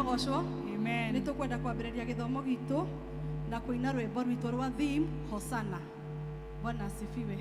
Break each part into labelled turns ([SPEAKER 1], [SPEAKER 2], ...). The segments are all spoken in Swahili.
[SPEAKER 1] arogocwo. Amen. Nĩ tũkwenda kwambĩrĩria gĩthomo gitũ na kũina rwĩmbo rwitũ rwa theme Hosana. Bwana asifiwe.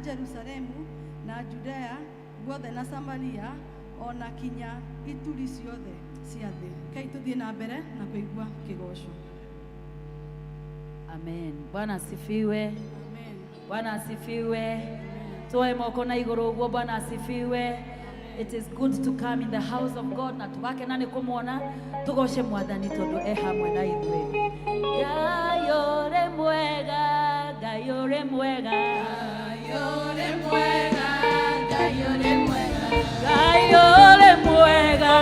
[SPEAKER 1] Jerusalemu na Judea guothe na Samaria ona kinya ituri ciothe cia thĩ. Kai tuthie na mbere na kuigua kigoco.
[SPEAKER 2] Amen. Bwana asifiwe.
[SPEAKER 1] Amen.
[SPEAKER 2] Bwana asifiwe. Toe moko na igũrũ ũguo. Bwana asifiwe. It is good to come in the house of God na tubake nani kumuona tugoce mwathani tondu hamwe na ithuĩ. Ngai ũrĩ mwega, Ngai ũrĩ mwega. Ngai ũrĩ mwega, Ngai ũrĩ mwega. Ngai ũrĩ mwega,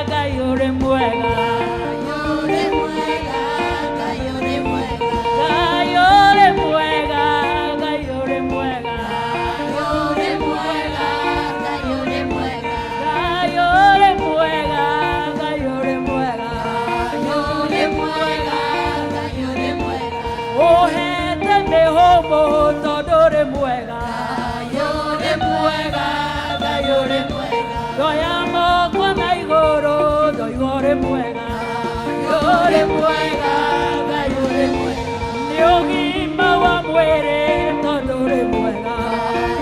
[SPEAKER 2] Ngai ũrĩ mwega. Ngai ũrĩ mwega, Ngai ũrĩ mwega. Ngai ũrĩ mwega, Ngai ũrĩ mwega. Ngai ũrĩ mwega, Ngai ũrĩ mwega. Ngai ũrĩ mwega, Ngai ũrĩ mwega. Ngai ũrĩ mwega. Ũhete mĩhũmũ tondũ ũrĩ mwega. Doya moko na igũrũ, Ngai ũrĩ mwega. Ngai ũrĩ mwega, Ngai ũrĩ mwega. Nĩ ũgima wa mwĩrĩ tondũ ũrĩ mwega.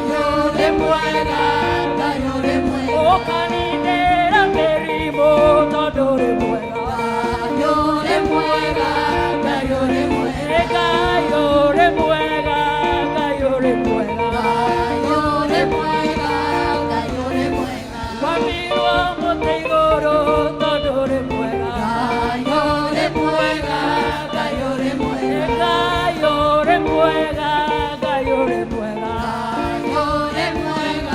[SPEAKER 2] Ngai ũrĩ mwega, Ngai ũrĩ mwega. Ũkaninĩra mĩrimũ tondũ ũrĩ mwega. Ngai ũrĩ mwega, Ngai ũrĩ mwega. Ngai ũrĩ mwega, Ngai ũrĩ mwega. Ngai ũrĩ mwega. Wamirwo mũtĩ igũrũ tondũ ũrĩ mwega. Ngai ũrĩ mwega, Ngai ũrĩ mwega. Ngai ũrĩ mwega, Ngai ũrĩ mwega. Ngai ũrĩ mwega,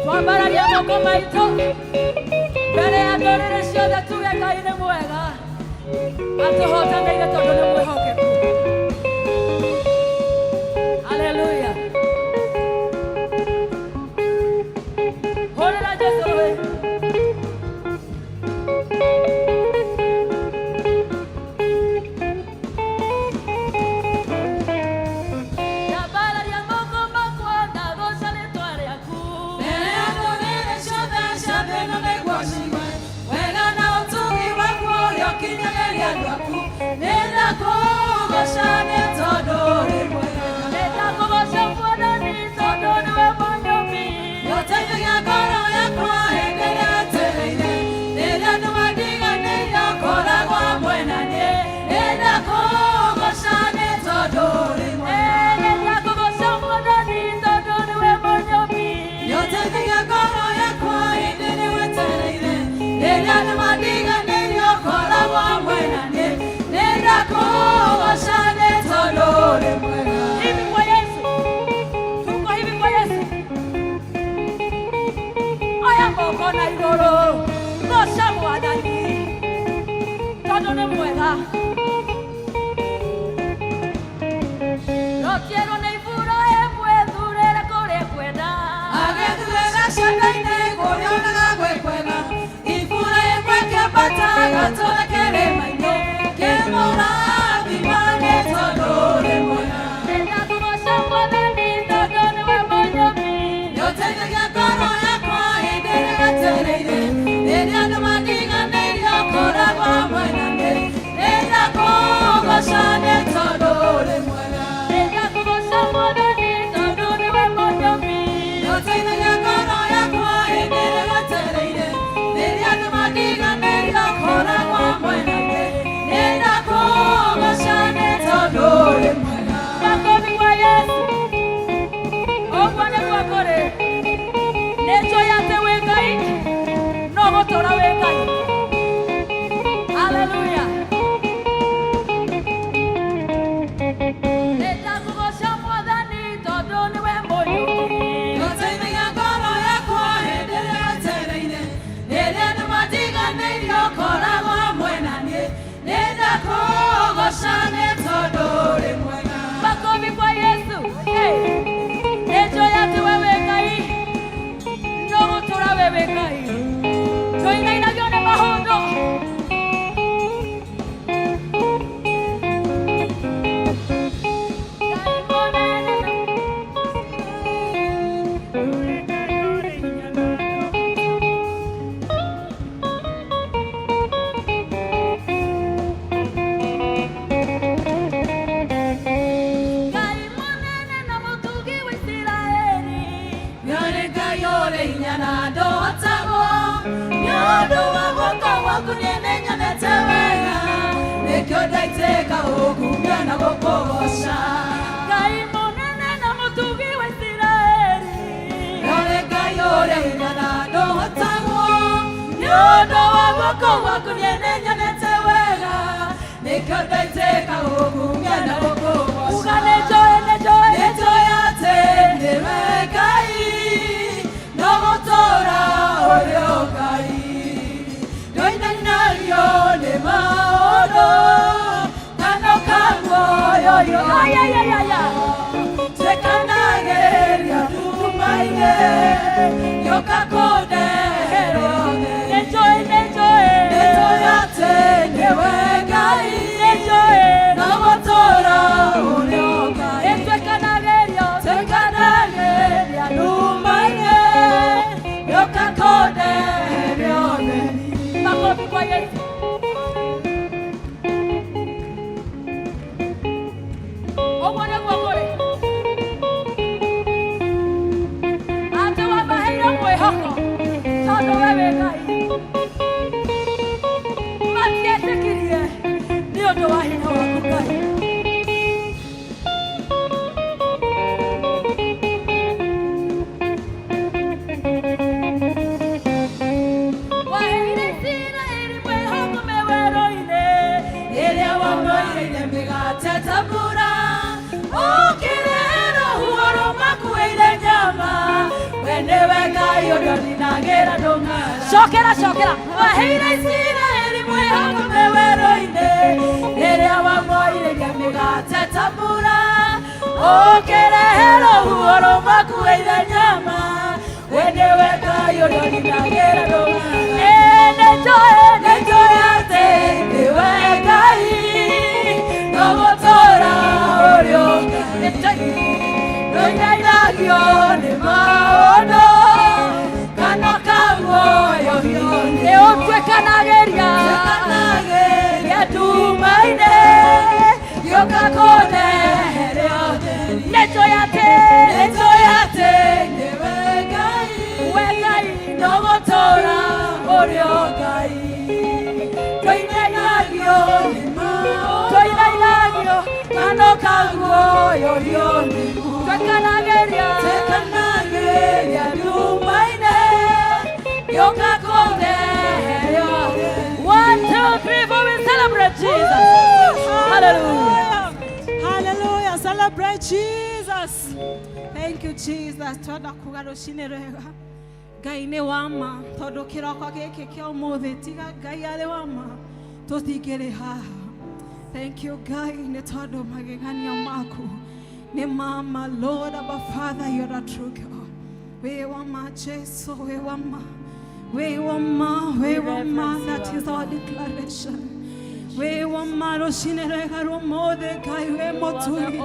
[SPEAKER 2] Twambararia moko maitũ mbere ya ndũrĩrĩ ciothe tuge Ngai nĩ mwega, atũhotanĩire tondũ nĩ mwĩhokeku. Hallelujah. Hũrĩra Jesũ rũĩ. Ndambararia moko makwa na goca rĩĩtwa rĩaku mbere ya ndũrĩrĩ ciothe cia thĩ ĩno nĩguo cigue wega na ũtugi waku ũrĩa ũkinyagĩria andũ aku. Nĩndakũgoca nĩ tondũ ũrĩ mwega, nĩndakũgoca Mwathani tondũ nĩwe mũnyũmbi. Nĩũteithagia ngoro yakwa hĩndĩ ĩrĩa wetereire, rĩrĩa andũ mandiganĩirie ũkoragwo hamwe na niĩ. Nĩndakũgoca nĩ tondũ ũrĩ mwega, nĩndakũgoca Mwathani tondũ nĩwe mũnyũmbi. Nĩũteithagia ngoro yakwa hĩndĩ ĩrĩa wetereire, rĩrĩa andũ mandiganĩirie ũkoragwo hamwe na niĩ. Nĩndakũgoca nĩ tondũ ũrĩ mwega. Hivi kwa Yesu, tuko hivi kwa Yesu. Oya moko na igũrũ, goca Mwathani tondũ nĩ mwega. Rotierwo nĩ iburo ĩmwe thurĩre kũrĩa kwenda, agĩthuure gacianda-inĩ kũrĩa onaga gwĩ kwega. Iburo ĩmwe kĩambata gatũũre kĩrĩma-inĩ, kĩmũrathima nĩ tondũ ũrĩ mwega. Nĩndakũgoca Mwathani tondũ nĩwe mũnyũmbi. Nĩũteithagia ngoro yakwa hĩndĩ ĩrĩa wetereire, rĩrĩa andũ mandiganĩirie ũkoragwo hamwe na niĩ. Nĩndakũgoca nĩ tondũ ũrĩ mwega. Nĩndakũgoca Mwathani tondũ nĩwe mũnyũmbi. Nĩũteithagia ngoro yakwa hĩndĩ ĩrĩa wetereire, rĩrĩa andũ mandiganĩirie ũkoragwo hamwe na niĩ. Nĩndakũgoca nĩ tondũ ũrĩ mwega. Makobi kwa Yesu. Ũguo nĩguo kũrĩ. Nĩnjũĩ atĩ wĩ Ngai, no gũtũũra wĩ Ngai. Hallelujah. Nĩndakũgoca Mwathani tondũ nĩwe mũnyũmbi. Nĩũteithagia ngoro yakwa hĩndĩ ĩrĩa wetereire, rĩrĩa andũ mandiganĩirie ũkoragwo hamwe na niĩ. Nĩndakũgoca nĩ tondũ ũrĩ mwega. Makobi kwa Yesu. Nĩnjũĩ atĩ we wĩ Ngai, no gũtũũra we wĩ Ngai. Ndũinainagio nĩ mahũndũ. Ngai mũnene na Ngai mũnene na mũtugi wa Isiraeli, nĩarĩ Ngai ũrĩ hinya na ndotagwo. Nĩ ũndũ wa guoko gwaku niĩ nĩnyonete wega, nĩkĩo ndaitĩka ũkumia na gũkũgoca. Ngai mũnene na mũtugi wa Isiraeli, nĩarĩ Ngai ũrĩ hinya na ndotagwo. Nĩ ũndũ wa guoko gwaku niĩ nĩnyonete wega, nĩkĩo ndaitĩka ũkumia na gũkũgoca. Uga nĩnjũĩ, nĩnjũĩ, nĩnjũĩ atĩ nĩwe Ngai, no gũtũũra ũrĩ o Ngai. Ndũinainagio nĩ maũndũ, kano ka muoyo. Tũkanagĩria nduma-inĩ, gĩũka kũndehera othe. Nĩnjũĩ, nĩnjũĩ, nĩnjũĩ atĩ nĩwe Ngai, nĩnjũĩ, no Shokera. Wahira Israeli mwehogo meweroine. Nerea wa moire nyamugate tambura. Okerehero huoro makueire nyama. Wende weka yodoni na gera doma. Nejoyate weka nogotora orio. Noinagio ni maono. Kanokago yoyo. Neotwe kanageria. Tumaine. Yokakone. Nejoyate wekai nogotora oriogai toinagio kanokago yoyo tekanageria dumaine yokakone. 1, 2, 3, 4, we celebrate Jesus. Hallelujah. Celebrate Jesus. Thank you, Jesus. Twenda kugarucine rega. Ngai ni wama. Tondu kiroko giki kia umuthi tiga Ngai ari wama. Tutigire haha. Thank you, Ngai, ni tondu magegania maku. Ni mama, Lord, Abba Father, you're a true God. We wama Jesu, we wama. That is our declaration. We wamaro shinere romode kai we moturi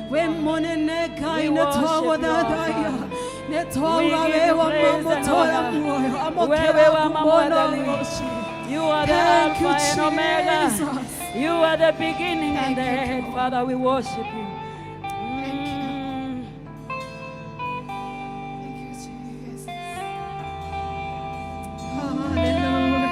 [SPEAKER 2] we monene kai ne towa dadaya ne towa we wamamotoya moyo amokewe wamono. You are the Alpha and Omega. You are the beginning and the end. Father, we worship you.
[SPEAKER 1] Thank you, Jesus. Hallelujah.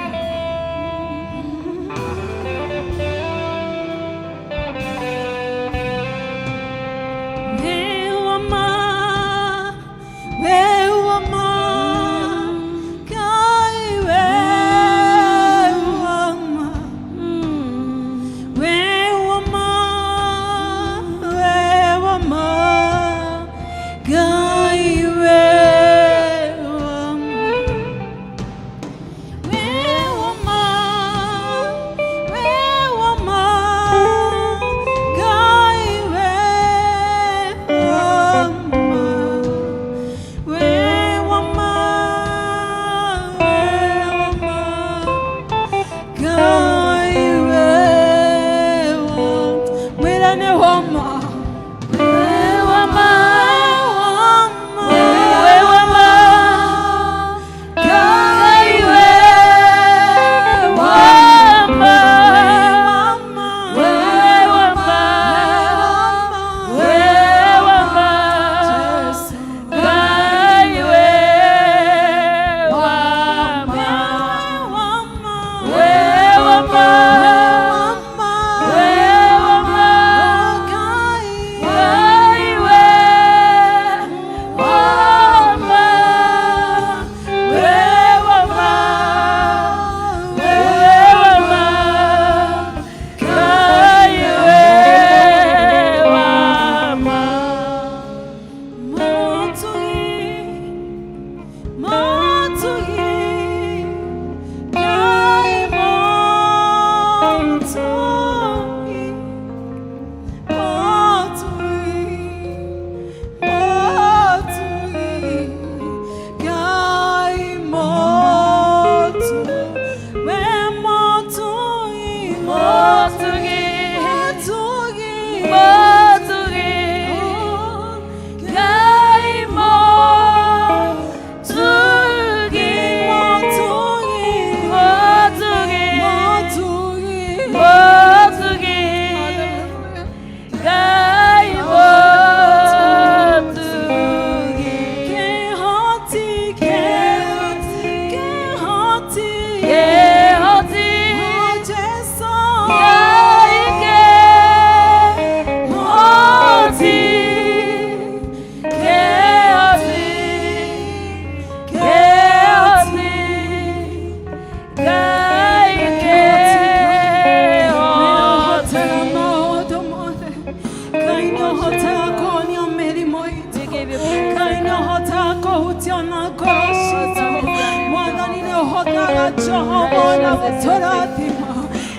[SPEAKER 1] wega Jehova na gũtũrathima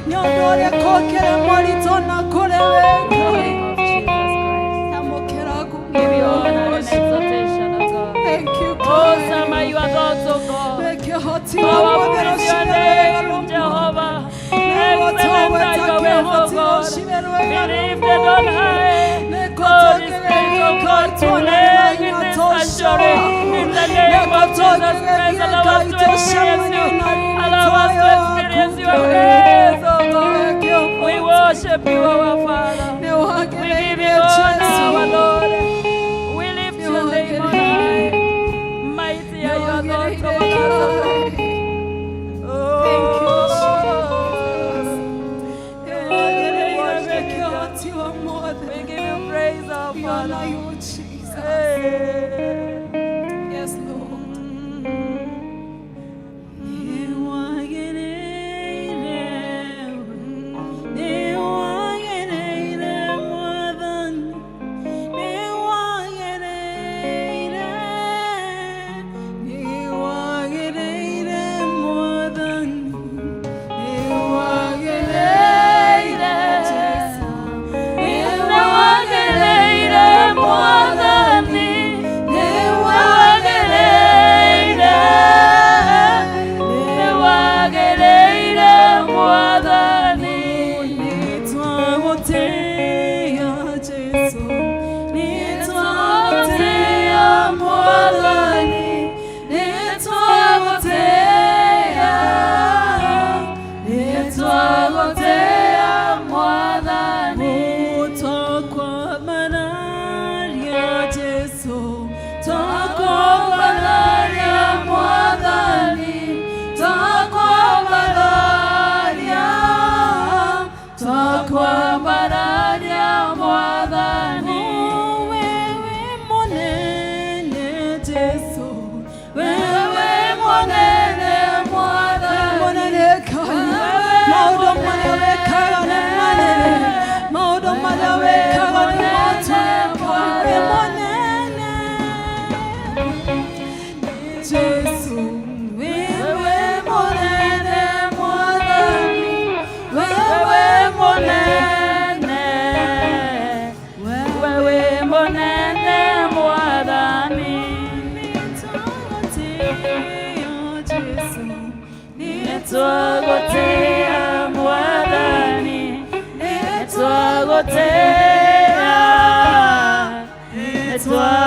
[SPEAKER 1] nĩ ũndũ ũrĩ kũngĩra moritũ na kũrĩ wega amũkĩra
[SPEAKER 2] Give you honor and exaltation, O God.
[SPEAKER 1] Thank you,
[SPEAKER 2] Oh,
[SPEAKER 1] God.
[SPEAKER 2] some are your thoughts, O God.
[SPEAKER 1] Thank you, Hoti.
[SPEAKER 2] Powerful is your name, Jehovah. Excellent are your ways, O God. Be lifted on high. Holy Spirit of God, today in this sanctuary, in the name of Jesus Christ, allow us to experience you. Allow us to experience your grace, O God. We worship you, our Father. We give you honor, our Lord. We lift your name on high. Mighty are your thoughts, O God.
[SPEAKER 1] Thank you,
[SPEAKER 2] We give you praise, our
[SPEAKER 1] we honor
[SPEAKER 2] Father.
[SPEAKER 1] you, Jesus.
[SPEAKER 2] Hey.
[SPEAKER 1] Yes, Lord.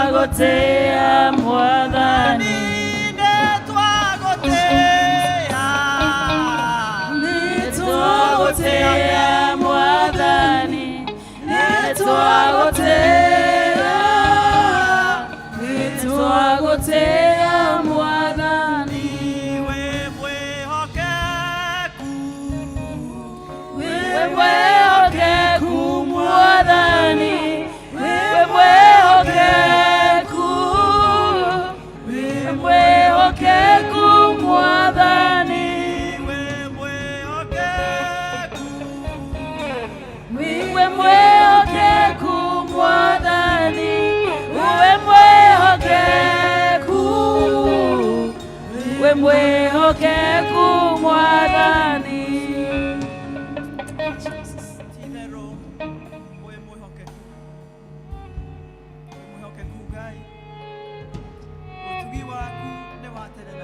[SPEAKER 2] Twagotea mwathani Twagotea mwathani Twagotea mwathani wewe mwathani Mwehokeku mwathani
[SPEAKER 3] Tinero we mwehokeku Ngai utugi waku ni wa tene na tene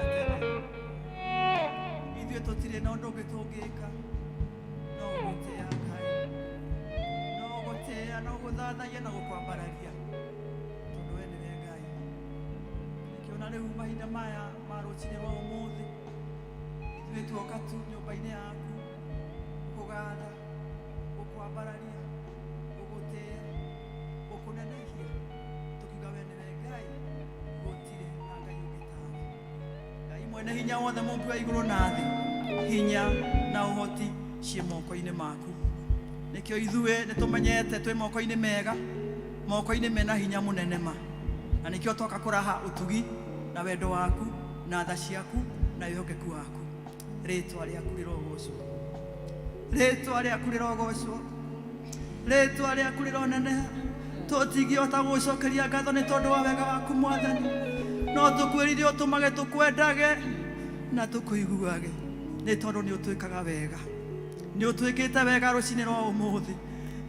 [SPEAKER 3] ithuĩ tũtirĩ na ũndũ ũngĩ tũngĩka no gũtĩa Ngai no gũtĩa no gũthathagia na gũkwambararia tondũ we nĩwe Ngai nĩkĩona rĩu mahinda maya ma rũcinĩ rwa ũmũthĩ ithuĩ tuoka tu nyũmba-inĩ yaku gũkũgatha gũkwambararia gũgũtĩa gũkũnenehia tũkiuga we nĩwe Ngai gũtirĩ na Ngai ũngĩ tawe Ngai mwene hinya wothe Mũmbi wa igũrũ na thĩ hinya na ũhoti ciĩ moko-inĩ maku nĩkĩo ithuĩ nĩtũmenyete twĩ moko-inĩ mega moko-inĩ mena hinya mũnene ma na nĩkĩo twoka kũraha ũtugi na wendo waku na tha ciaku na wĩhokeku waku rĩtwa rĩaku rĩrogocwo rĩtwa rĩaku rĩrogocwo rĩtwa rĩaku rĩroneneha tũtingĩhota gũcokeria ngatho nĩ tondũ wa wega waku mwathani no tũkwĩrire ũtũmage tũkwendage na tukuiguage nĩ tondũ nĩ ũtwĩkaga wega, nĩ ũtwĩkĩte wega rũcinĩ rwa ũmũthĩ,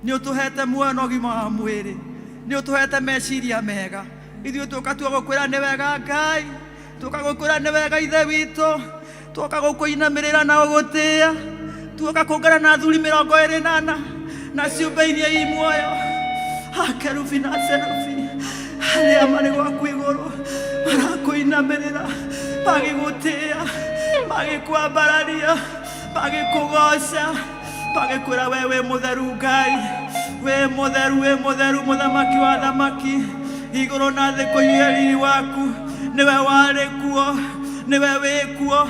[SPEAKER 3] nĩ ũtũhete muoyo na ũgima wa mwĩrĩ, nĩ ũtũhete meciria mega. Ithuĩ tũkatua gũkwĩra nĩ wega Ngai, tũkagũkwĩra nĩ wega Ithe witũ, tũka gũkũinamĩrĩra na ũgũtĩĩa, tũka kũngana na athuri 24 na ciũmbe iria i muoyo, akerubi na serubi arĩa marĩ gwaku igũrũ marakũinamĩrĩra, magĩgũtĩĩa, magĩkwambararia, magĩkũgoca, magĩkwĩra we wĩ mũtheru Ngai, wĩ mũtheru, mũthamaki wa thamaki, igũrũ na thĩ kũiyũria riri waku. Nĩwe warĩ kuo, nĩwe wĩ kuo,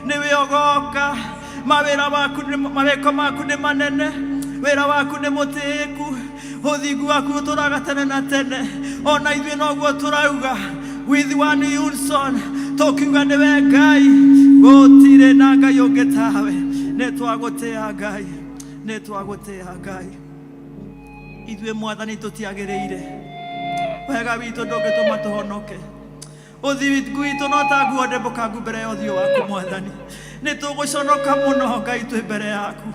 [SPEAKER 3] nĩwe ũgoka. Mawĩko maku nĩ manene, wĩra waku nĩ mũtĩĩku, ũthingu waku ũtũũraga tene na tene. Ona ithuĩ noguo tũrauga with one unison, tũkiuga nĩwe Ngai, gũtirĩ na Ngai ũngĩ tawe. Nĩtwagũtĩĩa Ngai, nĩtwagũtĩĩa Ngai. Ithuĩ Mwathani tũtiagĩrĩire, wega witũ ndũngĩtũma tũhonoke. Ũthiũ witũ no ta nguo ndembũkangu mbere ya ũthiũ waku Mwathani. Nĩtũgũconoka mũno Ngai twĩ mbere yaku,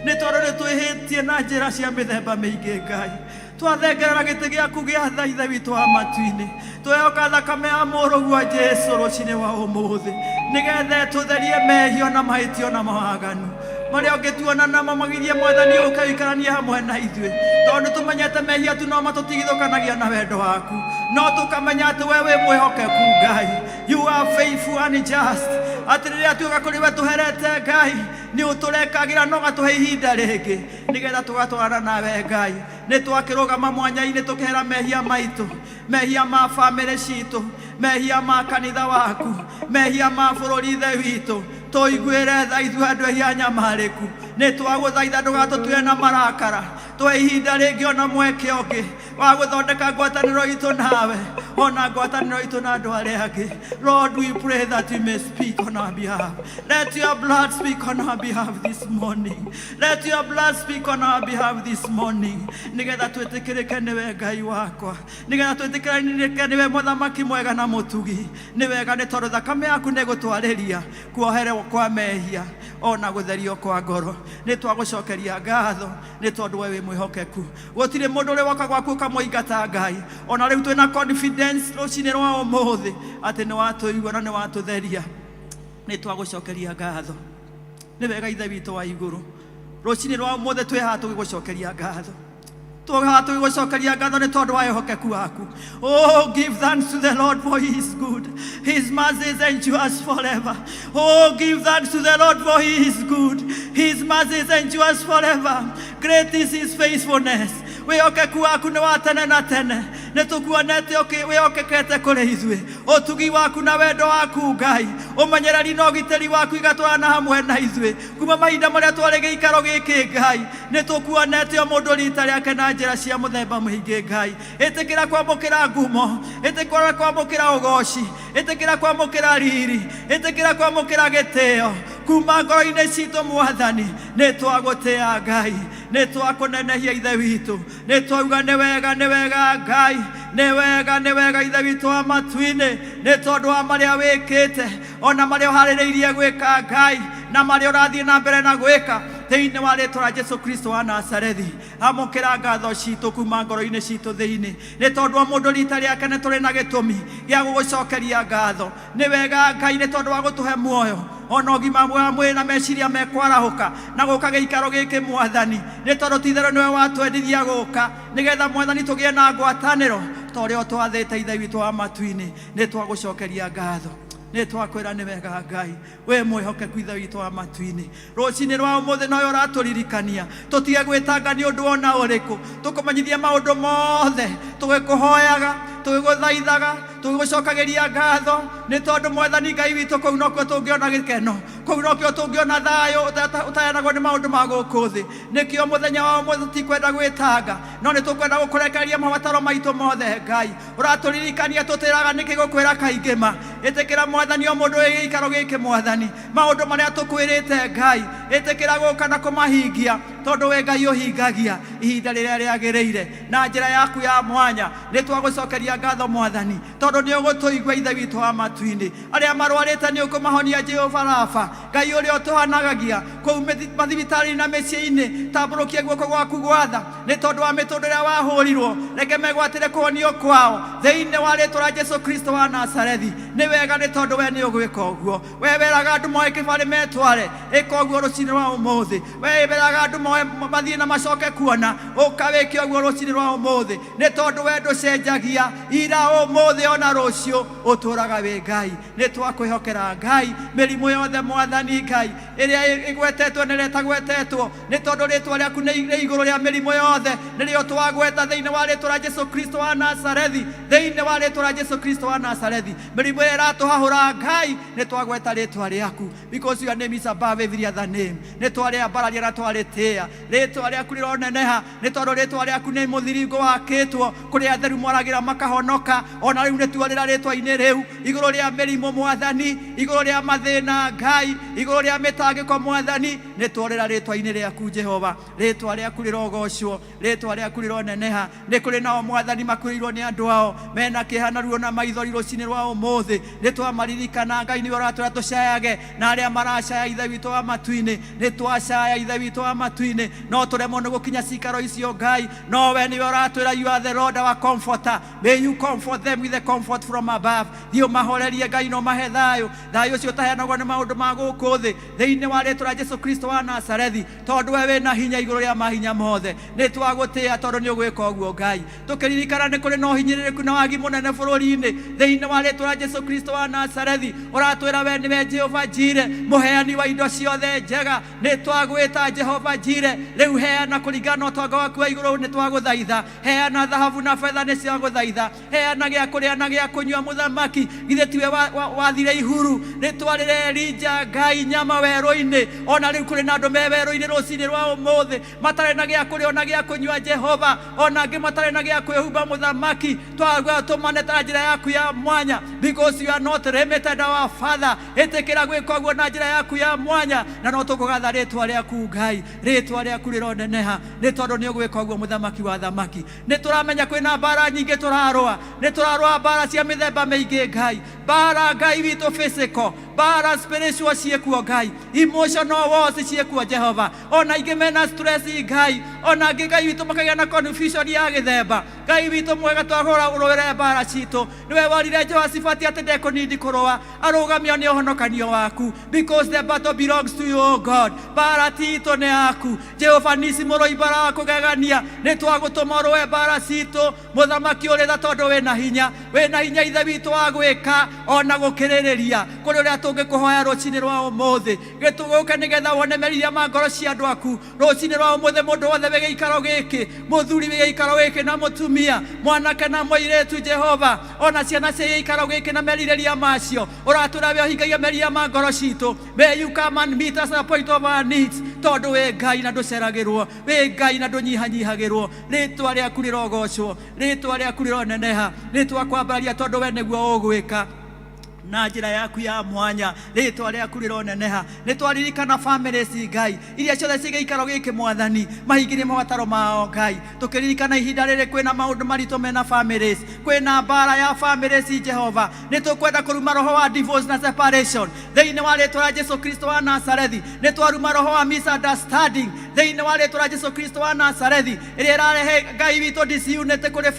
[SPEAKER 3] nĩ tondũ nĩtwĩhĩtie na njĩra cia mĩthemba mĩingĩ Ngai. Twathengerera gĩtĩ gĩaku gĩa tha Ithe witũ wa matu-inĩ, twehoka thakame ya mũrũguo Jesũ rũcinĩ wa ũmũthĩ, nĩgetha tũtherie mehia na mahĩtio na mawaganu marĩa ũngĩtuona namo magirie Mwathani ũke ũikaranie hamwe na ithuĩ, tondũ tũmenyete mehia tu no matũtigithũkanagia na wendo waku, no tũkamenya atĩ we wĩ mwĩhokeku Ngai. You are faithful and just. Atĩ rĩrĩa tuoka kũrĩ we tũherete Ngai, nĩ ũtũrekagĩra na ũgatũhe ihinda rĩngĩ nĩgetha tũgatwarana nawe Ngai. Nĩ twakĩrũgama mwanya-inĩ tũkĩhera mehia maitũ, mehia ma bamĩrĩ citũ, mehia ma kanitha waku, mehia ma bũrũri Ithe witũ, tũiguĩre tha ithuĩ andũ ehia nyamarĩku. Nĩ twagũthaitha ndũgatũtue na marakara, tũhe ihinda rĩngĩ ona mweke ũngĩ wa gũthondeka ngwatanĩro itũ nawe, ona ngwatanĩro itũ na andũ arĩa angĩ. Lord, we pray that you may speak on our behalf. Let your blood speak on our behalf this morning. Let your blood speak on our behalf this morning. Nĩgetha twĩtĩkĩrĩke nĩwe Ngai wakwa, nĩgetha twĩtĩkĩrĩke nĩwe mũthamaki mwega na mũtugi. Nĩ wega nĩ tondũ thakame yaku nĩ gũtwarĩria kuoherwo kwa mehia ona gũtherio kwa ngoro. Nĩ twagũcokeria ngatho nĩ tondũ we wĩ mwĩhokeku. Gũtirĩ mũndũ ũrĩ woka gwaku ũkamũingata Ngai. Ona rĩu twĩna confidence rũcinĩ rwa ũmũthĩ atĩ nĩ watũigua na nĩ watũtheria. Nĩ twagũcokeria ngatho. Nĩ wega Ithe witũ wa igũrũ, rũcinĩ rwa ũmũthĩ twĩ haha tũgĩgũcokeria ngatho. Tũgĩgũcokeria ngatho nĩ tondũ wa wĩhokeku waku. Oh, give thanks to the Lord for he is good. His mercies endures forever. Oh, give thanks to the Lord for he is good. His mercies endures forever. Great is his faithfulness. Wĩhokeku waku nĩ wa tene na tene. Nĩ tũkuonete wĩhokekete kũrĩ ithuĩ. Ũtugi waku na wendo waku Ngai, ũmenyereri na ũgitĩri waku igatwarana hamwe na ithuĩ kuma mahinda marĩa twarĩ gĩikaro gĩkĩ Ngai. Nĩ tũkuonete o mũndũ rita rĩake na njĩra cia mũthemba mũingĩ Ngai. Ĩtĩkĩra kwamũkĩra ngumo, ĩtĩkĩra kwamũkĩra ũgoci, ĩtĩkĩra kwamũkĩra riri, ĩtĩkĩra kwamũkĩra gĩtĩo kuma ngoro-inĩ citũ Mwathani. Nĩ twagũtĩĩa Ngai, nĩ twakũnenehia Ithe witũ, nĩ twauga nĩ wega Ngai, nĩ wega Ithe witũ wa matu-inĩ, nĩ tondũ wa marĩa wĩkĩte ona marĩa ũharĩrĩirie gwĩka Ngai, na marĩa ũrathiĩ na mbere na gwĩka thĩinĩ wa rĩĩtwa rĩa Jesũ Kristo wa Nazarethi. Amũkĩra ngatho citũ kuma ngoro-inĩ citũ thĩinĩ, nĩ tondũ wa mũndũ rita rĩake nĩ tũrĩ na gĩtũmi gĩa gũgũcokeria ngatho. Nĩ wega Ngai nĩ tondũ wa gũtũhe muoyo ona ũgima wa mwĩrĩ na meciria mekwarahũka na gũka gĩikaro gĩkĩ Mwathani, nĩ tondũ ti-itherũ nĩwe watwendithia gũka nĩgetha Mwathani tũgĩe na ngwatanĩro ta ũrĩa ũtwathĩte Ithe witũ wa matu-inĩ. Nĩ twagũcokeria ngatho, nĩ twakwĩra nĩ wega Ngai, we mwĩhokeku Ithe witũ wa matu-inĩ. Rũcinĩ rwa ũmũthĩ nowe ũratũririkania tũtige gwĩtanga nĩ ũndũ ona ũrĩkũ, tũkũmenyithia maũndũ mothe tũgĩkũhoyaga, tũgĩgũthaithaga, tũgĩgũcokagĩria ngatho, nĩ tondũ Mwathani Ngai witũ kũu nokuo tũngĩona gĩkeno, kũu nokuo tũngĩona thayũ ũtaheanagwo nĩ maũndũ ma gũkũ thĩ. Nĩkĩo mũthenya wa ũmũthĩ tũtikwenda gwĩtanga, no nĩ tũkwenda gũkũrekereria mabataro maitũ mothe Ngai. Ũratũririkania tũtĩraga nĩkĩ gũkwĩra kaingĩ ma, ĩtĩkĩra Mwathani o mũndũ wĩ gĩikaro gĩkĩ Mwathani, maũndũ marĩa tũkwĩrĩte Ngai, ĩtĩkĩra gũka na kũmahingia tondũ we Ngai ũhingagia. ihinda rĩrĩa rĩagĩrĩire na njĩra yaku ya mwanya. Nĩ twagũcokeria ngatho Mwathani tondũ nĩ ũgũtũigua Ithe witũ wa matu-inĩ. Arĩa marwarĩte nĩ ũkũmahonia Jehova Rafa, Ngai ũrĩa ũtũhanagagia kũu mathibitarĩ na mĩciĩ-inĩ. Tambũrũkia guoko gwaku gwatha nĩ tondũ wa mĩtũrĩre ũrĩa wahũrirwo, reke megwatĩre kũhonio kwao thĩinĩ wa rĩĩtwa rĩa Jesũ Kristo wa Nazarethi. Nĩ wega nĩ tondũ we nĩ ũgwĩka ũguo. We weraga andũ moe kĩbarĩ metware, ĩka ũguo rũciinĩ rwa ũmũthĩ. We weraga andũ moe mathiĩ na macoke kuona, ũkawĩke ũguo rũciinĩ rwa ũmũthĩ. Nĩ tondũ we ndũcenjagia, ira ũmũthĩ ona rũciũ ũtũũraga wĩ Ngai. Nĩ twakwĩhokera Ngai mĩrimũ yothe Mwathani Ngai ĩrĩa ĩgwetetwo na ĩrĩa ĩtagwetetwo, nĩ tondũ rĩĩtwa rĩaku nĩ igũrũ rĩa mĩrimũ yothe. Nĩrĩo twagweta thĩinĩ wa rĩĩtwa rĩa Jesũ Kristo wa Nazarethi, thĩinĩ wa rĩĩtwa rĩa Jesũ Kristo wa Nazarethi. Mĩrimũ ĩrĩa ĩratũhahũra Ngai, nĩ twagweta rĩĩtwa rĩaku, because your name is above every other name. Nĩ twarĩambararia na twarĩtĩĩa, rĩĩtwa rĩaku rĩroneneha, nĩ tondũ rĩĩtwa rĩaku nĩ mũthiringo wakĩtwo kũrĩa atheru moragĩra makahonoka. Ona rĩu nĩ tuorĩra rĩĩtwa-inĩ rĩu igũrũ rĩa mĩrimũ Mwathani, igũrũ rĩa mathĩna Ngai, igũrũ rĩa mĩtangĩko Mwathani. Nĩ tuorĩra rĩĩtwa-inĩ rĩaku Jehova. Rĩĩtwa rĩaku rĩrogocwo, rĩĩtwa rĩaku rĩroneneha. Nĩ kũrĩ nao Mwathani makuĩirwo nĩ andũ ao mena kĩeha na ruo na maithori rũciinĩ rwa ũmũthĩ. Nĩ twamaririkana Ngai nĩwe ũratwĩra tũcayage, na arĩa maracaya Ithe witũ wa matu-inĩ. Nĩ twacaya Ithe witũ wa matu-inĩ, no tũremwo nĩ gũkinya cikaro icio Ngai. No we nĩwe ũratwĩra you are the Lord our comforter. May you comfort them with the comfort from above. Thiĩ ũmahorerie Ngai, no mahe thayũ, thayũ ũcio ũtaheanagwo nĩ maũndũ ma gũkũ thĩ, thĩinĩ wa rĩĩtwa rĩa Jesũ Kristo wa Nazarethi, tondũ we wĩna hinya igũrũ rĩa mahinya mothe. Nĩ twagũtĩĩa tondũ nĩ ũgwĩka ũguo Ngai. Tũkĩririkana nĩ kũrĩ na ũhinyĩrĩrĩku na wagi mũnene bũrũri-inĩ, thĩinĩ wa rĩĩtwa rĩa Jesũ Kristo wa Nazarethi. Ũratwĩra we nĩwe Jehova Jire, mũheani wa indo ciothe njega. Nĩ twagwĩta Jehova Jire, rĩu heana kũringana na ũtonga waku wa igũrũ. Nĩ twagũthaitha, heana thahabu na betha nĩ ciagũthaitha, heana gĩa kũrĩa na gĩa kũnyua Mũthamaki. Githĩ tiwe wathire ihuru? Nĩ twarĩre Elija Ngai nyama werũ-inĩ, ona rĩu kũrĩ na andũ me werũ-inĩ rũciinĩ rwa ũmũthĩ matarĩ na gĩa kũrĩa ona gĩa kũnyua Jehova, ona angĩ matarĩ na gĩa kwĩhumba Mũthamaki. Twagwa tũmane ta njĩra yaku ya mwanya, because you are not limited our Father. Ĩtĩkĩra gwĩka ũguo na njĩra yaku ya mwanya, na no tũkũgatha rĩĩtwa rĩaku Ngai. Rĩĩtwa rĩaku rĩroneneha, nĩ tondũ nĩ ũgwĩka ũguo Mũthamaki wa thamaki. Nĩ tũramenya kwĩna mbara nyingĩ tũrarũa, nĩ tũrarũa mbara cia mĩthemba mĩingĩ Ngai. Mbara Ngai witũ physical, mbara spiritual ciĩkuo Ngai, emotional wars ciĩkuo Jehova. Ona ingĩ mena stress Ngai, ona angĩ Ngai witũ makagĩa na confusion ya gĩthemba. Ngai witũ mwega twahũra ũrũĩre mbara citũ. Nĩwe worire Jehoshaphat atĩ ndekũnindi kũrũa, arũgamio nĩ ũhonokanio waku, because the battle belongs to you, O God. Mbara titũ nĩ yaku Jehova Nisi, mũrũi mbara wa kũgegania. Nĩ twagũtũma ũrũe mbara citũ Mũthamaki ũrĩ tha, tondũ wĩna hinya, wĩna hinya Ithe witũ wa gwĩka ona gũkĩrĩrĩria kũrĩ ũrĩa tũngĩkũhoya rũciinĩ rwa ũmũthĩ. Gĩtũgũke nĩgetha wone meciria ma ngoro cia andũ aku rũciinĩ rwa ũmũthĩ. Mũndũ wothe wĩ gĩikaro gĩkĩ, mũthuri wĩ gĩikaro gĩkĩ na mũtumia, mwanake na mũirĩtu Jehova, ona ciana cia gĩikaro gĩkĩ na merirĩria macio, ũratwĩra we ũhingagia meciria ma ngoro citũ. May you come and meet us at the point of our needs, tondũ wĩ Ngai na ndũceragĩrwo, wĩ Ngai na ndũnyihanyihagĩrwo. Rĩĩtwa rĩaku rĩrogocwo, rĩĩtwa rĩaku rĩroneneha. Nĩ twakwambararia tondũ we nĩguo ũgwĩka na njĩra yaku ya mwanya. Rĩĩtwa rĩaku rĩroneneha. Nĩ twaririkana families Ngai iria ciothe cigĩikaro gĩkĩ Mwathani, mahingĩrie mabataro mao Ngai. Tũkĩririkana ihinda rĩrĩ kwĩna maũndũ maritũ mena families, kwĩna mbara ya families Jehova. Nĩ tũkwenda kũruma roho wa divorce na separation thĩinĩ wa rĩĩtwa rĩa Jesũ Kristo wa Nazarethi. Nĩ twaruma roho wa misunderstanding thĩinĩ wa rĩĩtwa rĩa Jesũ Kristo wa Nazarethi, ĩrĩa ĩrarehe Ngai witũ disunity kũrĩ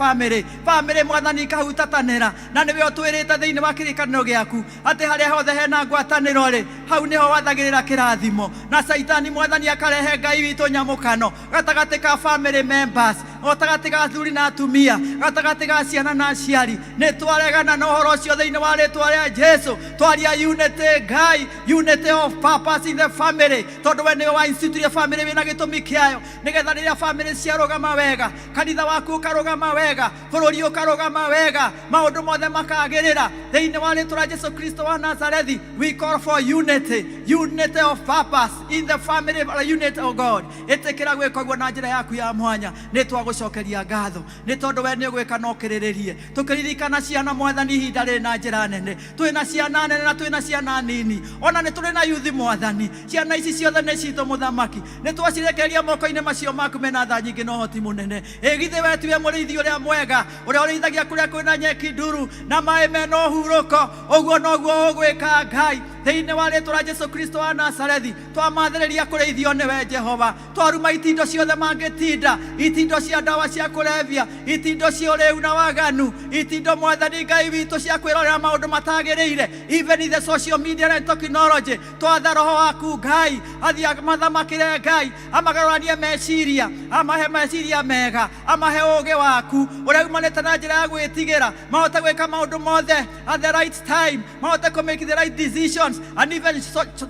[SPEAKER 3] family Mwathani ikahutatana. Na nĩwe ũtwĩrĩte thĩinĩ wa kĩrĩkanĩro gĩaku atĩ harĩa hothe hena ngwatanĩro rĩ, hau nĩho wathagĩrĩra kĩrathimo, na Saitani Mwathani akarehe Ngai witũ nyamũkano gatagatĩ ka family members, gatagatĩ ga athuri na atumia, gatagatĩ ga ciana na aciari. Nĩ twaregana na ũhoro ũcio thĩinĩ wa rĩĩtwa rĩa Jesũ. Twaria unity Ngai, unity of purpose in the family, tondũ we nĩwe wa institute family wĩna gĩtũmi kĩayo, nĩgetha rĩrĩa family ciarũgama wega, kanitha waku ũkarũgama wega, bũrũri ũkarũgama wega, maũndũ mothe makagĩrĩra. Thĩinĩ wa rĩĩtwa rĩa Jesũ Kristo wa Nazarethi, we call for unity, unity of purpose in the family, unity of God. Ĩtĩkĩra gwĩka ũguo na njĩra yaku ya mwanya. Nĩ twagucokeria ngatho nĩ tondũ we nĩ ũgwĩka na ũkĩrĩrĩrie tũkĩririkana ciana Mwathani ihinda rĩrĩ na njĩra nene twĩna ciana nene na twĩna ciana nini ona nĩ tũrĩ na yuthi Mwathani ciana ici ciothe nĩ citũ Mũthamaki nĩ twacirekereria moko-inĩ macio maku mena tha nyingĩ na ũhoti mũnene githĩ we tiwe mũrĩithi ũrĩa mwega ũrĩa ũrĩithagia kũrĩa kwĩna nyeki nduru na maĩ mena ũhurũko ũguo noguo ũgwĩka Ngai thĩinĩ wa rĩĩtwa rĩa Jesũ Kristo wa Nazarethi twamathĩrĩria kũrĩithio nĩwe Jehova twaruma itindo ciothe mangĩtinda itindo cia ndawa cia kũrebia itindo cia ũrĩu na waganu itindo Mwathani Ngai witũ cia kwĩrorera maũndũ matagĩrĩire even in the social media and technology twatha roho waku Ngai athiĩ mathamakĩre Ngai amagarũranie meciria amahe meciria mega amahe ũũgĩ waku ũrĩa umanĩte na njĩra ya gwĩtigĩra mahote gwĩka maũndũ mothe at the right time mahote to make the right decisions and even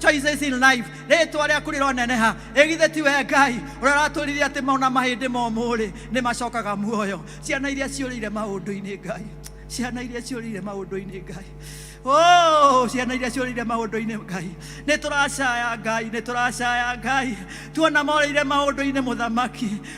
[SPEAKER 3] choices in life rĩĩtwa rĩaku rĩroneneha githĩ tiwe Ngai ũrĩa ũratũũrire atĩ mauna mahĩndĩ momũ-rĩ nĩ macokaga muoyo ciana iria ciũrĩire maũndũ-inĩ Ngai ciana iria ciũrĩire maũndũ-inĩ Ngai ciana iria ciũrĩire maũndũ-inĩ Ngai nĩ tũracaya Ngai nĩ tũracaya Ngai tuona morĩire maũndũ-inĩ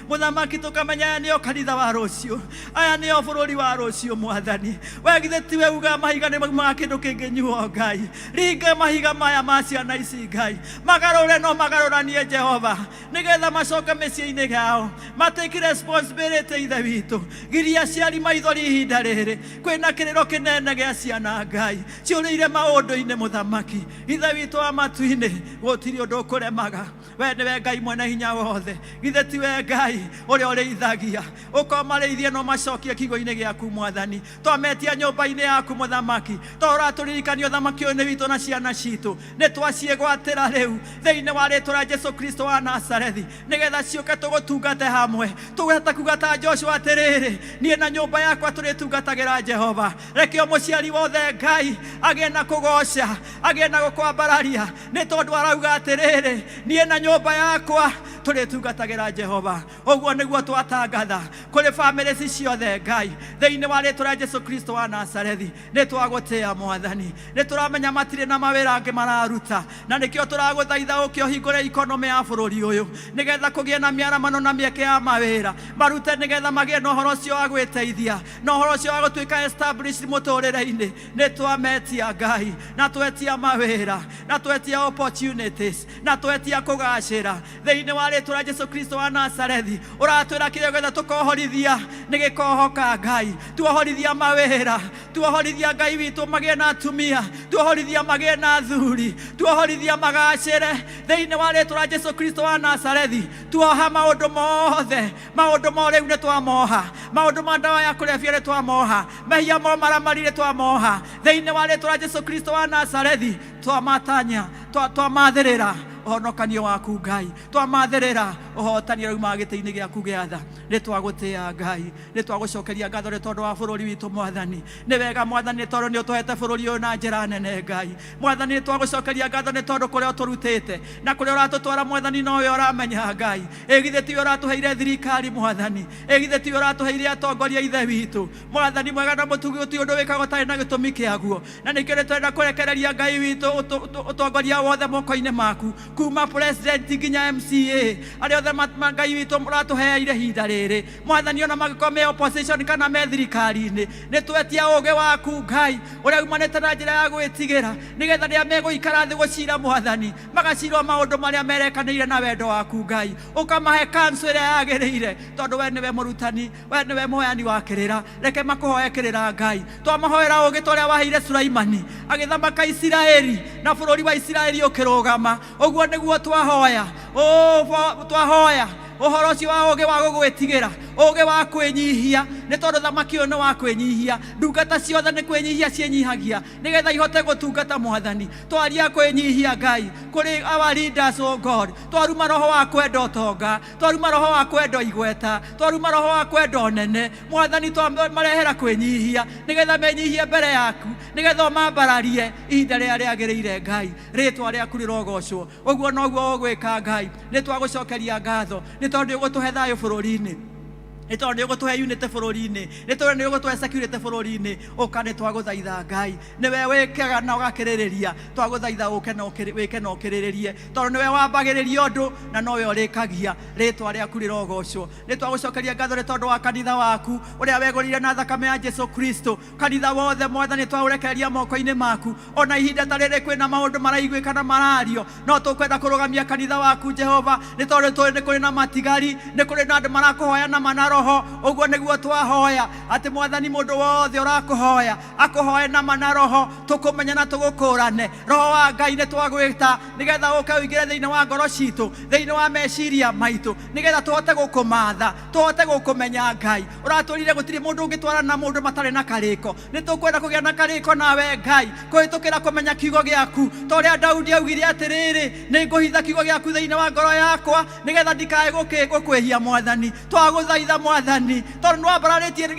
[SPEAKER 3] Mũthamaki tũkamenya aya nĩo kanitha wa rũciũ aya nĩo bũrũri wa rũciũ Mwathani we githĩ tiwe uga mahiga nĩ maumaga kĩndũ kĩngĩnyuo Ngai ringe mahiga maya ma ciana ici Ngai magarũre no magarũranie Jehova nĩgetha macoke mĩciĩ-inĩ yao matake responsibility ithe witũ giria ciari maithori ihinda rĩrĩ kwĩna kĩrĩro kĩnene gĩa ciana Ngai ciũrĩire maũndũ-inĩ Mũthamaki ithe witũ wa matu-inĩ gũtirĩ ũndũ ũkũremaga we nĩwe Ngai mwene hinya wothe githĩ tiwe Ngai ũrĩa ũrĩithagia ũkomarĩithie no macokie kiugo-inĩ gĩaku Mwathani twametia nyũmba-inĩ yaku Mũthamaki to ũratũririkania ũthamaki ũyũ nĩ witũ na ciana citũ nĩ twaciĩgwatĩra rĩu thĩinĩ wa rĩĩtwa rĩa Jesũ Kristo wa Nazarethi nĩgetha ciũke tũgũtungate hamwe tũgũhota kuga ta Joshua atĩrĩrĩ niĩ na nyũmba yakwa tũrĩtungatagĩra Jehova reke o mũciari wothe Ngai agĩe na kũgoca agĩe na gũkwambararia nĩ tondũ arauga atĩrĩrĩ niĩ na nyũmba yakwa tũrĩtungatagĩra Jehova ũguo nĩguo twatangatha kũrĩ bamĩrĩ ciothe Ngai thĩinĩ wa rĩĩtwa rĩa Jesũ Kristo wa Nazarethi nĩ twagũtĩĩa Mwathani nĩ tũramenya matirĩ na mawĩra angĩ mararuta na nĩkĩo tũragũthaitha ũkĩ ũhingũre ikonomi ya bũrũri ũyũ nĩgetha kũgĩe na mĩaramano na mĩeke ya mawĩra marute nĩgetha magĩe na ũhoro ũcio wa gwĩteithia na ũhoro ũcio wa gũtuĩka established mũtũrĩre-inĩ nĩ twametia Ngai na twetia mawĩra na twetia opportunities na twetia kũgacĩra thĩinĩ wa rĩĩtwa rĩa Jesũ Kristo wa Nazarethi ũratwĩra kĩrĩa gwetha tũkohorithia nĩ gĩkohoka Ngai tuohorithia mawĩra tuohorithia Ngai witũ magĩe na atumia tuohorithia magĩe na athuri tuohorithia magacĩre thĩinĩ wa rĩĩtwa rĩa Jesũ Kristo wa Nazarethi tuoha maũndũ mothe maũndũ ma rĩu nĩ twamoha maũndũ ma ndawa ya kũrebia nĩ twamoha mehia mo maramari nĩ twamoha thĩinĩ wa rĩĩtwa rĩa Jesũ Kristo wa Nazarethi twamatanya twamathĩrĩra ũhonokanio waku Ngai twamathĩrĩra ũhotani rauma gĩtĩ-inĩ gĩaku gĩa tha nĩ twagũtĩĩa Ngai nĩ twagũcokeria ngatho nĩ tondũ wa bũrũri witũ Mwathani nĩ wega Mwathani nĩ tondũ nĩ ũtũhete bũrũri ũyũ na njĩra nene Ngai Mwathani nĩ twagũcokeria ngatho nĩ tondũ kũrĩa ũtũrutĩte na kũrĩa ũratũtwara Mwathani nowe ũramenya Ngai githĩ tiwe ũratũheire thirikari Mwathani githĩ tiwe ũratũheire atongoria ithe witũ Mwathani mwega na mũtugi gũtirĩ ũndũ wĩkagwo ũtarĩ na gĩtũmi kĩaguo na nĩkĩo nĩ tũrenda kũrekereria Ngai witũ ũtongoria wothe moko-inĩ maku kuma president nginya P.C.E.A arĩa othe Ngai witũ ũratũheire ihinda rĩrĩ Mwathani ona magĩkorwo me opposition kana me thirikari-inĩ nĩ twetia ũũgĩ waku Ngai ũrĩa umanĩte na njĩra ya gwĩtigĩra nĩgetha rĩrĩa megũikara thĩ gũcira Mwathani magacirwo maũndũ marĩa merekanĩire na wendo waku Ngai ũkamahe counsel ĩrĩa yagĩrĩire tondũ we nĩwe mũrutani we nĩwe mũheani wa kĩrĩra reke makũhoe kĩrĩra Ngai twamahoera ũũgĩ ta ũrĩa waheire Sulaimani agĩthamaka Isiraeli na bũrũri wa Isiraeli ũkĩrũgama ũguo nĩguo twahoya twahoya ũhoro ũcio wa ũũgĩ wa gũgwĩtigĩra ũũgĩ wa kwĩnyihia nĩ tondũ thamaki ũyũ nĩ wa kwĩnyihia ndungata ciothe nĩ kwĩnyihia ciĩnyihagia nĩgetha ihote gũtungata Mwathani twaria kwĩnyihia Ngai kũrĩ our leaders oh God twaruma roho wa kwenda ũtonga twaruma roho wa kwenda igweta twaruma roho wa kwenda ũnene Mwathani twamarehera kwĩnyihia nĩgetha menyihie mbere yaku nĩgetha ũmambararie ihinda rĩrĩa rĩagĩrĩire Ngai rĩĩtwa rĩaku rĩrogocwo ũguo noguo ũgwĩka Ngai nĩ twagũcokeria ngatho nĩ tondũ ũgũtũhe thayũ bũrũri-inĩ nä tondå nä å gå tå he unity bå rå ri-inä, nä tondå nä å gå tå he security bå rå ri-inä. å ka nä twagå thaitha Ngai, nä we wä kega na å gakä rä rä ria, twagå thaitha å ke wä ke na å kä rä rä rie, tondå nä we wambagä rä ria å ndå na nowe å rä kagia. rä twa rä aku rä rogocwo. nä twagå cokeria ngatho nä tondå wa kanitha waku å rä a wegå rire na thakame ya Jesu Kristo. kanitha wothe Mwathani twaå rekereria moko-inä maku, ona ihinda ta rä rä kwä na maå ndå maraiguä kana marario, no tå kwenda kå rå gamia kanitha waku Jehova, nä tondå tå nä kå rä na matigari, nä kå rä na andå marakå hoya na mana roho. å guo nä guo twahoya atä Mwathani må ndå wothe å rakå hoya akå hoye na mana roho, tå kå menya na tå gå kå rane. roho wa Ngai nä twagwä ta nä getha å ke å ingä re thä inä wa ngoro citå, thä inä wa meciria maitå, nä getha tå hote gå kå matha, tå hote gå kå menya Ngai. å ratwä rire gå tirä må ndå å ngä twarana na må ndå matarä na karä ko. nä tå kwenda kå gä a na karä ko nawe Ngai, kå hä tå kä ra kå menya kiugo gä aku, ta å rä a Daudi augire atä rä rä, nä ngå hitha kiugo gä aku thä inä wa ngoro yakwa nä getha ndikae gå kwä hia Mwathani. twagå thaitha Mwathani, tondå nä wambararä tie rä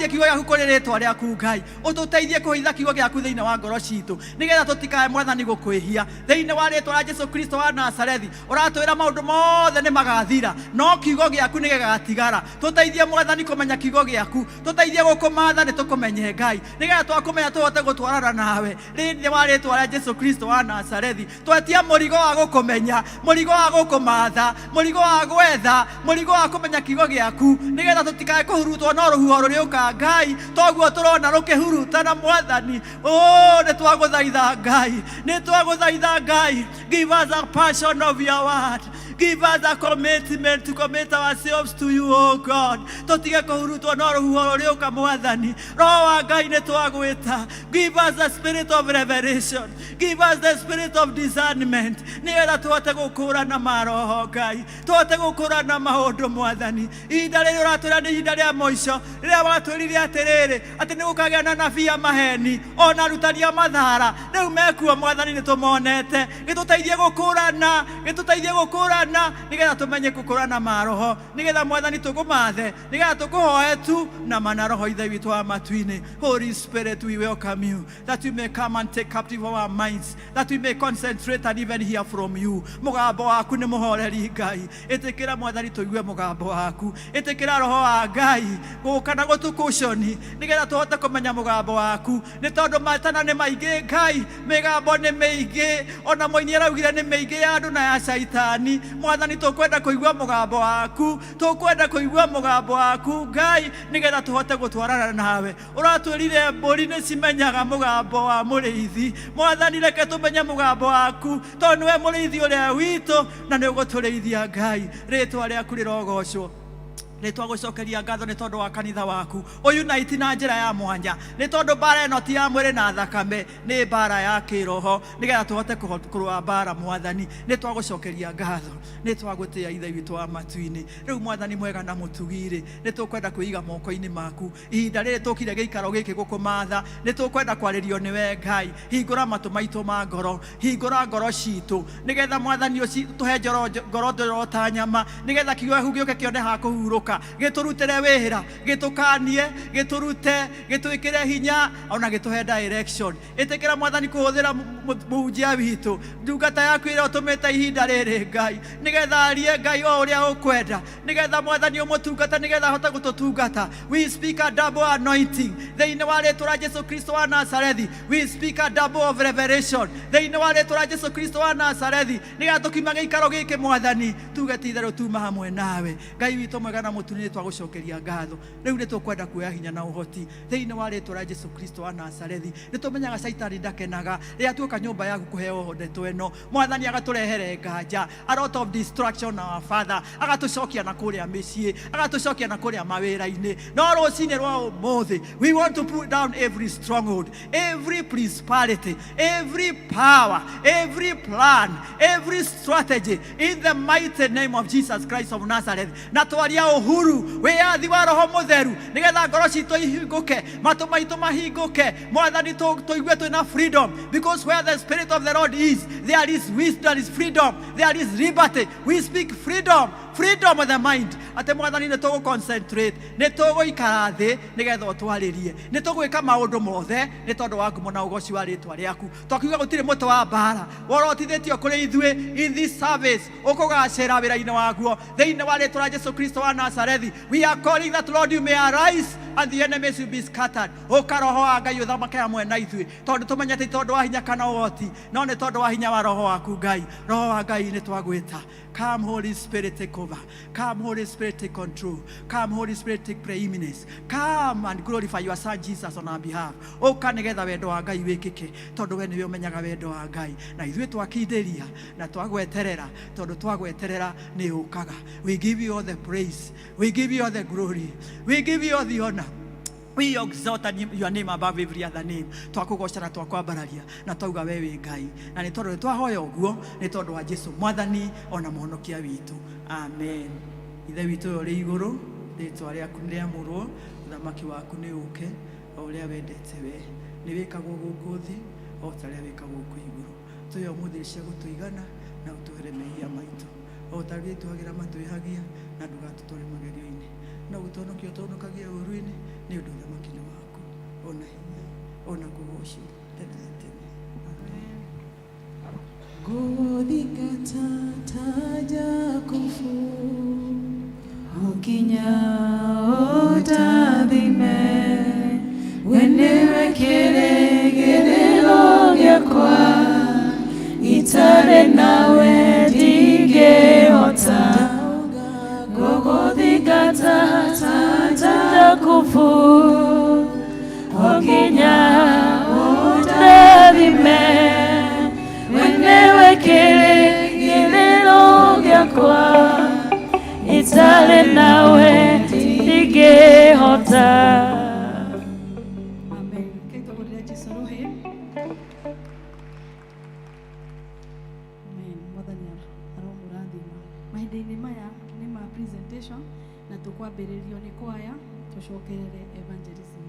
[SPEAKER 3] kiugo gä aku kå rä rä twa rä aku Ngai, å tå teithie kå hitha kiugo gä aku thä inä wa ngoro citå, nä getha tå tikae Mwathani gå kwä hia thä inä wa rä twa rä Jesu Kristo wa Nazarethi. å ratwä ra maå ndå mothe nä magathira, no kiugo gä aku nä gägatigara. tå teithie Mwathani kå menya kiugo gä aku, tå teithie gå kå matha nä tå kå menye Ngai, nä getha twakå menya tå hote gå twarana nawe thä inä wa rä twa rä Jesu Kristo wa Nazarethi. twetia må rigo wa gå kå menya, må rigo wa gå kå matha, må rigo wa gwetha, må rigo wa kå menya kiugo gä aku, nä getha tå tikae kå hurutwo no rå huho rå rä å ka Ngai, toguo tå rona rå kä hurutana Mwathani. nä twagå thaitha Ngai, nä twagå thaitha Ngai, give us a passion of your word. Give us a commitment to commit ourselves to you, oh God. Totige kuhurutwo no ruhuho rũrĩ ũka Mwathani. Roho wa Ngai nĩ twagwĩta. Give us the spirit of revelation. Give us the spirit of discernment. Nĩgetha tũhote gũkũũrana maroho Ngai. Tũhote gũkũũrana maũndũ Mwathani. Ihinda rĩrĩ ũratwĩra nĩ ihinda rĩa mũico. Rĩrĩa watwĩrire atĩrĩrĩ, atĩ nĩ gũkagĩa na nabii a maheni, ona arutani a mathaara. Rĩu mekuo Mwathani nĩ tũmonete. Gĩtũteithie gũkũũrana, gĩtũteithie gũkũũrana, nĩgetha tũmenye gũkũũrana maroho, nĩgetha Mwathani tũkũmathe, nĩgetha tũkũhoe tu na mana roho Ithe witũ wa matu-inĩ. Holy Spirit, we welcome you, that we may come and take captive our minds, that we may concentrate and even hear from you. Mũgambo waku nĩ mũhoreri Ngai. Ĩtĩkĩra Mwathani tũigue mũgambo waku. Ĩtĩkĩra roho wa Ngai gũka na gũtũkũconi, nĩgetha tũhote kũmenya mũgambo waku. Nĩ tondũ matana nĩ maingĩ Ngai, mĩgambo nĩ mĩingĩ, ona mũini araugire nĩ mĩingĩ ya andũ na ya caitani. Mwathani tũkwenda kũigua mũgambo waku, tũkwenda kũigua mũgambo waku Ngai, nĩgetha tũhote gũtwarana nawe. Ũratwĩrire mbũri nĩ cimenyaga mũgambo wa mũrĩithi. Mwathani reke tũmenye mũgambo waku, tondũ nĩwe mũrĩithi ũrĩa witũ na nĩ ũgũtũrĩithia Ngai. Rĩĩtwa rĩaku rĩrogocwo. Nĩ twagũcokeria ngatho nĩ tondũ wa kanitha waku ũyuniti na njĩra ya mwanya, nĩ tondũ mbara ĩno ti ya mwĩrĩ na thakame, nĩ mbara ya kĩroho, nĩgetha tũhote kũrũa mbara Mwathani. Nĩ twagũcokeria ngatho, nĩ twagũtĩĩa Ithe witũ wa matu-inĩ. Rĩu Mwathani mwega na mũtugĩ-rĩ, nĩ tũkwenda kwĩiga moko-inĩ maku. Ihinda rĩrĩ tũkire gĩikaro gĩkĩ gũkũmatha, nĩ tũkwenda kwarĩrio nĩwe Ngai. Hingũra matũ maitũ ma ngoro, hingũra ngoro citũ, nĩgetha Mwathani tũhe ngoro njoro ta nyama, nĩgetha kiugo gĩaku gĩũke kĩone ha kũhurũka, gĩtũrutĩre wĩra, gĩtũkanie, gĩtũrute, gĩtwĩkĩre hinya, ona gĩtũhe direction. Ĩtĩkĩra Mwathani kũhũthĩra mũhunjia witũ, ndungata yaku ĩrĩa ũtũmĩte ihinda rĩrĩ Ngai, nĩgetha arie Ngai o ũrĩa ũkwenda, nĩgetha Mwathani ũmũtungata, nĩgetha ahote gũtũtungata. We speak a double anointing thĩinĩ wa rĩĩtwa rĩa Jesu Kristo wa Nazarethi. We speak a double of revelation thĩinĩ wa rĩĩtwa rĩa Jesu Kristo wa Nazarethi, nĩgetha tũkiuma gĩikaro gĩkĩ Mwathani tuge ti itherũ tuma hamwe nawe. Ngai witũ mwega na mũtuni nĩ twagũcokeria ngatho. Rĩu nĩ tũkwenda kuoya hinya na ũhoti thĩinĩ wa rĩĩtwa rĩa Jesu Kristo wa Nazarethi. Nĩ tũmenyaga caitani ndakenaga rĩrĩa tuoka nyũmba yaku kũheo ndeto ĩno. Mwathani agatũrehere nganja, a lot of distraction our Father, agatũcokia na kũrĩa mĩciĩ, agatũcokia na kũrĩa mawĩra-inĩ. No rũcinĩ rwa ũmũthĩ, we want to put down every stronghold, every principality, every power, every plan, every strategy in the mighty name of Jesus Christ of Nazareth. Na twaria ũhuru, wĩyathi wa Roho Mũtheru, nĩgetha ngoro citũ ihingũke, matũ maitũ mahingũke. Mwathani tũigue twĩna freedom, because where the Spirit of the Lord is, there is wisdom, there is freedom, there is liberty. We speak freedom freedom of the mind. Ate mwathani nĩ tũgũ-concentrate, nĩ tũgũikara thĩ nĩgetha ũtwarĩrie, nĩ tũgwĩka maũndũ mothe nĩ tondũ wa ngumo na ũgoci wa rĩĩtwa rĩaku. Twakiuga gũtirĩ mũtĩ wa mbara worotithĩtio kũrĩ ithuĩ in this service, ũkũgacĩra wĩra-inĩ waguo thĩinĩ wa rĩĩtwa rĩa Jesu Kristo wa Nazarethi. We are calling that Lord you may arise and the enemies will be scattered. Ũka Roho wa Ngai ũthamake hamwe na ithuĩ, tondũ tũmenyete tondũ wa hinya kana ũhoti, no nĩ tondũ wa hinya wa Roho waku Ngai. Roho wa Ngai nĩ twagwĩta. Come Holy Spirit, take over. Come Holy Spirit, take control. Come Holy Spirit, take preeminence. Come and glorify your Son Jesus on our behalf. Ũka nĩgetha wendo wa Ngai wĩkĩke, tondũ we nĩwe ũmenyaga wendo wa Ngai, na ithuĩ twakindĩria na twagweterera, tondũ twagweterera nĩ ũkaga. We give you all the praise, we give you all the glory, we give you all the honor. We exalt your name above every other name. Twakugoca na twakwambararia na twauga we wĩ Ngai, na nĩ tondũ twahoya ũguo nĩ tondũ wa Jesu mwathani ona mũhonokia witũ. Amen. Ithe witũ ũrĩ igũrũ, rĩĩtwa rĩaku nĩ rĩamũrwo, ũthamaki waku nĩ ũke, o ũrĩa wendete we. Nĩ wĩkagwo gũkũ thĩ o ta ũrĩa wĩkagwo gũkũ igũrũ. Tũhe ũmũthĩ cia gũtũigana na ũtũhere mehia maitũ, o ta ũrĩa twagĩra matwĩhagia na ndũgatũtware magerio-inĩ, na ũtũhonokie ũtũhonokagia ũũru-inĩ nĩ ũndũ ũthamaki waku ona hinya ona kũgocwo tene na tene. Amen.
[SPEAKER 2] Gũthingata taja kufu ũkinya ũtathime wenewe kĩrĩgĩrĩro gĩakwa itarĩ nawe ndingĩhota gũgũthingata taja kufu ũkinya ũtathime wenewe kĩrĩgĩrĩro gĩakwa itarĩ nawe ndingĩhota.
[SPEAKER 1] Amen. Kaitũgũrĩre Jesũ rũhĩ. Amen. Mwathani aromũrathima. Mahinda-inĩ maya nĩ ma presentation na tũkwambĩrĩrio nĩ kwaya tũcokerere evangelism.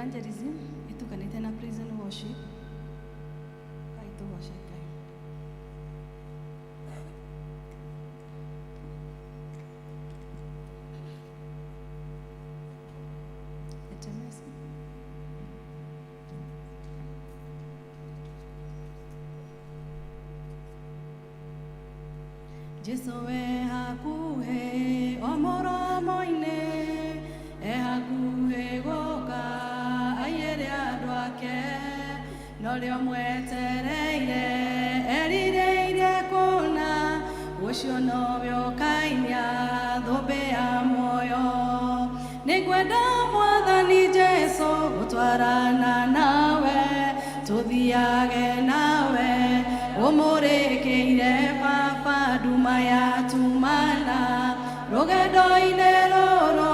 [SPEAKER 1] evangelism itukanite na praise and worship kaito worship kai etemesi Jesu hakuhe omoro moine hakuhe goka ayere andu ake norio mwetereire erireire kuna ucio novyo kainia thumbi ya moyo nigwenda mwathani Jesu gutwarana nawe tuthiage nawe umurikiire baba nduma yatumana rugendo-inĩ rũrũ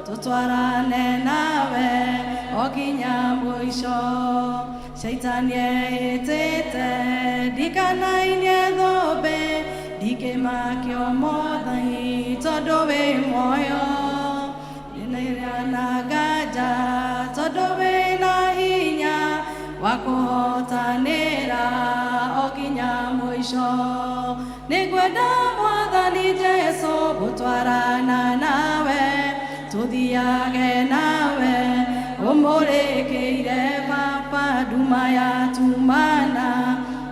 [SPEAKER 1] tutwarane nawe okinya mũico shaitani ehĩtĩte ndikanainie thũmbĩ ndikĩmakio Mwathani tondũ wĩ muoyo nĩrĩa na nganja tondũ wĩna hinya wa kũhotanĩra okinya mũico nĩngwenda Mwathani Jesu gũtwarana nawe tuthiage nawe umũrĩkĩire baba nduma yatumana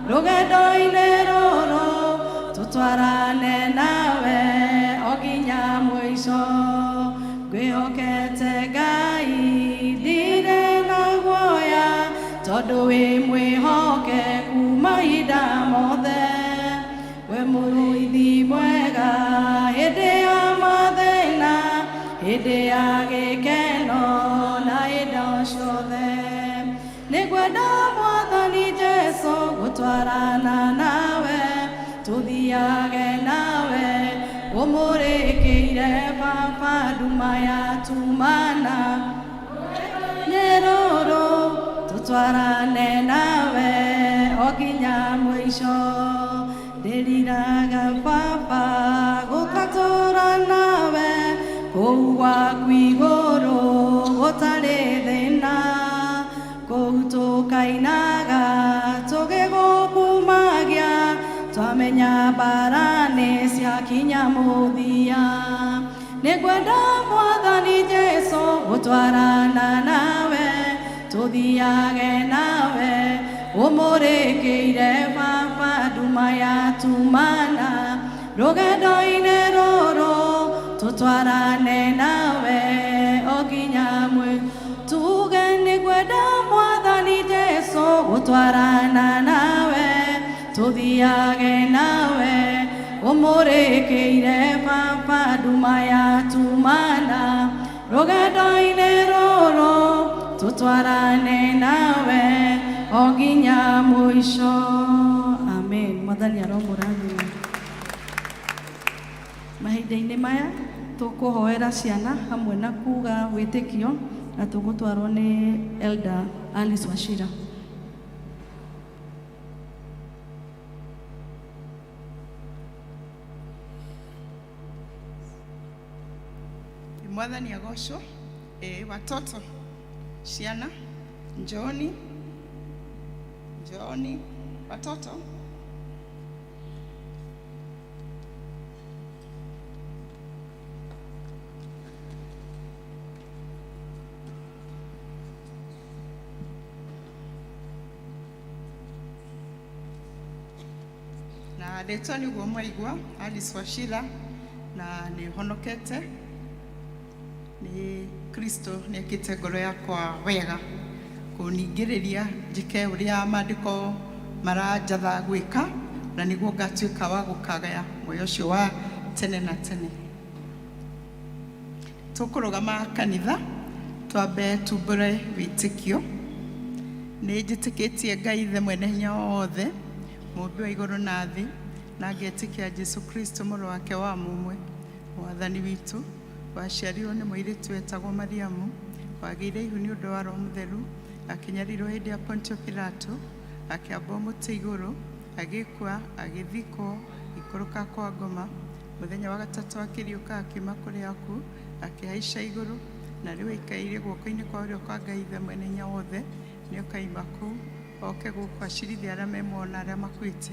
[SPEAKER 1] rũgendo-inĩ rũrũ tutwarane nawe okinya mũico ngwĩhokete Ngai ndirĩ na guoya tondũ wĩ mwĩhokeku mahinda mothe we mũrũithi mwega hĩndĩ ya mathĩna hĩndĩ ya gĩkeno na hĩndĩ ciothe nĩngwenda Mwathani Jesu gũtwarana nawe tuthiage nawe umũrĩkĩire baba nduma yatumana rũrũ tutwarane nawe okinya mũico ndĩriraga baba gũgatũra nawe kũu gwaku igũrũ gũtarĩ thĩna kũu tũkainaga tũgĩgũkumagia twamenya mbara nĩ ciakinya mũthia nĩngwenda Mwathani Jesu gũtwarana nawe tuthiage nawe umũrĩkĩire baba nduma yatumana rũgendo-inĩ rũrũ tutwarane nawe okinya tuge nĩngwenda Mwathani Jesu gũtwarana nawe tuthiage nawe umũrĩkĩire baba nduma yatumana rũgendo-inĩ rũrũ tutwarane nawe okinya mũico amen Mwathani aromũrathima mahinda-inĩ maya tũkũhoera ciana hamwe na kuga wĩtĩkio na tũgũtwarwo nĩ Elder Alice Wachira
[SPEAKER 4] Mwathani agocwo watoto ciana njooni watoto na rĩtwa nĩguo mwaigua Alice Wachira na nĩ honokete nĩ Kristo nĩekĩte ngoro yakwa wega kuningĩrĩria njĩke ũrĩa maandĩko maranjatha gwĩka na nĩguo ngatuĩka wa gũkagaya muoyo ũcio wa tene na tene tũkũrũgama kanitha twambe tumbũre wĩtĩkio nĩ njĩtĩkĩtie Ngai Ithe mwene hinya wothe mũmbi wa igũrũ na thĩ na ngetĩkia Jesu Kristo mũrũ wake wa mũmwe mwathani witũ waciarirwo nĩ mũirĩtu wetagwo Mariamu wagĩire ihu nĩ ũndũ wa Roho Mũtheru akinyarirwo hĩndĩ ya Pontio Pilato akĩambwo mũtĩ igũrũ agĩkua agĩthikwo ikũrũka kwa ngoma mũthenya wa gatatũ akĩriũka akiuma kũrĩ akuũ akĩhaica igũrũ na rĩu ikaire guoko-inĩ kwa ũrĩo kwa Ngai Ithe mwene hinya wothe, nĩ ũkaima kũu oke gũkwacirithia arĩa memona arĩa makuĩte,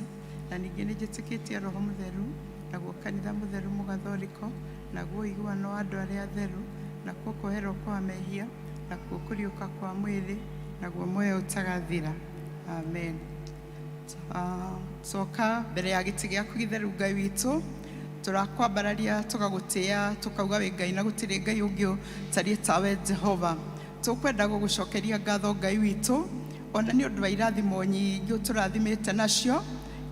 [SPEAKER 4] na ningĩ nĩ njĩtĩkĩtie Roho Mũtheru, naguo kanitha mũtheru mũgathoriko, naguo ũiguano wa andũ arĩa atheru, nakuo kũoherwo kwa mehia, nakuo kũriũka kwa mwĩrĩ, naguo muoyo ũtagathira. Amen. Coka mbere ya gĩtĩ gĩaku gĩtheru Ngai witũ, tũrakwambararia tũgagũtĩĩa tũkauga wĩ Ngai na gũtirĩ Ngai ũngĩ tariĩ tawe Jehova. Tũkwenda gũgũcokeria ngatho Ngai witũ, ona nĩ ũndũ wa irathimo nyingĩ ũtũrathimĩte nacio,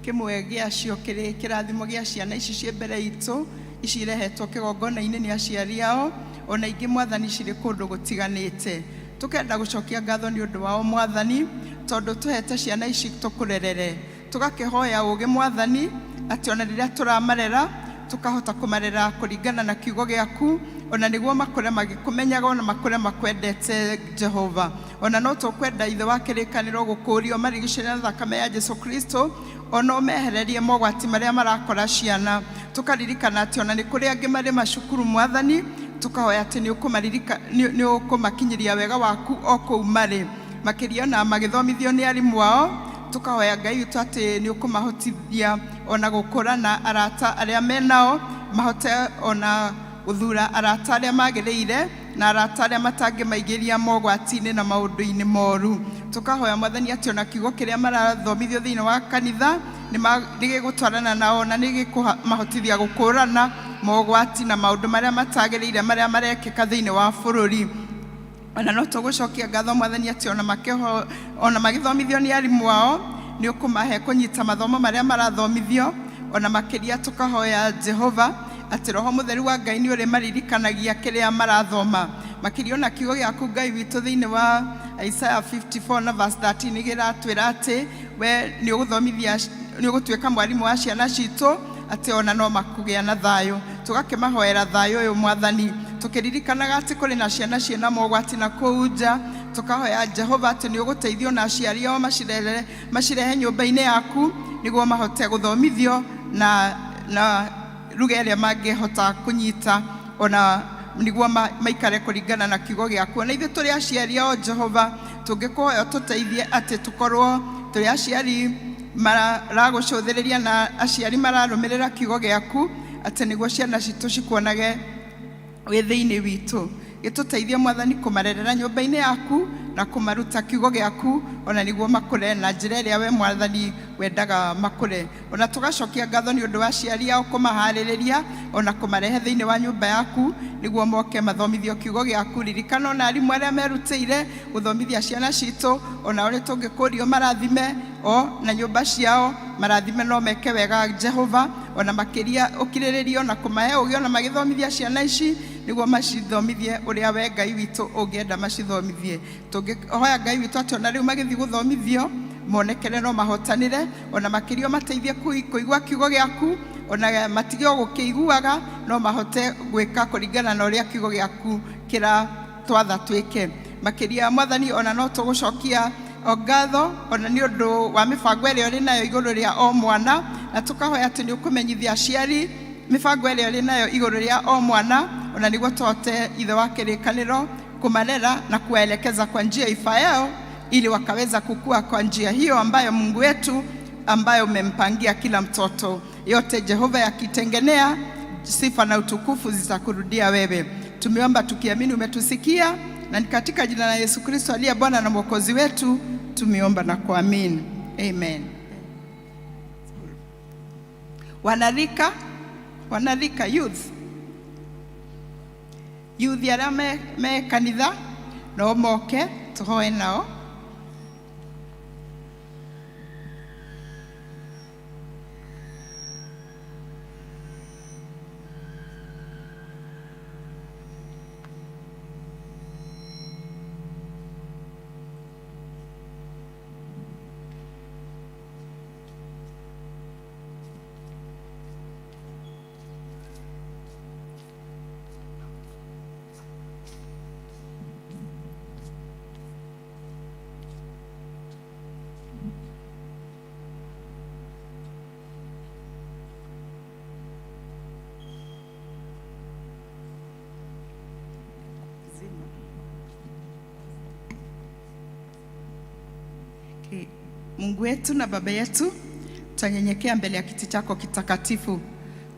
[SPEAKER 4] kĩmwe gĩacio kĩrĩ kĩrathimo gĩa ciana ici ciĩ mbere itũ, ici irehetwo kĩgongona-inĩ nĩ aciari ao, ona ingĩ Mwathani cirĩ kũndũ gũtiganĩte. Tũkenda gũcokia ngatho nĩ ũndũ wao Mwathani, tondũ tũhete ciana ici tũkũrerere, tũgakĩhoya ũgĩ Mwathani, atĩ ona rĩrĩa tũramarera tukahota kũmarera kũringana na kiugo gĩaku, ona nĩguo makũre magĩkũmenyaga, ona makũre makwendete Jehova. Ona no tũkwenda Ithe wa kĩrĩkanĩro gũkũũrio marigicĩrie na thakame ya Jesu Kristo, ona ũmehererie mogwati marĩa marakora ciana. Tũkaririkana atĩ ona nĩ kũrĩ angĩ marĩ macukuru Mwathani, tukahoya atĩ nĩ ũkũmakinyĩria wega waku o kũu marĩ, makĩria na magĩthomithio nĩ arimũ ao. Tukahoya Ngai witũ atĩ nĩ ũkũmahotithia ona gũkũra na arata arĩa menao, mahote ona gũthura arata arĩa magĩrĩire na arata arĩa matangĩmaingĩria mogwati-inĩ na maũndũ-inĩ moru. Tukahoya Mwathani atĩ ona kiugo kĩrĩa marathomithio thĩinĩ wa kanitha nĩ gĩgũtwarana nao na nĩ gĩkũmahotithia gũkũrana mogwati na maũndũ marĩa matagĩrĩire marĩa marekĩka thĩinĩ wa bũrũri. Ona no tũgũcokia ngatho Mwathani atĩ ona magĩthomithio nĩ arimũ ao, nĩ ũkũmahe kũnyita mathomo marĩa marathomithio. Ona makĩria tukahoya Jehova atĩ Roho Mũtheru wa Ngai nĩ ũrĩ maririkanagia kĩrĩa marathoma, makĩria ona kiugo gĩaku Ngai witũ thĩinĩ wa Isaiah 54 na verse 13 nĩ gĩratwĩra atĩ we nĩ ũgũtuĩka mwarimũ wa ciana citũ, atĩ ona no makũgĩa na thayũ. Tũgakĩmahoera thayũ ũyũ Mwathani, tũkĩririkanaga atĩ kũrĩ na ciana ciĩna mogwati na kũu nja. Tukahoya Jehova atĩ nĩ ũgũteithio na aciari ao macirehe nyũmba-inĩ yaku, nĩguo mahote gũthomithio na lugha ĩrĩa mangĩhota kũnyita, ona nĩguo maikare kũringana na kiugo gĩaku. Na ithuĩ tũrĩ aciari ao Jehova, tũngĩkũhoya tũteithie atĩ tũkorwo tũrĩ aciari maragũcũthĩrĩria na aciari mararũmĩrĩra kiugo gĩaku, atĩ nĩguo ciana citũ cikuonage wĩ thĩinĩ witũ. Gĩtũteithie Mwathani kũmarerera nyũmba-inĩ yaku na kũmaruta kiugo gĩaku, ona nĩguo makũre na njĩra ĩrĩa we Mwathani wendaga makũre. Ona tũgacokia ngatho nĩ ũndũ wa aciari ao kũmaharĩrĩria, ona kũmarehe thĩinĩ wa nyũmba yaku, nĩguo moke mathomithio kiugo gĩaku. Ririkana ona arimũ arĩa merutĩire gũthomithia ciana citũ, ona ũrĩa tũngĩkũrio marathime na nyũmba ciao, marathime no meke wega Jehova. Ona makĩria ũkirĩrĩrio na kũmahe ũgĩ ona magĩthomithia ciana ici, nĩguo macithomithie ũrĩa we Ngai witũ ũngĩenda macithomithie. Tũngĩhoya Ngai witũ atĩ ona rĩu magĩthiĩ gũthomithio monekere no mahotanĩre, ona makĩria mateithie kũigua kiugo gĩaku, ona matige o gũkĩiguaga, no mahote gwĩka kũringana na ũrĩa kiugo gĩaku kĩratwatha twĩke. Makĩria Mwathani, ona no tũgũcokia ngatho ona nĩ ũndũ wa mĩbango ĩrĩa ũrĩ nayo igũrũ rĩa o mwana, na tũkahoya atĩ nĩ ũkũmenyithia aciari mĩbango ĩrĩa ũrĩ nayo igũrũ rĩa o mwana, ona nĩguo tũhote Ithe wa kĩrĩkanĩro kumarera na kuwaelekeza kwa njia ifaayo, ili wakaweza kukua kwa njia hiyo ambayo Mungu wetu ambayo umempangia kila mtoto. Yote Jehova yakitengenea, sifa na utukufu zitakurudia wewe. Tumeomba tukiamini umetusikia, na ni katika jina la Yesu Kristo aliye Bwana na Mwokozi wetu tumeomba na kuamini. Amen. Wanarika youth arĩa me kanitha no moke tũhoe nao. Mungu wetu na Baba yetu, tunanyenyekea mbele ya kiti chako kitakatifu.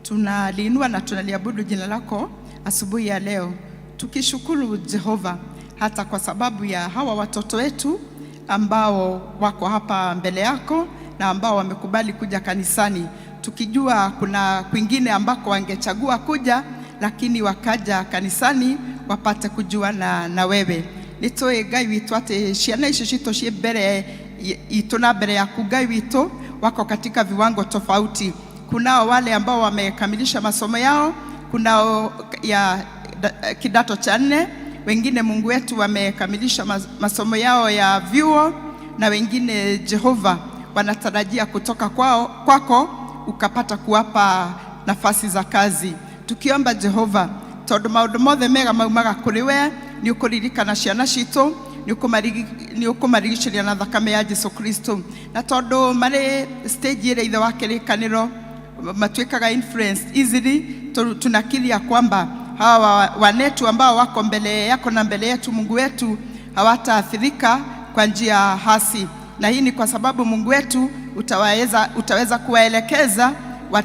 [SPEAKER 4] Tunaliinua na tunaliabudu jina lako asubuhi ya leo, tukishukuru Jehova hata kwa sababu ya hawa watoto wetu ambao wako hapa mbele yako na ambao wamekubali kuja kanisani, tukijua kuna kwingine ambako wangechagua kuja lakini wakaja kanisani wapate kujua na wewe. Nitoe Ngai witu ati ciana icio cito cie mbere itu na mbere yaku Ngai witu wako katika viwango tofauti. Kunao wale ambao wamekamilisha masomo yao, kunao ya kidato cha 4, wengine Mungu wetu wamekamilisha masomo yao ya vyuo, na wengine Jehova wanatarajia kutoka kwako ukapata kuwapa nafasi za kazi. Tukiomba Jehova tondu maundu mothe mega maumaga kuri we, ni ukuririkana ciana citu, ni ukumarigiceria na thakame ya Yesu Kristo, na tondu mari stage ile ithe wa kirikaniro matuikaga influence easily, tunakiria kwamba hawa wanetu ambao wako mbele yako na mbele yetu Mungu wetu hawataathirika kwa njia hasi, na hii ni kwa sababu Mungu wetu utaweza kuwaelekeza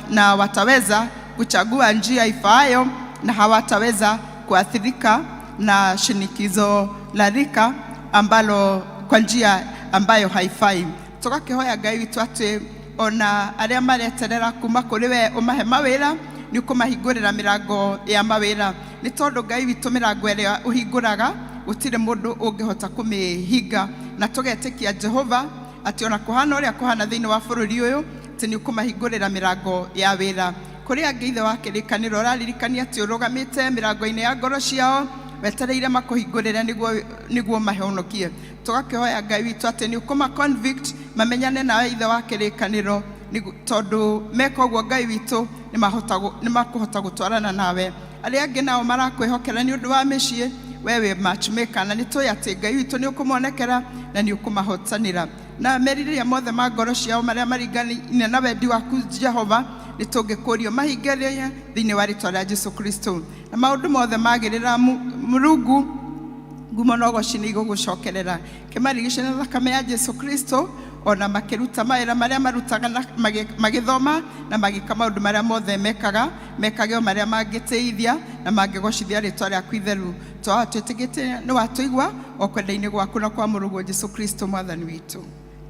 [SPEAKER 4] na wataweza kuchagua njia ifaayo, na hawataweza kuathirika na shinikizo la rika ambalo kwa njia ambayo haifai. Tugakihoya Ngai witu ati ona aria mareterera kuma kuri we umahe mawira, ni kumahingurira mirango ya mawira, ni tondu Ngai witu mirango ĩrĩa ũhingũraga gũtirĩ mũndũ ũngĩhota kũmĩhinga, na tũgetĩkia Jehova ati ona kuhana ũrĩa kuhana thĩinĩ wa bũrũri ũyũ ati ni kumahingurira mirango ya wĩra. Kuri angĩ ithe wa kĩrĩkanĩro ũraririkania ati ũrũgamĩte mirango-inĩ ya ngoro ciao wetereire makũhingũrĩre nĩguo mahonokie. Tũgakĩhoya Ngai witũ ati ni ũkũma convict mamenyane nawe ithe wa kĩrĩkanĩro, tondu meka ũguo Ngai witũ nĩ makũhota gũtwarana nawe. Arĩa angĩ nao marakwĩhokera nĩ ũndũ wa mĩciĩ, wewe matchmaker, na nĩtũĩ atĩ Ngai witũ nĩ ũkũmonekera na nĩ ũkũmahotanĩra, na merirĩria mothe ma ngoro ciao marĩa maringaine na wendi waku Jehova nĩ tũngĩkũrio mahingerie thĩinĩ wa rĩtwa rĩa Yesu Kristo, na maũndũ mothe magĩrĩra Mũrungu ngumo na ũgooci nĩ igũgũcokerera. Kĩmarigicĩrie na thakame ya Yesu Kristo, ona makĩruta mawĩra marĩa marutaga magĩthoma na magĩka maũndũ marĩa mothe mekage o marĩa mangĩteithia na mangĩgocithia rĩtwa rĩaku itheru. Twĩtĩkĩtie nĩ watũigua o kwenda-inĩ gwaku na kwa Mũrungu Yesu Kristo mwathani witũ.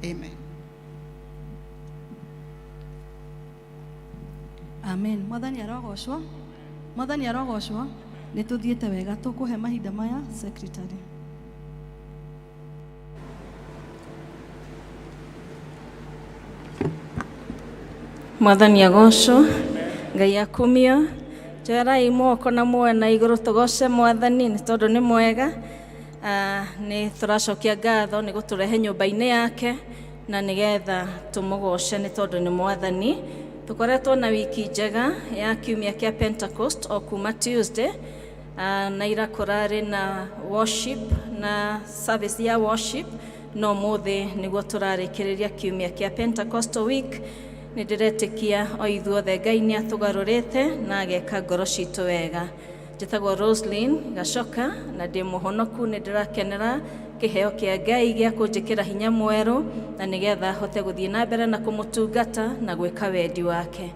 [SPEAKER 4] Amen.
[SPEAKER 1] Amen. Mwathani arogocwo. Mwathani arogocwo. Nĩ tũthiĩte wega, tũkũhe mahinda maya secretary.
[SPEAKER 2] Mwathani agocwo. Ngai akumio. Njoerai moko na mwena igũrũ tũgoce Mwathani nĩ tondũ nĩ mwega. Nĩ tũracokia ngatho nĩ gũtũrehe nyũmba-inĩ yake na nĩgetha tũmũgoce nĩ tondũ nĩ Mwathani. Tukoretwo na wiki njega ya kiumia kĩa Pentecost o kuma Tuesday, na ira kũrarĩ na worship na service ya worship, no mũthĩ nĩguo tũrarĩkĩrĩria kiumia kĩa Pentecostal week. Nĩ ndĩretĩkia o ithuothe Ngai nĩ atũgarũrĩte na ageka ngoro citũ wega. Njĩtagwo Roslyn Gacoka na ndĩ mũhonoku. Nĩ ndĩrakenera kĩheo kĩa Ngai gĩa kũnjĩkĩra hinya mwerũ na nĩgetha hote gũthiĩ na mbere na kũmũtungata na gwĩka wendi wake.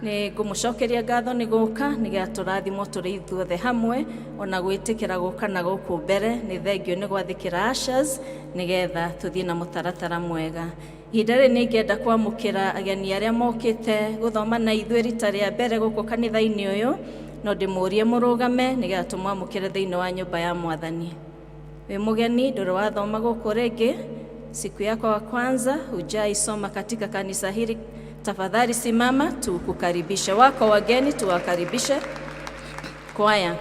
[SPEAKER 2] Nĩ ngũmũcokeria ngatho nĩ gũka nĩgetha tũrathimwo tũrĩ ithuothe hamwe, ona gwĩtĩkĩra gũka na gũkũ mbere. Nĩ thengio nĩ gwathĩkĩra ushers nĩgetha tũthiĩ na mũtaratara mwega. Ihinda rĩrĩ nĩ ingĩenda kwamũkĩra ageni arĩa mokĩte gũthoma na ithuĩ rita rĩa mbere gũkũ kanitha-inĩ ũyũ, no ndĩmũrie mũrũgame nĩgetha tũmwamũkĩre thĩinĩ wa nyũmba ya Mwathani. We mgeni ndũrĩ wathoma gũkũ rĩngĩ, siku yako ya kwanza hujaisoma katika kanisa hili, tafadhali simama tukukaribishe. Wako wageni tuwakaribishe. Kwaya.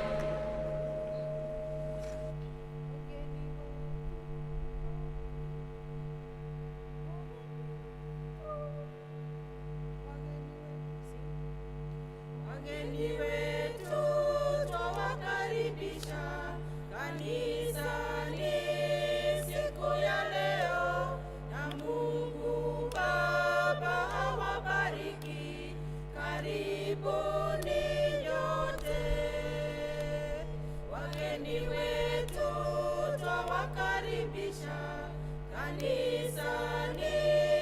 [SPEAKER 5] Kanisa ni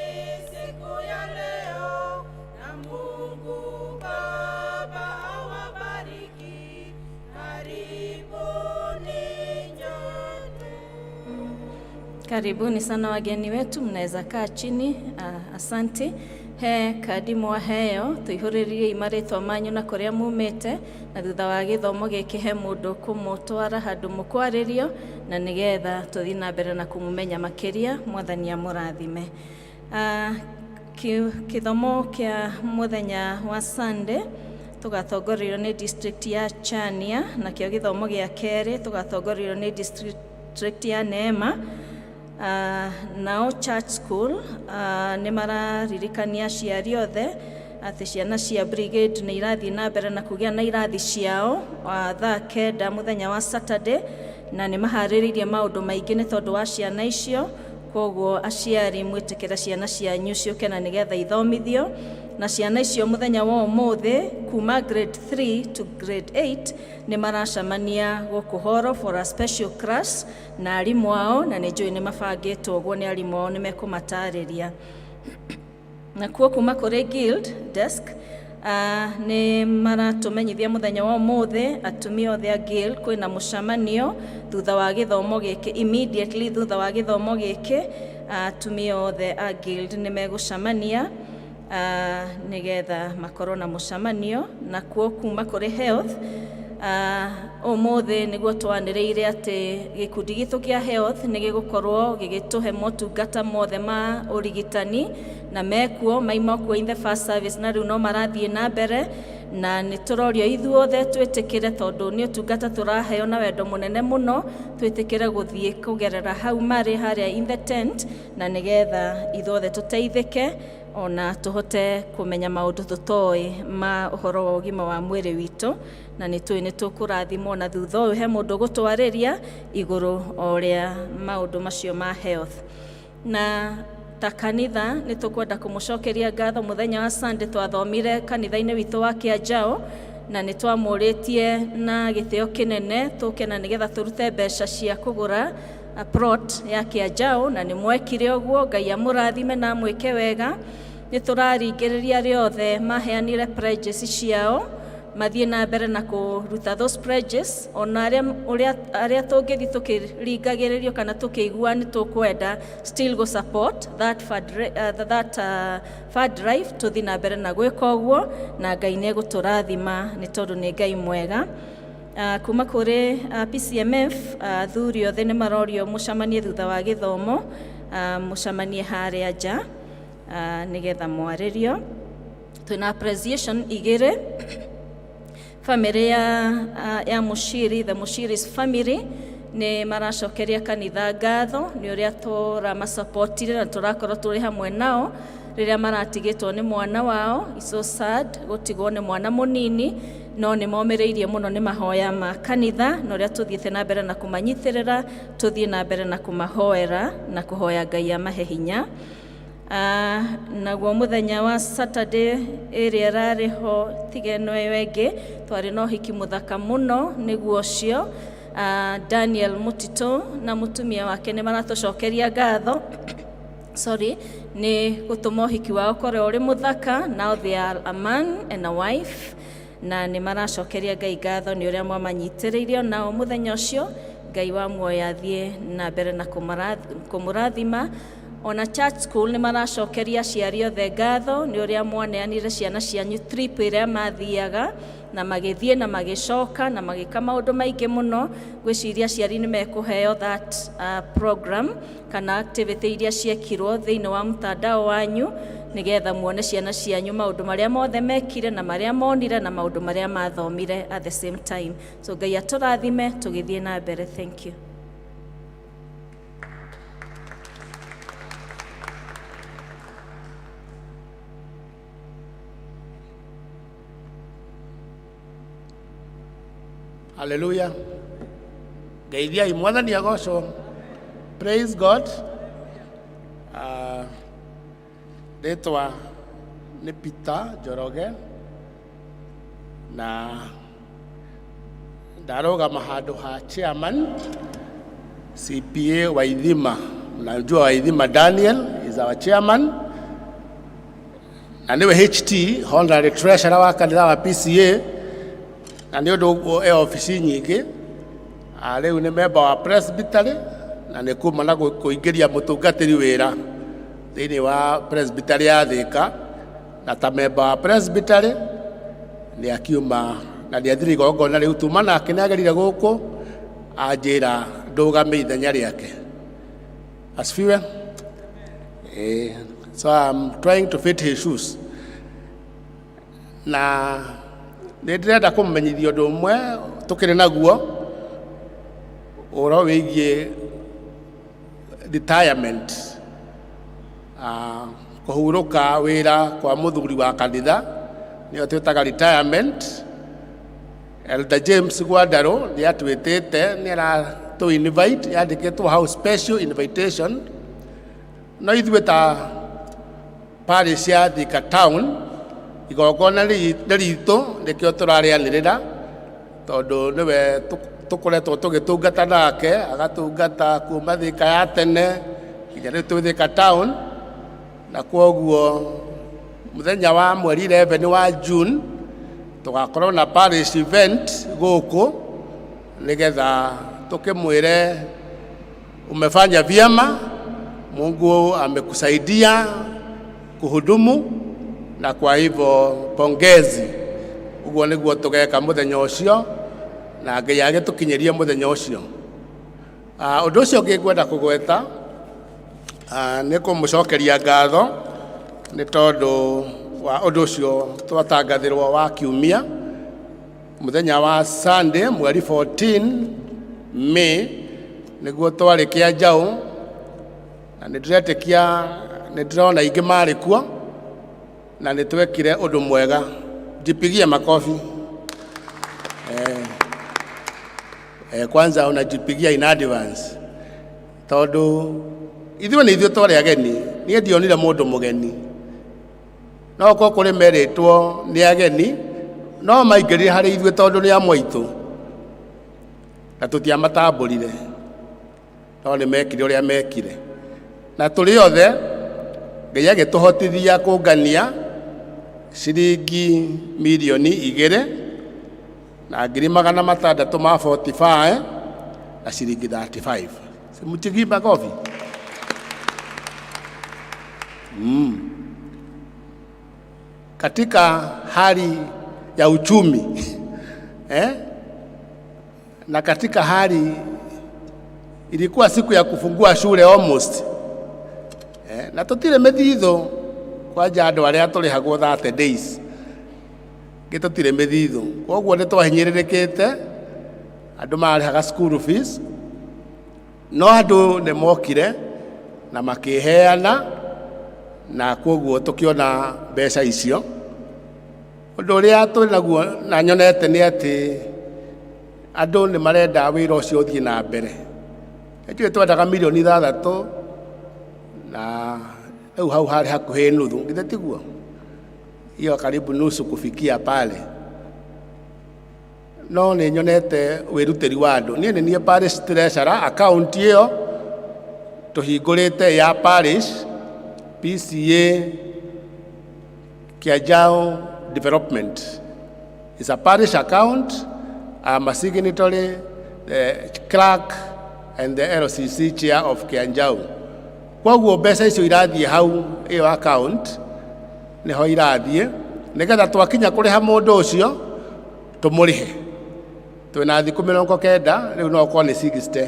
[SPEAKER 5] Karibuni sana wageni wetu, mnaweza kaa chini. Asante. He kadi mwaheo tuihuririe imaritwa manyu na kuria mumite na thutha wa githomo giki he mundu kumutwara handu mukwaririo na nigetha tuthi na mbere na kumumenya makiria. Mwathani amurathime. Kithomo kia muthenya wa Sunday tugatongorio ni district ya Chania, na kio githomo gia keri tugatongorio ni district ya Neema. Nao church school ni mararirikania ciari othe ati ciana cia brigade ni irathi na mbere na kugia na irathi ciao thaa 9 muthenya wa Saturday, na ni mahariririe maundu maingi ni tondu wa ciana icio. Koguo aciari mwitikira ciana cianyu ciuke na nigetha ithomithio, na ciana icio muthenya wa umuthi kuma grade 3 to grade 8 ni maracamania guku horo for a special class na arimu ao, na njui ni mabangitwo guo ni arimu ao ni mekumatariria. Na kuo kuma kuri guild desk ni maratumenyithia muthenya wa umuthi atumia othe a guild kwina mucamanio thutha wa githomo giki. Immediately thutha wa githomo giki atumia othe a guild ni megucamania nigetha makorwo na mucamanio. Na kuo kuma kuri health umuthi niguo twaniriire ati gikundi gitu kia health ni gigukorwo gigituhe motungata mothe ma urigitani na mekuo maima kuo in the first service, na riu no marathie na mbere na ni turorio ithuothe twitikire tondu ni utungata turaheo na wendo munene muno, twitikire guthie kugerera hau mari haria in the tent na nigetha ithuothe tuteithike ona tuhote kumenya maundu tutoi ma uhoro wa ugima wa mwiri witu, na nitui ni tukurathimwo na thutha uyu he mundu gutwariria iguru oria maundu macio ma health. Na ta kanitha ni tukwenda kumucokeria ngatho muthenya wa Sunday twathomire kanitha-ini witu wa Kianjao, na ni twamuritie na gitio kinene tuke na nigetha turute mbeca cia kugura plot ya Kianjao, na ni mwekire uguo. Ngai amurathime na mwike wega. Ni turaringiriria riothe maheanire pledges ciao mathie na mbere na kuruta those pledges, ona aria tungithi tukiringagiririo kana tukigua ni tukwenda still go support that fund drive tuthi na mbere na gwika uguo, na Ngai ni guturathima ni tondu ni Ngai mwega. Kuma kuri PCMF thuri othe ni marorio mucamanie thutha wa githomo, mucamanie haria nja nigetha mwaririo. Twina appreciation igire. Family ya Mushiri, the Mushiri's family ni maracokeria kanitha ngatho ni uria turamasupportire na turakorwo turi hamwe nao riria maratigitwo ni mwana wao. It's so sad gutigwo ni mwana munini, no ni momereirie muno ni mahoya ma kanitha na uria tuthiete na mbere na kumanyitirira, tuthie na mbere na kumahoera na kuhoya Ngai amahe hinya. Naguo muthenya wa Saturday iria rariho tigeno ewenge twari no hiki muthaka muno niguo cio. Daniel Mutito na mutumia wake ni maratucokeria ngatho ni gutuma hiki wao kore uri muthaka. Now they are a man and a wife, na ni maracokeria Ngai ngatho ni uria mwamanyitiririo nao muthenya ucio. Ngai wa muoya thie na mbere na kumurathima. Ona church school ni maracokeria ciari othe ngatho ni uria mwaneanire ciana cianyu trip iria mathiaga na magithie na magicoka na magika maundu maingi muno. Gwiciria ciari ni mekuheo that program kana activity iria ciekirwo thiini wa mtandao wanyu nigetha muone ciana cianyu maundu maria mothe mekire na maria monire na maundu maria mathomire at the same time. So Ngai aturathime tugithie na mbere. Thank you.
[SPEAKER 6] Hallelujah. Gaidia imwathani agocwo. Praise God. Retwa ni Peter Joroge na ndarogama handu ha chairman CPA Waithima. Najua Waithima Daniel is our chairman, na niwe HT honorary treasurer wa kanitha wa P.C.E.A. na ni undu e ofisi nyingi. Riu ni member wa presbytery na nä kuma na kå ingä ria må tå ngatä wä thä wa presbytery ya Thika, na ta memba wa presbytery nä akiuma na nä athire igongona rä u tuma nake nä agerire gå kå anjä ra ndå gamä ithenya rä ake. Asifiwe. So I'm trying to fit his shoes. Na nä ndä renda kå menyithia å ndå å mwe tå kä rä naguo å ro wä giä retirement, kå hurå ka wä ra kwa må thuri wa kanitha nä o twä taga retirement. Elder James Gwandarå nä atwä tä te nä aratå invite, yandä kä two house special invitation. No ithuä ta parish ya Thika town igongona nä ritå nä kä o tå rarä anä rä ra, tondå nä we tå koretwo tå gä tå ngata nake agatå ngata kuma Thika ya tene nginya rä tå Thika town. Na kwoguo muthenya wa mweri 11 wa June tugakorwo na parish event guku nigetha tukimwire umefanya vyema, Mungu amekusaidia kuhudumu, na kwa hivyo pongezi. Uguo niguo tugeka muthenya ucio na Ngai agitukinyirie muthenya ucio. Undu ucio ngingwenda kugweta nä kå må cokeria ngatho nä tondå wa å ndå å cio twatangathä rwo wa kiumia må thenya wa Sunday mweri 14 May nä guo twarä kä a njaå, na nä ndä retä kia nä ndä rona ingä marä kuo na nä twekire å ndå mwega. Jipigie makofi. Kwanza unajipigia in advance tondå ithuä nä ithuä twarä ageni. Niä ndionire må ndå må geni, no ko kå rä merä two nä ageni no maingä rire harä ithuä tondå nä amwe aitå na tå tiamatambå rire, no nä mekire å rä a mekire, na tå rä othe Ngai agä tå hotithia kå ngania ciringi milioni 2 na ngiri 645 na ciringi 35. Simutigi makofi. Katika hali ya uchumi na katika hali ilikuwa siku ya kufungua shule almost, na tutire methitho kwanja andu aria turihagwo 30 days gitutire methitho, koguo ni twahinyiririkite andu marihaga school fees, no andu ni mokire na makiheana, na koguo tukiona mbeca icio. Undu uria turi naguo na nyonete ni ati andu ni marenda wira ucio uthie na mbere. Njuä twendaga milioni 6 na riu hau hari hakuhi nuthu, ngithe tiguo hiyo karibu nusu kufikia pale, no ni nyonete wirutiri wa andu. Nie nie parish treasurer account iyo tuhingurite ya parish P.C.E.A Kiajao Development is a parish account. I'm a signatory, the clerk and the LCC chair of Kianjau. Kwoguo mbeca icio irathie hau iyo account niho irathie nigetha twakinya kuriha mundu ucio tumurihe. Twina thiku 90 riu no ko ni 60,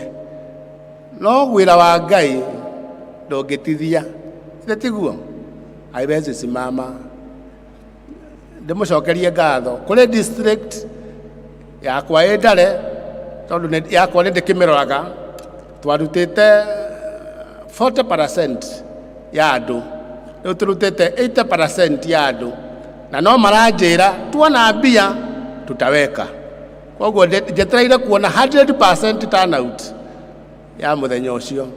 [SPEAKER 6] no wira wa Ngai ndungitithia tiguo. Aiwezi simama ndimucokerie ngatho kuri district yakwa indare tondu yakwa ni ndikimiroraga twarutite 40% ya andu, riu turutite 80% ya andu, na no maranjira tuona mbia tutaweka. Koguo njetereire kuona 100% turnout ya muthenya ucio,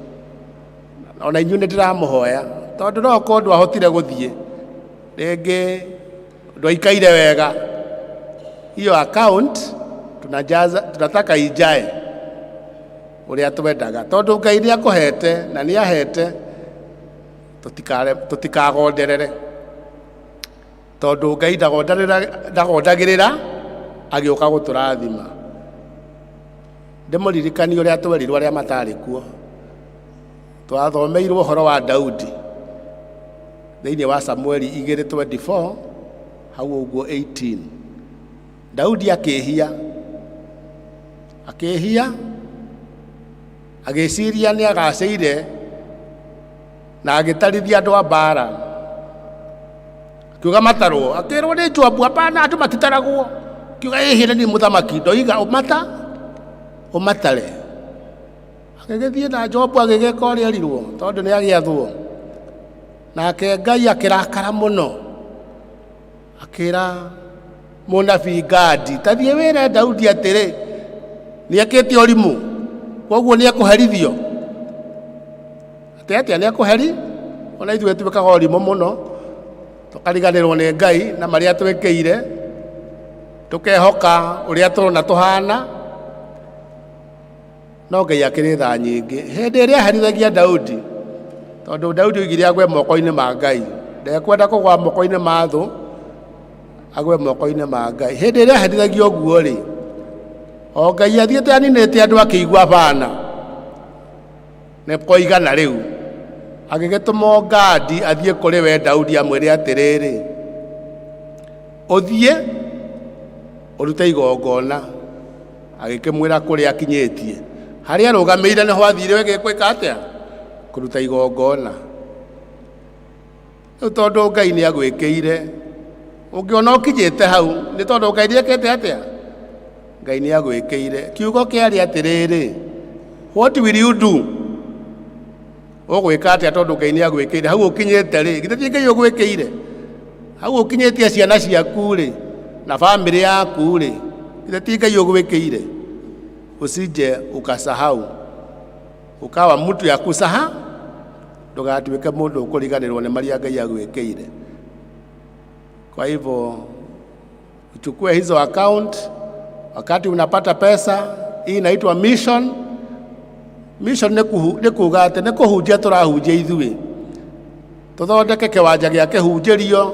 [SPEAKER 6] ona inyu ni ndiramuhoya tondu no ko ndu ahotire guthie ringi ndwaikaire wega. Hiyo account tunataka ijae uria twendaga tondu Ngai ni akuhete na ni ahete, tutikagonderere tondu Ngai ndagondagirira agiuka guturathima. Ndimuririkani uria twerirwo aria matari kuo twathomeirwo horo wa Daudi thĩinĩ wa Samueli 2:24 hau ũguo 18. Daudi akĩhia agĩciria nĩ agacĩire na agĩtarithia andũ a mbara, akiuga matarwo, akĩrwo nĩ Joabu, hapana, andũ matitaragwo, akiuga ĩhĩ nĩ mũthamaki, ndoiga ũmatare. Agĩgĩthiĩ na Joabu agĩgĩka ũrĩa erirwo tondũ nĩ agĩathwo, nake Ngai akĩrakara mũno, akĩra mũnabii Gadi, tathiĩ wĩre Daudi atĩrĩ nĩekĩte ũrimũ, koguo nĩekũherithio. Atĩa nĩekũheri? Ona ithuĩ twĩkaga ũrimũ mũno, tũkariganĩrwo nĩ Ngai na marĩa twĩkĩire, tũkehoka ũrĩa tũrona tũhana, no Ngai akĩrĩ tha nyingĩ. Hĩndĩ ĩrĩa aherithagia Daudi, tondũ Daudi oigire agwe moko-inĩ ma Ngai, ndekwenda kũgwa moko-inĩ ma thũ, agwe moko-inĩ ma Ngai. Hĩndĩ ĩrĩa aherithagio ũguo-rĩ, o Ngai athiĩte aninĩte andũ akĩigua bana nĩ koigana rĩu, agĩgĩtũma Gadi athiĩ kũrĩ we Daudi amwĩre atĩrĩrĩ, ũthiĩ ũrute igongona. Agĩkĩmwĩra kũrĩa akinyĩtie, harĩa arũgamĩire nĩho athire gwĩka atĩa? Kũruta igongona. Rĩu tondũ Ngai nĩ agwĩkĩire, ũngĩona ũkinyĩte hau nĩ tondũ Ngai nĩekĩte atĩa? Ngai nĩ agwĩkĩire. Kiugo kĩarĩ atĩrĩrĩ, what will you do? Ũgwĩka atĩa tondũ Ngai nĩ agwĩkĩire? Hau ũkinyĩte-rĩ, githĩ ti Ngai ũgwĩkĩire? Hau ũkinyĩtie ciana ciaku-rĩ na bamĩrĩ yaku-rĩ, githĩ ti Ngai ũgwĩkĩire? Usije ukasahau, ukawa mtu ya kusaha, ndũgatuĩke mũndũ ũkũriganĩrwo nĩ marĩa Ngai agwĩkĩire. Kwa hivyo uchukue hizo account wakati unapata pesa. Hii inaitwa mission. Mission nĩ kuuga atĩ nĩ kũhunjia tũrahunjia ithuĩ, tũthondeke kĩwanja gĩa kĩhunjĩrio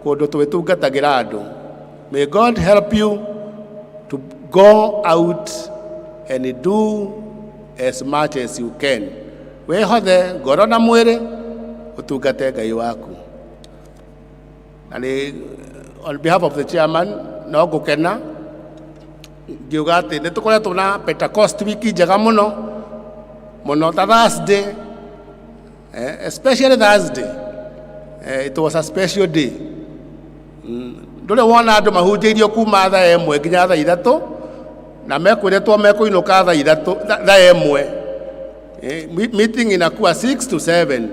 [SPEAKER 6] kũndũ twĩtungatagĩra andũ. May God help you to go out and do as much as you can. Wehothe ngoro na mwĩrĩ ũtungate Ngai waku. And on behalf of the chairman, no gũkena ngiuga atĩ nĩ tũkoretwo na Pentecost wiki njega mũno ta Thursday, especially Thursday. It was a special day. Ndũrĩ wona andũ mahunjĩirio kuma thaa 1 nginya thaa 3 na mekwĩrĩtwo mekũinũka thaa 1. Meeting inakuwa 6 to 7,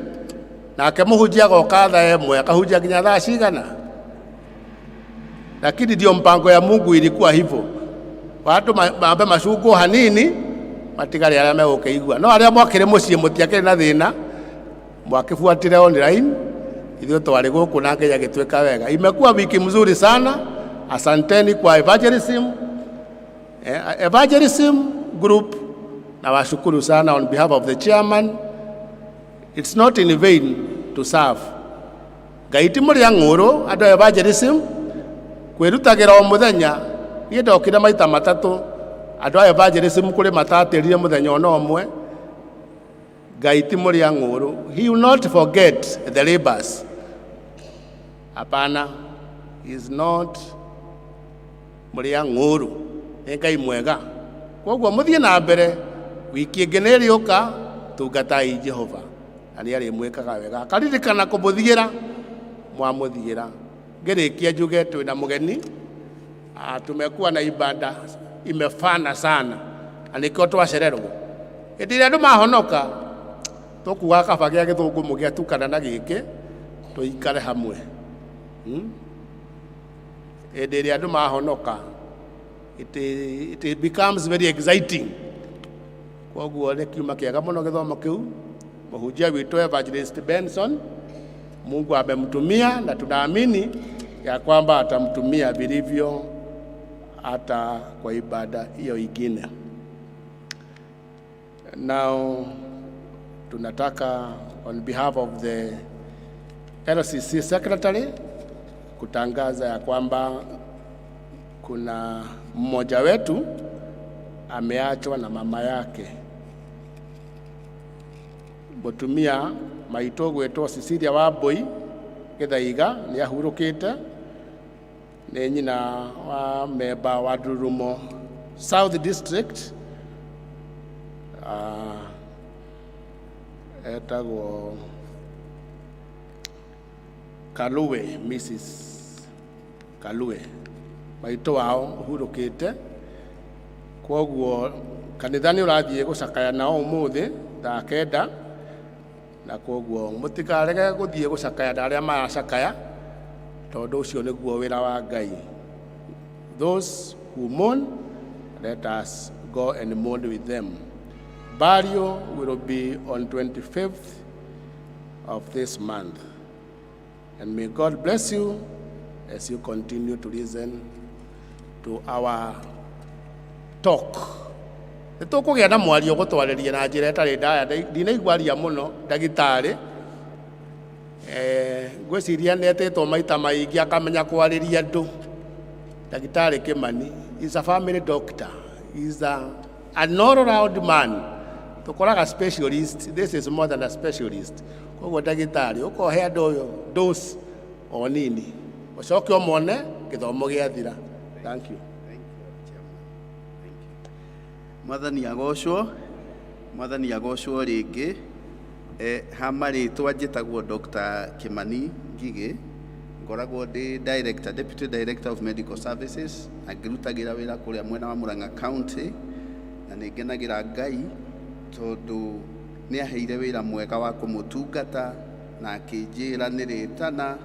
[SPEAKER 6] nake mũhunjia agoka thaa 1 akahunjia nginya thaa cigana. Lakini ndio mpango ya Mungu ilikuwa hivyo, watu mambe macungwo hanini matigari arĩa megũkĩigua, no arĩa mwakĩrĩ mũciĩ mũtiakĩrĩ na thĩna, mwakĩbuatire online, ithuĩ twarĩ gũkũ na Ngai agĩtwĩka wega. Imekuwa wiki mzuri sana. Asanteni kwa evangelism group, na washukuru sana on behalf of the chairman. It's not in vain to serve. Ngai ti mũrĩa ng'ũrũ andũ a evangelism, kwĩrutagĩra o mũthenya. Niĩ ndokire maita matatũ, andũ a evangelism kũrĩ matatĩrire mũthenya ona ũmwe. Ngai ti mũrĩa ng'ũrũ. He will not forget the labors. Hapana, he is not mũrĩa ng'ũrũ. Nĩ Ngai mwega. Koguo mũthiĩ na mbere, wiki ĩngĩ nĩ ĩrĩũka, tungatai Jehova na nĩ arĩmwĩkaga wega. Akaririkana kũmũthiĩra, mwamũthiĩra. Ngĩrĩkia njuge twĩna mũgeni, tumekuwa na ibada imefana sana, na nĩkĩo twacererwo. Hĩndĩ ĩrĩa andũ mahonoka, tũkuaga kaba gĩa gĩthũngũ mũgĩatukana na gĩkĩ, tũikare hamwe. Hĩndĩ ĩrĩa andũ mahonoka, it becomes very exciting. Koguo nĩ kiuma kĩega mũno gĩthomo kĩu. Mũhunjia witũ Evangelist Benson, Mungu amemtumia na tunaamini ya kwamba atamtumia vilivyo hata kwa ibada hiyo ingine. Now tunataka on behalf of the LCC secretary kutangaza ya kwamba kuna mmoja wetu ameachwa na mama yake. mutumia maitå gwätwo Cecilia Wambui Githaiga nä ahurå nä nyina wa memba wa Ndururumo South District etagwo Kalue, Mrs. Kalue maitå wao hurå kwoguo kanitha nä å rathiä gå cakaya nao må thaa kenda na kwoguo må tikarege gå thiä gå cakaya na arä a maracakaya tondå å cio nä guo wä ra wa Ngai. Those who mourn, let us go and mourn with them. Burial will be on 25th of this month. And may God bless you as you continue to listen to our talk. Nĩ tũkũgĩa na mwario gũtwarĩria na njĩra ĩtarĩ ndaya, ndinaigua mũno ndagĩtarĩ. Ngwĩciria nĩ etĩtwo maita maingĩ akamenya kwarĩria andũ. Ndagĩtarĩ Kĩmani is a family doctor. He's an all-round man. Tũkoraga specialist. This is more than a specialist. Koguo ndagĩtarĩ ũkohe andũ ũyũ dose o nini. Ũcoke ũmone gĩthomo gĩathira. Thank you.
[SPEAKER 7] Mwathani agocwo rĩngĩ. Ha marĩtwa njĩtagwo Dr. Kĩmani Ngigĩ, ngoragwo ndĩ Deputy Director of Medical Services, na ngĩrutagĩra wĩra kũrĩa mwena wa Murang'a County, na nĩ ngenagĩra Ngai tondũ nĩ aheire wĩra mwega wa kũmũtungata na akĩnjĩra nĩ rĩtana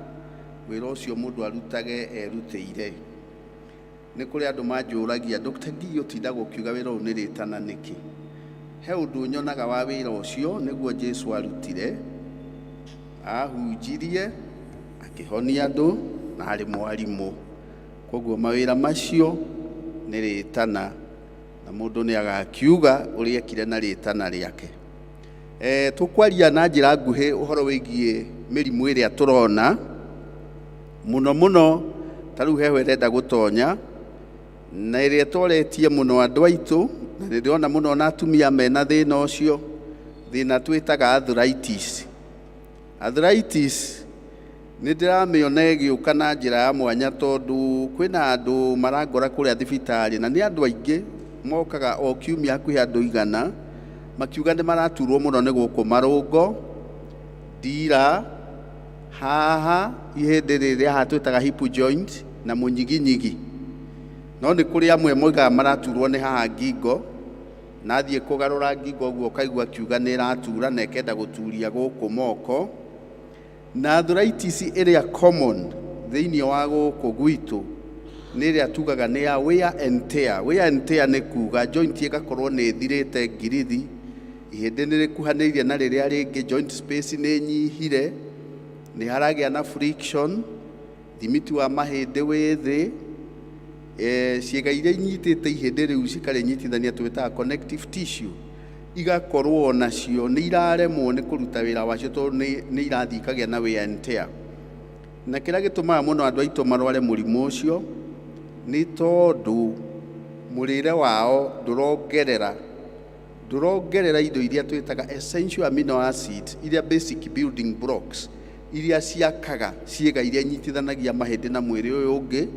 [SPEAKER 7] wĩra ũcio mũndũ arutage erutĩire. Nĩ kũrĩ andũ manjũragia, Dr. Ngigĩ ũtindagwo ũkiuga wĩra ũyũ nĩ rĩtana nĩkĩ? He ũndũ nyonaga wa wĩra ũcio nĩguo Jesu arutire, ahunjirie, akĩhonia andũ na arĩ mwarimũ. Koguo mawĩra macio nĩ rĩtana na mũndũ nĩ agakiuga ũrĩa ekire na rĩtana rĩake. Tũkwaria na njĩra nguhĩ ũhoro wĩgiĩ mĩrimũ ĩrĩa tũrona mũno ta rĩu heho ĩrenda gũtonya na ĩrĩa tũretie mũno andũ aitũ, na nĩ ndĩrona mũno na atumia mena thĩna ũcio, thĩna twĩtaga arthritis. Arthritis nĩ ndĩramĩona ĩgĩũka na njĩra ya mwanya tondũ kwĩna andũ marangora kũrĩa thibitarĩ na nĩ andũ aingĩ mokaga o kiumia hakuhĩ andũ 100 makiuga nĩ maraturwo mũno nĩ gũkũ marũngo, ndira, haha ihĩndĩ rĩrĩa haha twĩtaga hip joint na mũnyiginyigi. No nĩ kũrĩ amwe moigaga maraturwo nĩ haha ngingo, na athiĩ kũgarũra ngingo ũguo ũkaigua kiuga nĩ ĩratura na ĩkenda gũturia gũkũ moko. Na arthritis ĩrĩa common thĩinĩ wa gũkũ gwitũ nĩ ĩrĩa tugaga nĩ ya wear and tear. Wear and tear nĩ kuga joint ĩgakorwo nĩ ĩthirĩte ngirithi, ihĩndĩ nĩ rĩkuhanĩirie na rĩrĩa rĩngĩ, joint space nĩ nyihire, nĩ haragĩa na friction, thimiti wa mahĩndĩ wĩ thĩ, ciĩga iria inyitĩte ihĩndĩ rĩu cikarĩnyitithania twĩtaga connective tissue igakorwo nacio nĩ iraremwo nĩ kũruta wĩra wacio tondũ nĩ irathiĩ ikagĩa na wear and tear. Na kĩrĩa gĩtũmaga mũno andũ aitũ marware mũrimũ ũcio nĩ tondũ mũrĩre wao ndũrongerera indo iria twĩtaga essential amino acids, iria basic building blocks, iria ciakaga ciĩga iria inyitithanagia mahĩndĩ na mwĩrĩ ũyũ ũngĩ.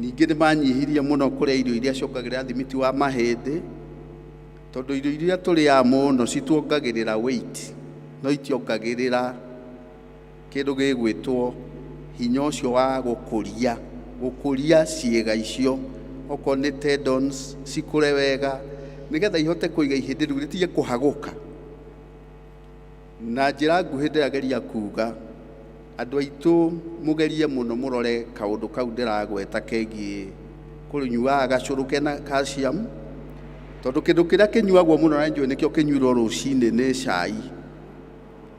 [SPEAKER 7] Ningĩ nĩ manyihirie mũno kũrĩa irio iria ciongagĩrĩra thimiti wa mahĩndĩ, tondũ irio iria tũrĩaga mũno cituongagĩrĩra weight, no itiongagĩrĩra kĩndũ gĩgwĩtwo hinya ũcio wa gũkũria ciĩga icio, okorwo nĩ tendons cikũre wega nĩgetha ihote kũiga ihĩndĩ rĩu rĩtige kũhagũka. Na njĩra nguhĩ ndĩrageria kuga andũ aitũ mũgerie mũno mũrore kaũndũ kau ndĩragweta kegiĩ kũnyuaga gacũrũ kena calcium, tondũ kĩndũ kĩrĩa kĩnyuagwo mũno na njũĩ nĩkĩo kĩnyuirwo rũcinĩ nĩ cai.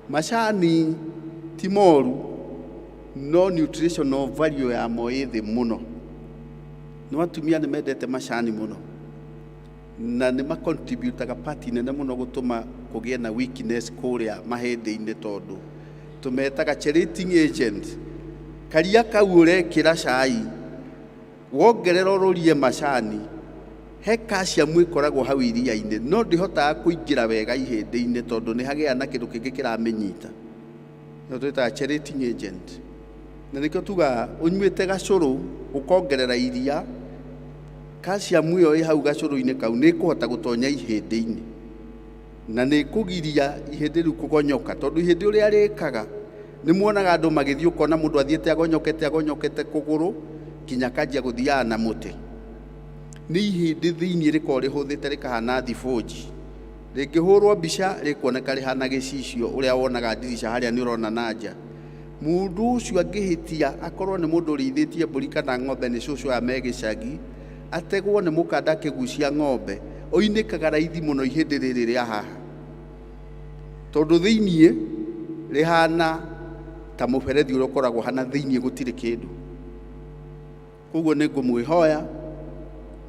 [SPEAKER 7] Macani ti moru, no nutritional value yamo ĩ thĩ mũno. No atumia nĩ mendete macani mũno na nĩ macontributaga part nene mũno gũtũma kũgĩe na weakness kũrĩa mahĩndĩ-inĩ, tondũ tũmetaga chelating agent. Karia kau ũrekĩra cai wongerera ũrũrie macani, he calcium ikoragwo hau iria-inĩ no ndihotaga kũingĩra wega ihĩndĩ-inĩ tondũ nĩ hagĩa na kĩndũ kĩngĩ kĩramĩnyita no twĩtaga chelating agent. Na nĩkĩo tuga ũnyuĩte gacũrũ ũkongerera iria, calcium ĩyo ĩ hau gacũrũ-inĩ kau nĩ ĩkũhota gũtonya ihĩndĩ-inĩ na nĩ ĩkũgiria ihĩndĩ rĩu kũgonyoka, tondũ ihĩndĩ ũrĩa rĩkaga nĩ muonaga andũ magĩthiĩ ũkona mũndũ athiĩte agonyokete kũgũrũ kinya kanjia gũthiaga na mũtĩ. Nĩ ihĩndĩ thĩinĩ rĩkorwo rĩhũthĩte rĩkahana thiboji, rĩngĩhũrwo mbica rĩkuoneka rĩhana gĩcicio ũrĩa wonaga ndirisha harĩa nĩ ũrona na nja. Mũndũ ũcio angĩhĩtia akorwo nĩ mũndũ ũrĩithĩtie mbũri kana ng'ombe, nĩ cũcũ aya me gĩcagi, ategwo nĩ mũkanda akĩgucia ng'ombe, oinĩkaga raithi mũno ihĩndĩ rĩrĩ rĩa haha, tondũ thĩinĩ rĩhana ta mũberethi ũrĩa ũkoragwo hana thĩinĩ gũtirĩ kĩndũ. Koguo nĩ ngũmwĩhoya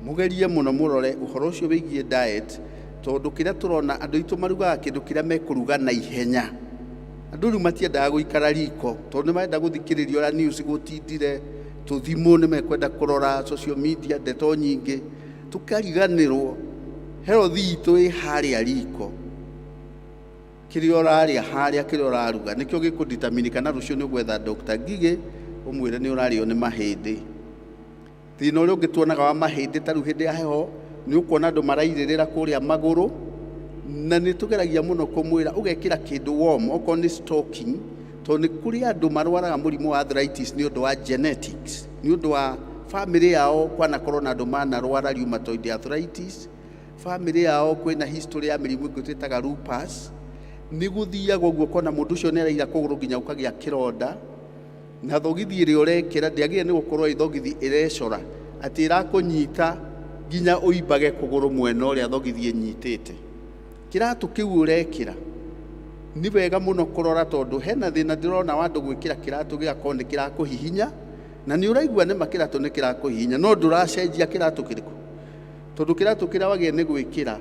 [SPEAKER 7] mũgerie mũno mũrore ũhoro ũcio wĩgiĩ diet, tondũ kĩrĩa tũrona andũ aitũ marugaga kĩndũ kĩrĩa mekũruga na ihenya. Andũ rĩu matiendaga gũikara riko tondũ nĩ marenda gũthikĩrĩria ũrĩa news gũtindire, tũthimũ nĩ mekwenda kũrora social media, ndeto nyingĩ, tũkariganĩrwo health itũ ĩ harĩa riko, kĩrĩa ũrarĩa harĩa, kĩrĩa ũraruga nĩkĩo gĩkũdetermine kana rũciũ nĩ ũgwetha Dr. Ngigĩ ũmwĩre nĩ ũrarĩo nĩ mahĩndĩ. Thĩna ũrĩa ũngĩ tuonaga wa mahĩndĩ ta rĩu hĩndĩ ya heho nĩ ũkuona andũ marairĩrĩra kũrĩa magũrũ, na nĩ tũgeragia mũno kũmwĩra ũgekĩra kĩndũ warm okorwo nĩ stocking, tondũ nĩ kũrĩ andũ marwaraga mũrimũ wa arthritis nĩ ũndũ wa genetics, nĩ ũndũ wa family yao kwanakorwo na andũ manarwara rheumatoid arthritis, family yao kwĩna history ya mĩrimũ ĩngĩ twĩtaga lupus. Nĩ gũthiaga ũguo kona mũndũ ũcio nĩ araira kũgũrũ nginya ũkagĩa kĩronda, na thogithi ĩrĩa ũrekĩra ndĩagĩrĩire nĩ gũkorwo thogithi ĩrecora atĩ ĩrakũnyita nginya ũimbage kũgũrũ mwena ũrĩa thogithi ĩnyitĩte. Kĩratũ kĩu ũrekĩra nĩ wega mũno kũrora, tondũ hena thĩna ndĩrona wa andũ gwĩkĩra kĩratũ gĩgakorwo nĩ kĩrakũhihinya, na nĩ ũraigua nĩ kĩratũ nĩ kĩrakũhihinya no ndũracenjia kĩratũ kĩrĩkũ, tondũ kĩratũ kĩrĩa wagĩrĩire nĩ gwĩkĩra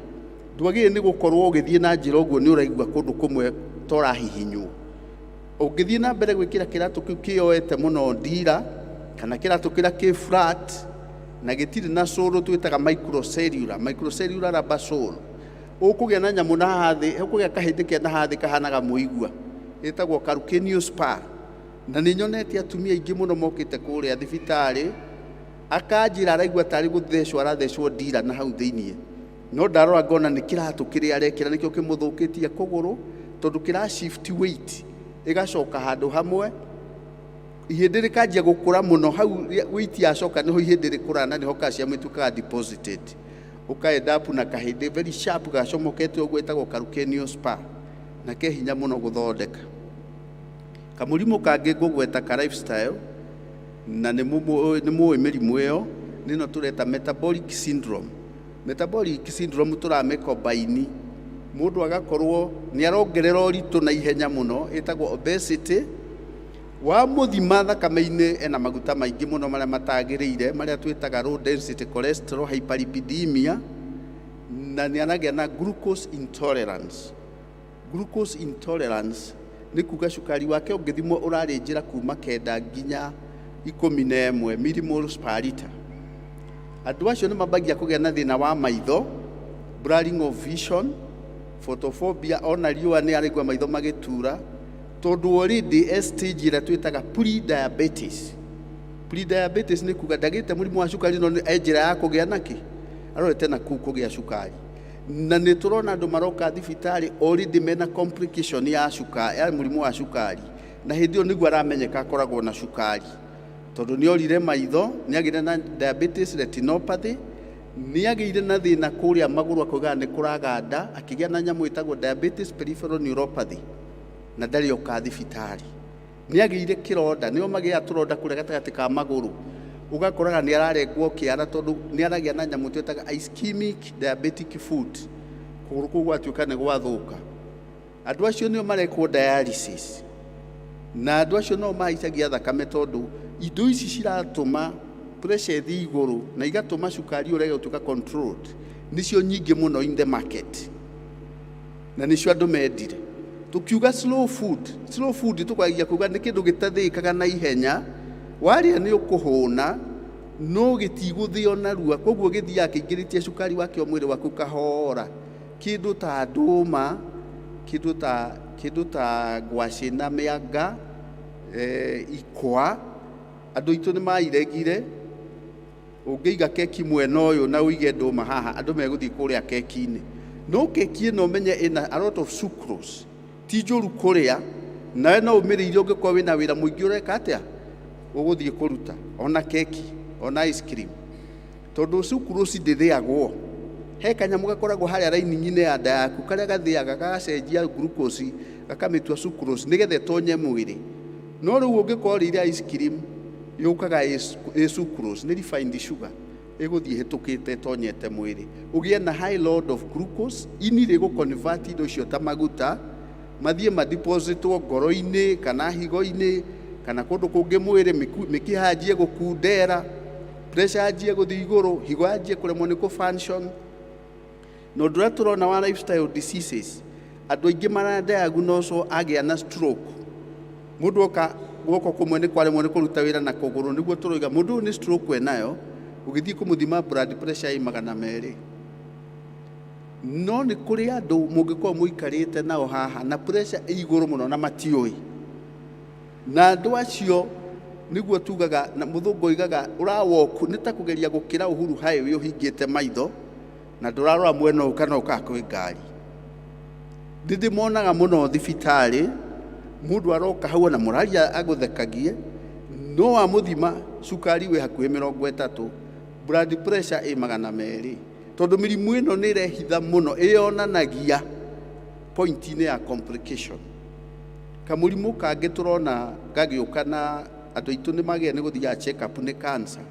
[SPEAKER 7] ndwagĩrĩire nĩ gũkorwo ũgĩthiĩ na njĩra ũguo nĩ ũraigua kũndũ kũmwe torahihinywo. Ũngĩthiĩ na mbere gwĩkĩra kĩratũ kĩu kĩyoete mũno ndira, kana kĩratũ kĩrĩa kĩ flat na gĩtirĩ na sole twĩtaga microcellular rubber sole, ũkũgĩa na nyamũ na hathĩ, ũkũgĩa kahĩndĩ kĩa na hathĩ kahanaga mũigua, ĩtagwo calcaneus spur. Na nĩ nyonete atumia aingĩ mũno mokĩte kũrĩa thibitarĩ, akanjĩra araigua tarĩ gũthecwo arathecwo ndira na hau thĩinĩ, no ndarora ngona nĩ kĩratũ kĩrĩa arekĩra nĩkĩo kĩmũthũkĩtie kũgũrũ, tondũ kĩra shift weight ĩgacoka handũ hamwe, ihĩndĩ rĩkanjia gũkũra mũno, hau weight yacoka nĩho ihĩndĩ rĩkũra na nĩho calcium ĩtuĩkaga deposited, ũkaenda up na kahĩndĩ very sharp gacomokete ũguo ĩtagwo calcaneus spur, na ke hinya mũno gũthondeka. Kamũrimũ kangĩ ngũgweta ka lifestyle, na nĩ mũĩ mĩrimũ ĩyo nĩno tũreta metabolic syndrome. Metabolic syndrome tũramĩkombaini, mũndũ agakorwo nĩ arongerera ũritũ na ihenya mũno, ĩtagwo obesity. Wa mũthima thakame-inĩ ena maguta maingĩ mũno marĩa matagĩrĩire, marĩa twĩtaga low density cholesterol, hyperlipidemia, na nĩ anagĩa na glucose intolerance. Glucose intolerance nĩ kuga cukari wake ũngĩthimwo ũrarĩ njĩra kuma 9 nginya 11 millimoles per liter. Andũ acio nĩ mambagia kũgĩa na thĩna wa maitho, blurring of vision, photophobia, ona riũa nĩ araigua maitho magĩtura, tondũ already stage ĩrĩa twĩtaga pre-diabetes. Pre-diabetes nĩ kuga ndagĩte mũrimũ wa cukari no njĩra ya kũgĩa naki, arorete na kũu kũgĩa cukari. Na nĩ tũrona andũ maroka thibitarĩ already mena complication ya cukari, ya mũrimũ wa cukari, na hĩndĩ ĩyo nĩguo aramenyeka akoragwo na cukari, tondũ nĩ orire maitho, nĩ agĩire na diabetes retinopathy, nĩ agĩire na thĩna kũrĩa magũrũ akauga nĩ kũraganda, akĩgĩa na nyamũ ĩtagwo diabetes peripheral neuropathy, na ndarĩ oka thibitarĩ. Nĩ agĩire kĩronda, nĩo magĩaga tũronda kũrĩa gatagatĩ ka magũrũ, ũgakoraga nĩ ararengwo kĩara tondũ nĩ aragĩa na nyamũ twĩtaga ischemic diabetic foot, kũgũrũ kũu gwatuĩka nĩ gwathũka. Andũ acio nĩo marekwo dialysis, na andũ acio no mahaicagia thakame tondũ indo ici ciratũma pressure thi igũrũ na igatũma cukari ũrĩa ũtuĩka controlled, nĩcio nyingĩ mũno in the market, na nĩcio andũ mendire. Tukiuga slow food tũkwagia kuga nĩ kĩndũ gĩtathĩkaga na ihenya, warĩa nĩ ũkũhũna no gĩtigũthĩo narua, koguo gĩthiaga kĩingĩrĩtie cukari wakĩo mwĩrĩ waku kahora. Kĩndũ ta ndũma, kĩndũ ta ngwacĩ na mĩanga, ikwa, andũ aitũ nĩ mairegire. Ũngĩiga keki mwena ũyũ na ũige ndũma haha, andũ megũthiĩ kũrĩa keki-inĩ. No keki ĩno menye ĩna a lot of sucrose, ti njũru kũrĩa, nawe no ũmĩrĩire ũngĩkorwo wĩna wĩra mũingĩ ũreka atĩa, ũgũthiĩ kũruta, ona keki, ona ice cream. Tondũ sucrose ndĩthĩagwo. He kanyamũ gakoragwo harĩa raini-inĩ ya nda yaku karĩa gathĩaga gagacenjia glucose gakamĩtua sucrose nĩgetha ĩtonye mwĩrĩ. No rĩu ũngĩkorwo rĩrĩa ice cream yũkaga ĩ sucrose, nĩ refined sugar, ĩgũthiĩ hĩtũkĩte ĩtonyete mwĩrĩ. Ũgĩe na high load of glucose, ini rĩgũ-convert indo icio ta maguta, mathiĩ ma-depositwo ngoro-inĩ kana higo-inĩ kana kũndũ kũngĩ mwĩrĩ, mĩkiha yanjie gũkundera, pressure yanjie gũthiĩ igũrũ, higo yanjie kũremwo nĩ kũ-function. Na ũndũ ũrĩa tũrona wa lifestyle diseases, andũ aingĩ maradiagnoswo agĩa na stroke. Mũndũ oka guoko kũmwe nĩ kwaremwo nĩ kũruta wĩra na kũgũrũ, nĩguo tũroiga mũndũ nĩ stroke enayo, ũgĩthiĩ kũmũthima blood pressure ĩ 200. No nĩ kũrĩ andũ mũngĩkorwo mũikarĩte nao haha na pressure ĩ igũrũ mũno na matiũĩ. Na andũ acio nĩguo tugaga, na mũthũngũ oigaga ũrawoku nĩ ta kũgeria gũkĩra Uhuru Highway ũhingĩte maitho na ndũrarora mwena ũyũ kana ũka kwĩ ngari. Ndĩmonaga mũno thibitarĩ, mũndũ aroka hau na mũraria agũthekagie, no wa mũthima cukari wĩ hakuhĩ 30, blood pressure ĩ 200. Tondũ mĩrimũ ĩno nĩ ĩrehitha mũno, ĩyonanagia point-inĩ ya complication. Kamũrimũ kangĩ tũrona gagĩũka na andũ aitũ nĩ magĩa nĩ gũthiaga check up nĩ cancer.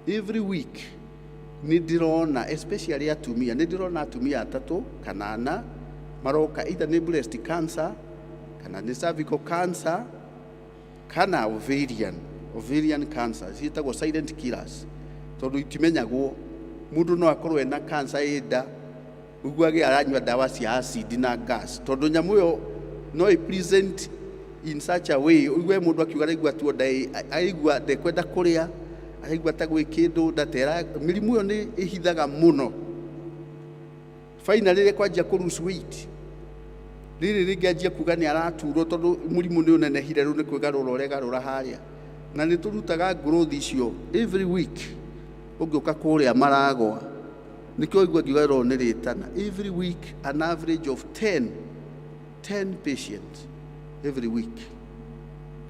[SPEAKER 7] Every week nĩ ndĩrona, especially atumia, nĩ ndĩrona atumia 3 kana 4 maroka either nĩ breast cancer kana nĩ cervical cancer kana ovarian cancer, ciĩtagwo silent killers. Tondũ itimenyagwo, mũndũ no akorwo ena cancer ĩ nda, ũguage aranyua ndawa cia acid na gas. Tondũ nyamũ ĩyo no ĩ present in such a way, ũgue mũndũ akiuga araigua tu nda, aigua ndekwenda kũrĩa, araigua ta gwĩ kĩndũ ndatera. Mĩrimũ ĩyo nĩ ĩhithaga mũno. Finally kwanjia kũ lose weight, rĩrĩ rĩngĩanjia kuga nĩ araturwo tondũ mũrimũ nĩ ũnenehire, rĩu nĩ kwĩgarũra ũregarũra harĩa. Na nĩ tũrutaga growth icio every week. Ũngĩũka kũrĩa Maragwa, nĩkĩo ũigua ngiuga nĩ rĩtana. Every week an average of 10 patients every week.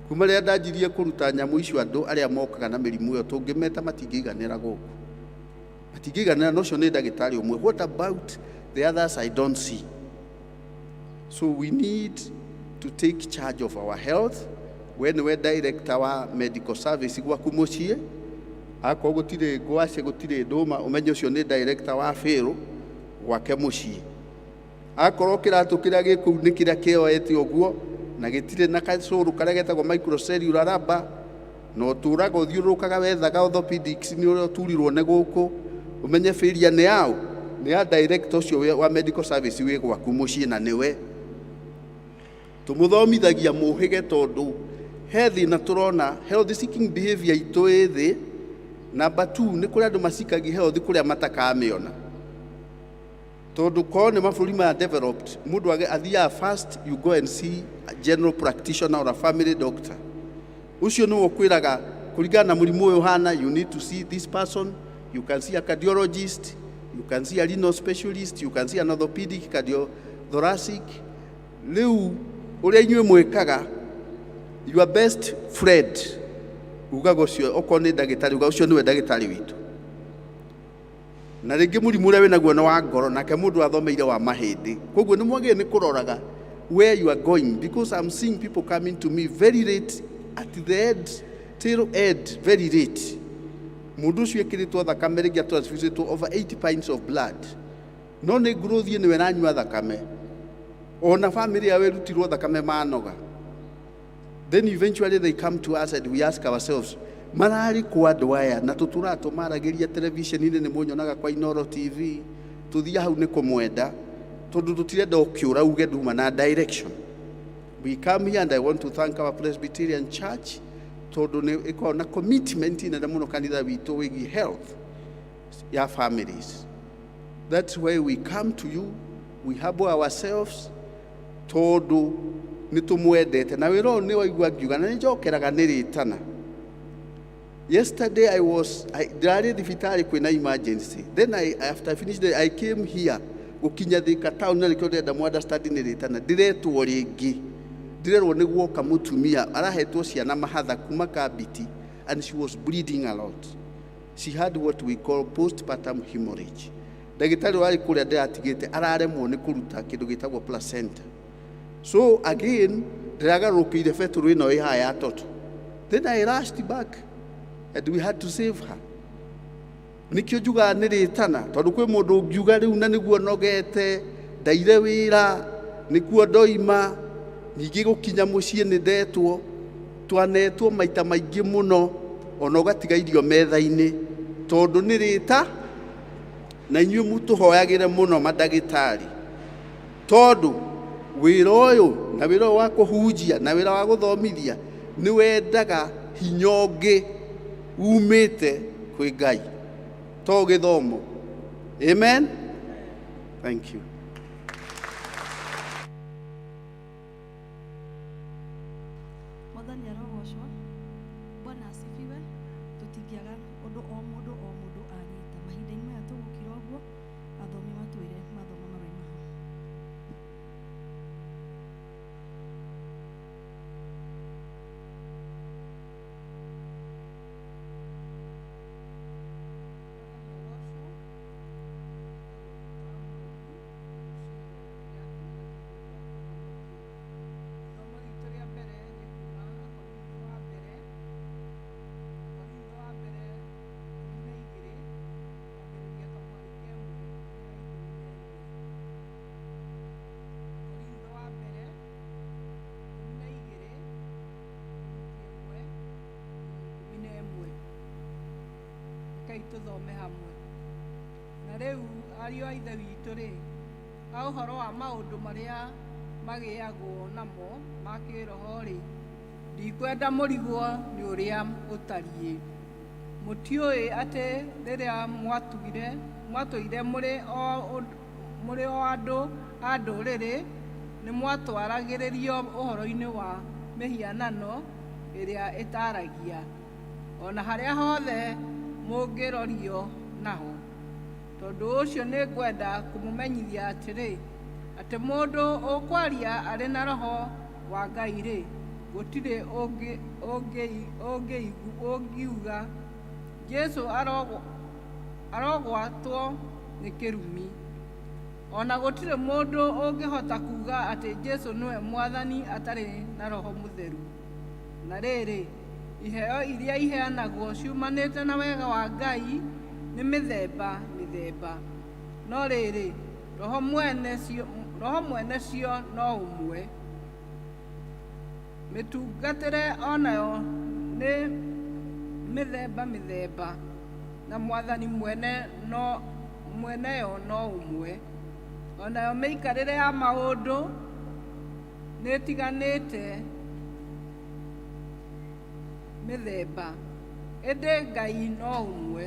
[SPEAKER 7] Kuma rĩrĩa ndanjirie kũruta nyamũ icio andũ arĩa mokaga na mĩrimũ ĩyo, tũngĩmeta matingĩiganĩra gũkũ. Matingĩiganĩra, no cio nĩ ndagĩtarĩ ũmwe. What about the others I don't see? So we need to take charge of our health. When we're director wa medical service gwaku mũciĩ, akorwo gũtirĩ ngwacĩ, gũtirĩ ndũma, ũmenye ũcio nĩ director wa Fĩrũ gwake mũciĩ. Akorwo kĩratũ kĩrĩa gĩkũu nĩ kĩrĩa kĩoete ũguo na gĩtirĩ na kacũrũ karĩa getagwo microcellular rubber, no tũraga ũthiũrũrũkaga wethaga orthopedics nĩ ũrĩa ũturirwo nĩ gũkũ, ũmenye failure nĩ yaũ, nĩ ya director ũcio wa medical service wĩ gwaku mũciĩ na nĩwe. Tũmũthomithagia mũhĩge tondũ he thĩna tũrona health seeking behavior itũ ĩ thĩ. Number 2 nĩ kũrĩa andũ macikagia health kũrĩa matakamĩona. Tondũ korwo nĩ mabũrũri maya developed, mũndũ athiaga first you go and see a general practitioner or a family doctor. Ucio nĩwe ũkwĩraga kũringana na mũrimũ ũyũ hana, you need to see this person, you can see a cardiologist, you can see a renal specialist, you can see an orthopedic, cardiothoracic. Rĩu ũrĩa inyuĩ mwĩkaga, your best friend ugaga ũcio, okorwo nĩ ndagĩtarĩ uga ũcio nĩwe ndagĩtarĩ witũ. Na rĩngĩ mũrimũ ũrĩa wĩnaguo nĩ wa ngoro, nake mũndũ athomeire wa mahĩndĩ. Koguo nĩ mwagĩrĩire nĩ kũroraga where you are going, because I'm seeing people coming to me very late, at the end, till end, very late. Mũndũ ũcio ekĩrĩtwo thakame rĩngĩ transfusetwo over 80 pints of blood. No nĩ growth nĩwe nanyua thakame. Ona family yawe rutirwo thakame manoga. Then eventually they come to us and we ask ourselves, marari kwa andũ aya na tũtũratũ maragĩria television-inĩ nĩ mũnyonaga kwa Inoro TV, tũthia hau nĩ kũmwenda tondũ tũtirenda ũkĩũra uge nduma na direction. We come here and I want to thank our Presbyterian Church. tondu ni ikoragwo na commitment nene muno kanitha witũ wĩgiĩ health ya families. That's why we come to you, we humble ourselves, tondu nĩ tũmwendete na wĩra ũyũ nĩ waigua ngiuga na nĩ njokeraga nĩ rĩtana. Yesterday ndirarĩ thibitarĩ kwĩna emergency, then after I finished I came here gukinya Thika town na rĩkĩo ndĩrenda mu understand nĩ rĩtana, ndiretwo rĩngĩ, ndirerwo nĩ guoka mũtumia arahetwo ciana mahatha kuma Kabiti, and she was bleeding a lot. She had what we call postpartum hemorrhage. Ndagĩtarĩ warĩ kũrĩa ndĩratigĩte araremwo nĩ kũruta kĩndũ gĩtagwo placenta. So again ndĩragarũrũkĩire betũrũ ĩno ĩhaha ya toto. Then I rushed back and we had to save her. Nikĩo njugaga nĩ rĩtana tondũ kwĩ mũndũ ũngiuga rĩu na nĩguo nogete ndaire wĩra nĩkuo ndoima ningĩ gũkinya mũciĩ nĩ ndetwo twanetwo maita maingĩ mũno ona ũgatiga irio metha-inĩ tondũ nĩ rĩta na inyuĩ mũtũhoyagĩre mũno mandagĩtarĩ tondũ wĩra ũyũ na wĩra wa kũhunjia na wĩra wa gũthomithia nĩ wendaga hinya ũngĩ umĩte kwĩ Ngai to gĩthomo. Amen. Thank you.
[SPEAKER 1] Mwathani arogocwo. Bwana asifiwe. Tũtingĩaga ũndũ o mũndũ anyita. Mahinda-inĩ maya tũgũkĩra ũguo athomi matwĩre mathomo maroima hau.
[SPEAKER 2] Tũthome hamwe. Na rĩu ariũ a ithe witũ rĩ, ha ũhoro wa maũndũ marĩa magĩagwo namo ma kĩroho rĩ, ndikwenda mũrigwo nĩ ũrĩa ũtariĩ. Mũtiũĩ atĩ rĩrĩa mwatũire mũrĩ o andũ a ndũrĩrĩ nĩ mwatwaragĩrĩrio ũhoro-inĩ wa mĩhianano ĩrĩa ĩtaragia ona harĩa hothe mũngĩrorio naho. Tondũ ũcio nĩ ngwenda kũmũmenyithia atĩrĩ, atĩ mũndũ ũkwaria arĩ na roho wa Ngai rĩ, gũtirĩ ũngiuga Jesu arogwatwo nĩ kĩrumi. Ona gũtirĩ mũndũ ũngĩhota kuga atĩ Jesu nĩwe mwathani atarĩ na roho mũtheru. Na rĩrĩ, iheo iria iheanagwo ciumanĩte na wega wa Ngai nĩ mĩthemba mĩthemba. No rĩrĩ, roho mwene cio no ũmwe. Mĩtungatĩre onayo nĩ mĩthemba mĩthemba, na mwathani mweneyo no ũmwe. Onayo mĩikarĩre ya maũndũ nĩ ĩtiganĩte mĩthemba, ĩndĩ Ngai no ũmwe,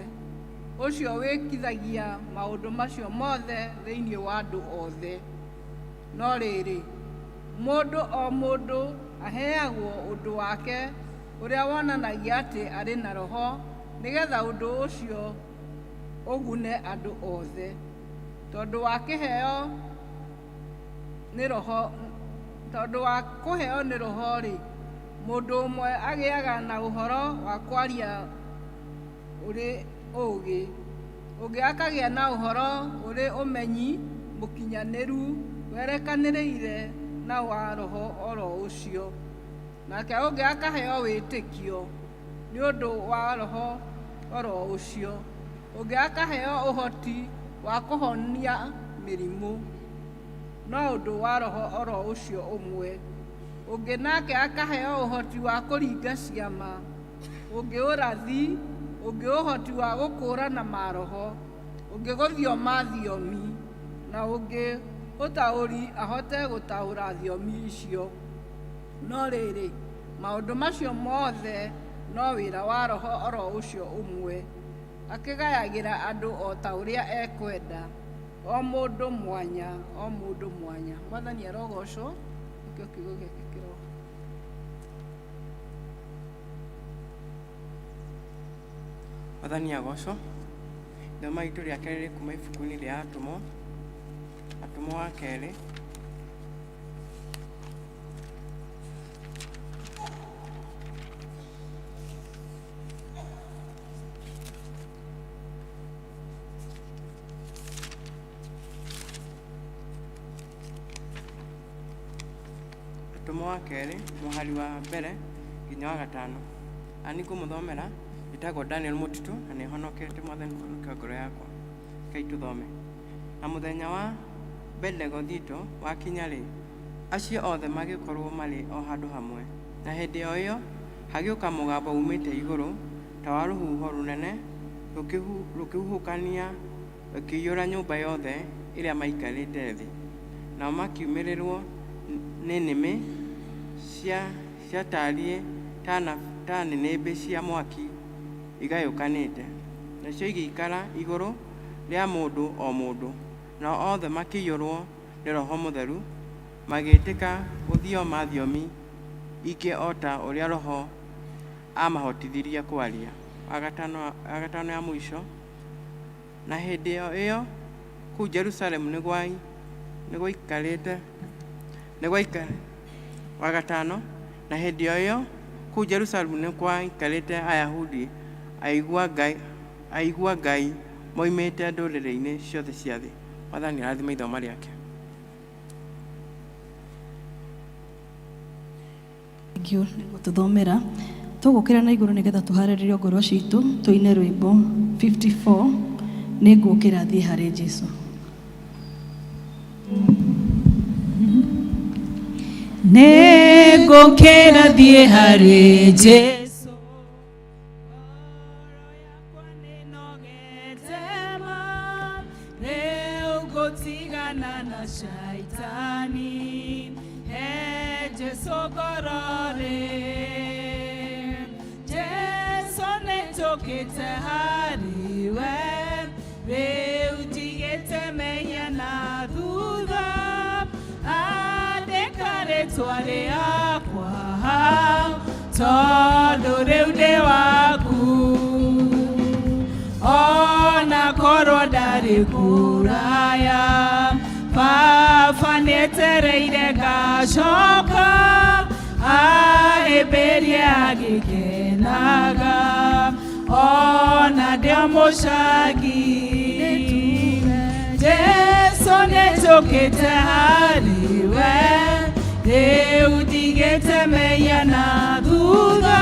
[SPEAKER 2] ũcio wĩkithagia maũndũ macio mothe thĩinĩ wa andũ othe. No rĩrĩ, mũndũ o mũndũ aheagwo ũndũ wake ũrĩa wonanagia atĩ arĩ na roho, nĩgetha ũndũ ũcio ũgune andũ othe. Tondũ wa kũheo nĩ roho rĩ, mũndũ ũmwe agĩaga na ũhoro wa kwaria ũrĩ ũũgĩ, ũngĩ akagĩa na ũhoro ũrĩ ũmenyi mũkinyanĩru werekanĩrĩire na wa roho oro ũcio. Nake ũngĩ akaheo wĩtĩkio nĩ ũndũ wa roho oro ũcio. Ũngĩ akaheo ũhoti wa kũhonia mĩrimũ no ũndũ wa roho oro ũcio ũmwe. Ũngĩ nake akaheo ũhoti wa kũringa ciama, ũngĩ ũrathi, ũngĩ ũhoti wa gũkũũrana maroho, ũngĩ gũthioma thiomi, na ũngĩ ũtaũri ahote gũtaũra thiomi icio. No rĩrĩ, maũndũ macio mothe
[SPEAKER 8] no wĩra wa roho oro ũcio ũmwe, akĩgayagĩra andũ o ta ũrĩa ekwenda, o mũndũ mwanya, o mũndũ mwanya. Mwathani arogocwo, nĩkĩo kiugo gĩkĩ kĩroho.
[SPEAKER 9] Mwathani agocwo. Thoma itu rĩa kerĩ kuma ibuku-inĩ rĩa Atũmwo, Atũmwo wa kerĩ. Atũmwo wa kerĩ, mũhari wa mbere nginya wa gatano. Ani kũmũthomera itagwo Daniel Mũtitũ na nĩ honokete Mwathani kũhonokia ngoro yakwa. Kei tũthome. Na mũthenya wa Bendegothito wakinya-rĩ, acio othe magĩkorwo marĩ o handũ hamwe. Na hĩndĩ o ĩyo hagĩũka mũgambo umĩte igũrũ ta wa rũhuho rũnene rũkĩhuhũkania rũkĩiyũra nyũmba yothe ĩrĩa maikarĩte thĩ. Nao makiumĩrĩrwo nĩ nĩmĩ ciatariĩ ta nĩnĩmbĩ cia mwaki igayũkanĩte, nacio igĩikara igũrũ rĩa mũndũ o mũndũ. Nao othe makĩiyũrwo nĩ Roho Mũtheru, magĩtĩka gũthioma thiomi ingĩ o ta ũrĩa Roho amahotithirie kwaria. Agatano ya mũico. Na hĩndĩ o ĩyo kũu Jerusalemu nĩ gwaikarĩte wagatano. Na hĩndĩ o ĩyo kũu Jerusalemu nĩ gwaikarĩte Ayahudi aigua Ngai moimĩte ndũrĩrĩ-inĩ ciothe cia thĩ. Mwathani arathima ithoma rĩake.
[SPEAKER 1] Thank you nĩguo tũthomera. Tũgũkĩra na igũrũ nĩgetha tũharĩrĩrie ngoro citũ tũine rwĩmbo 54 nĩ ngũkĩra thiĩ harĩ Jesũ.
[SPEAKER 2] Nĩ ngũkĩra thiĩ harĩ Jesũ. Shaitani, Jesu gorore, Jesu netokete hariwe, reutigete meya na duda, adekare tware akwa, todo reude waku, ona korodari kuraya. Papa netereire gacoka aheberia gikenaga ona ndio mucagi Jesu netokete hariwe rĩu ndigĩte meya na thutha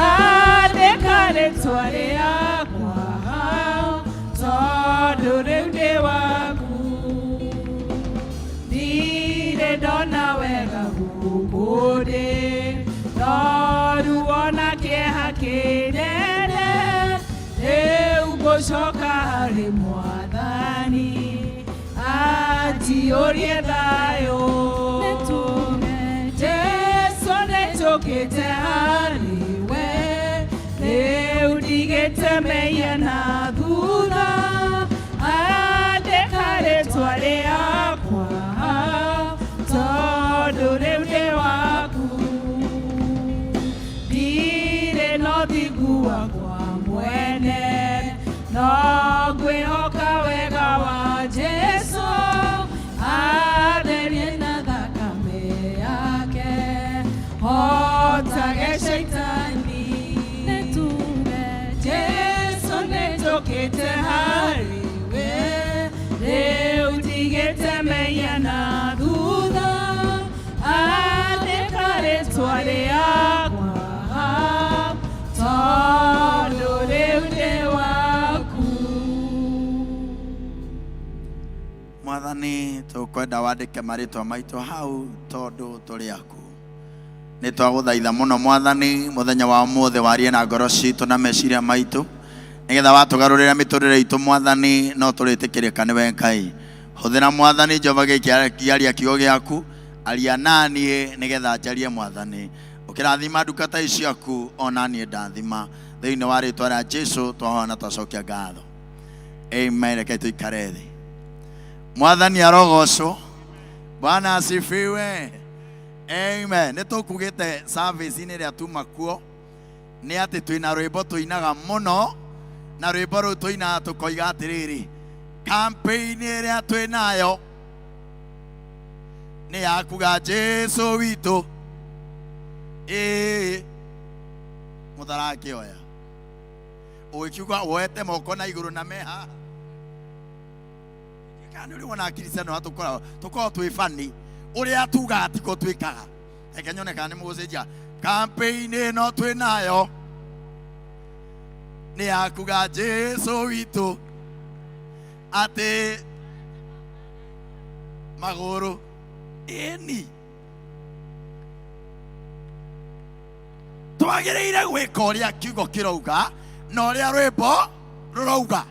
[SPEAKER 2] andĩka rĩtwa rĩakwa tondũ rĩu ndĩ waku ndona wega gũkũ ndĩ no ruona kĩeha kĩnene rĩu ngũcoka harĩ Mwathani anjiyũrie thayũ Jesũ nĩnjũkĩte harĩwe rĩu ndigĩte meya na thutha andĩka rĩtwa rĩakwa tondũ rĩu ndĩ waku ndirĩ na ũthingu wakwa mwene no ngwĩhoka wega wa Jesũ atherie na thakame yake hotage Shaitani nĩtuge Jesũ nĩnjũkĩte harĩwe rĩu ndigĩte meya na thutha andĩka rĩtwa rĩakwa tondũ rĩu ndĩ waku.
[SPEAKER 7] Mwathani tũkwenda wandĩke marĩtwa maitũ hau tondũ tũrĩ aku. Nĩ twagũthaitha mũno Mwathani mũthenya wa ũmũthĩ warie na ngoro citũ na meciria maitũ nĩgetha watũgarũrĩra mĩtũrĩre itũ Mwathani no tũrĩtĩkĩrĩka nĩwe Ngai. Hũthĩra Mwathani Jehova gĩkĩaria kiugo gĩaku aria naniĩ nĩgetha njarie Mwathani
[SPEAKER 10] Ukirathima ndungata iciaku ona niĩ ndathima thĩinĩ wa rĩĩtwa rĩa Jesũ twahona twacokia ngatho. Amen. Reke tũikare thĩ. Mwathani arogocwo. Bwana asifiwe. Amen. Nĩ tũkugĩte service-inĩ ĩrĩa tuma kuo nĩ atĩ twĩna rwĩmbo tũinaga mũno, na rwĩmbo rũu tũinaga tũkoiga atĩrĩrĩ, campaign ĩrĩa twĩnayo nĩ ya kuga Jesũ witũ. Mũtarakĩoya ũgĩkiuga woete moko na igũrũ na meha kana ũrĩ wona akiristiano tũkoragwo twĩ bani ũrĩa tuga atiko twĩkaga. Reke nyone kana nĩ mũgũcenjia. Campaign ĩno twĩnayo nĩ ya kuga Jesũ witũ atĩ magũrũ ĩni twagĩrĩire gwĩka ũrĩa kiugo kĩrauga na ũrĩa rwĩmbo rũrauga.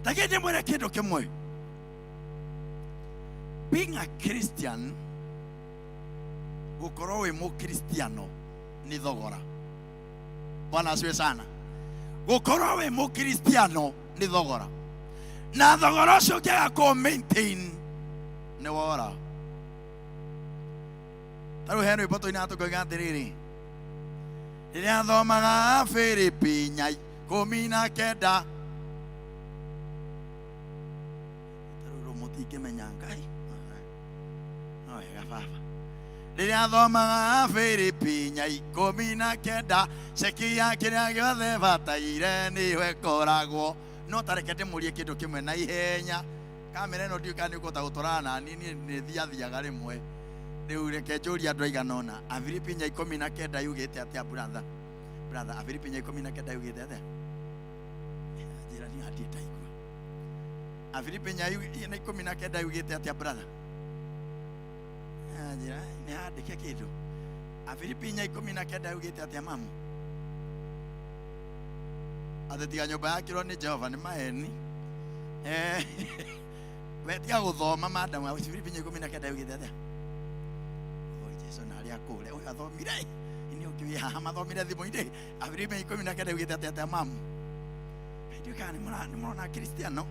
[SPEAKER 10] Lakini ndĩmwĩre kĩndũ kĩmwe, being a Christian, gũkorwo wĩ mũkristiano nĩ thogora. Bwana asifiwe sana. Gũkorwo wĩ mũkristiano nĩ thogora, na thogora ũcio ũngĩaga kũ maintain nĩ wora. Tarĩu he rwĩmbo tũinaga tũkoiga atĩrĩrĩ, rĩrĩa thomaga Filipi nya 19 tarĩu mũtingĩmenya Ngai no wega baba. Rĩrĩa thomaga Filipi nya 19 cekia kĩrĩa gĩothe bataire nĩwe koragwo. No tareke ndĩmũrie kĩndũ kĩmwe na ihenya. Kamera ĩno ndiũĩ kana nĩũkũhota gũtwarana na niĩ nĩ thiathiaga rĩmwe. Rĩu reke njũrie andũ aigana ũna. Afilipi nya 19 yugĩte atĩa brother? Brother, Afilipi nya 19 yugĩte atĩa? Njĩra niĩ hati itaigua. Afilipi nya 19 yugĩte atĩa brother? Njĩra nĩ handĩke kĩndũ. Afilipi nya 19 yugĩte atĩa mamu? Atĩ tiga nyũmba yakirwo nĩ Jehova nĩ maheni. Wetia gũthoma madamu. Afilipi nya 19 yugĩte atĩa? Jesu na arĩa kũre ũyũ athomire ini ũkĩwĩ haha mathomire thimũ-inĩ. Afilipi 19 yugĩte atĩa mamu? Ndiũĩ kana nĩ mũrona Kristiano,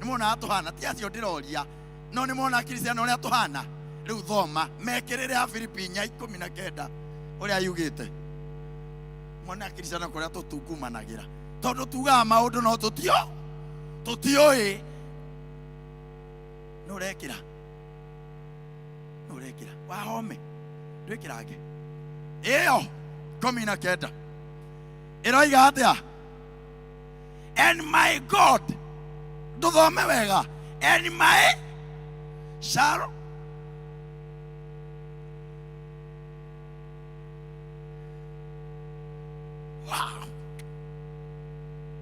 [SPEAKER 10] nĩ mũrona tũhana, ti acio ndĩroria, no nĩ mũrona Kristiano ũrĩa tũhana. Rĩu thoma mekĩrĩre Afilipi nya 19 ũrĩa yugĩte. Mũrona Kristiano kũrĩa tũtungumanagĩra, tondũ tugaga maũndũ no tũtiũĩ. Nĩ ũrekĩra wahome ndwĩkĩrange ĩyo 19 ĩroiga atĩa? And my God, ndũthome wega, and my shall wow.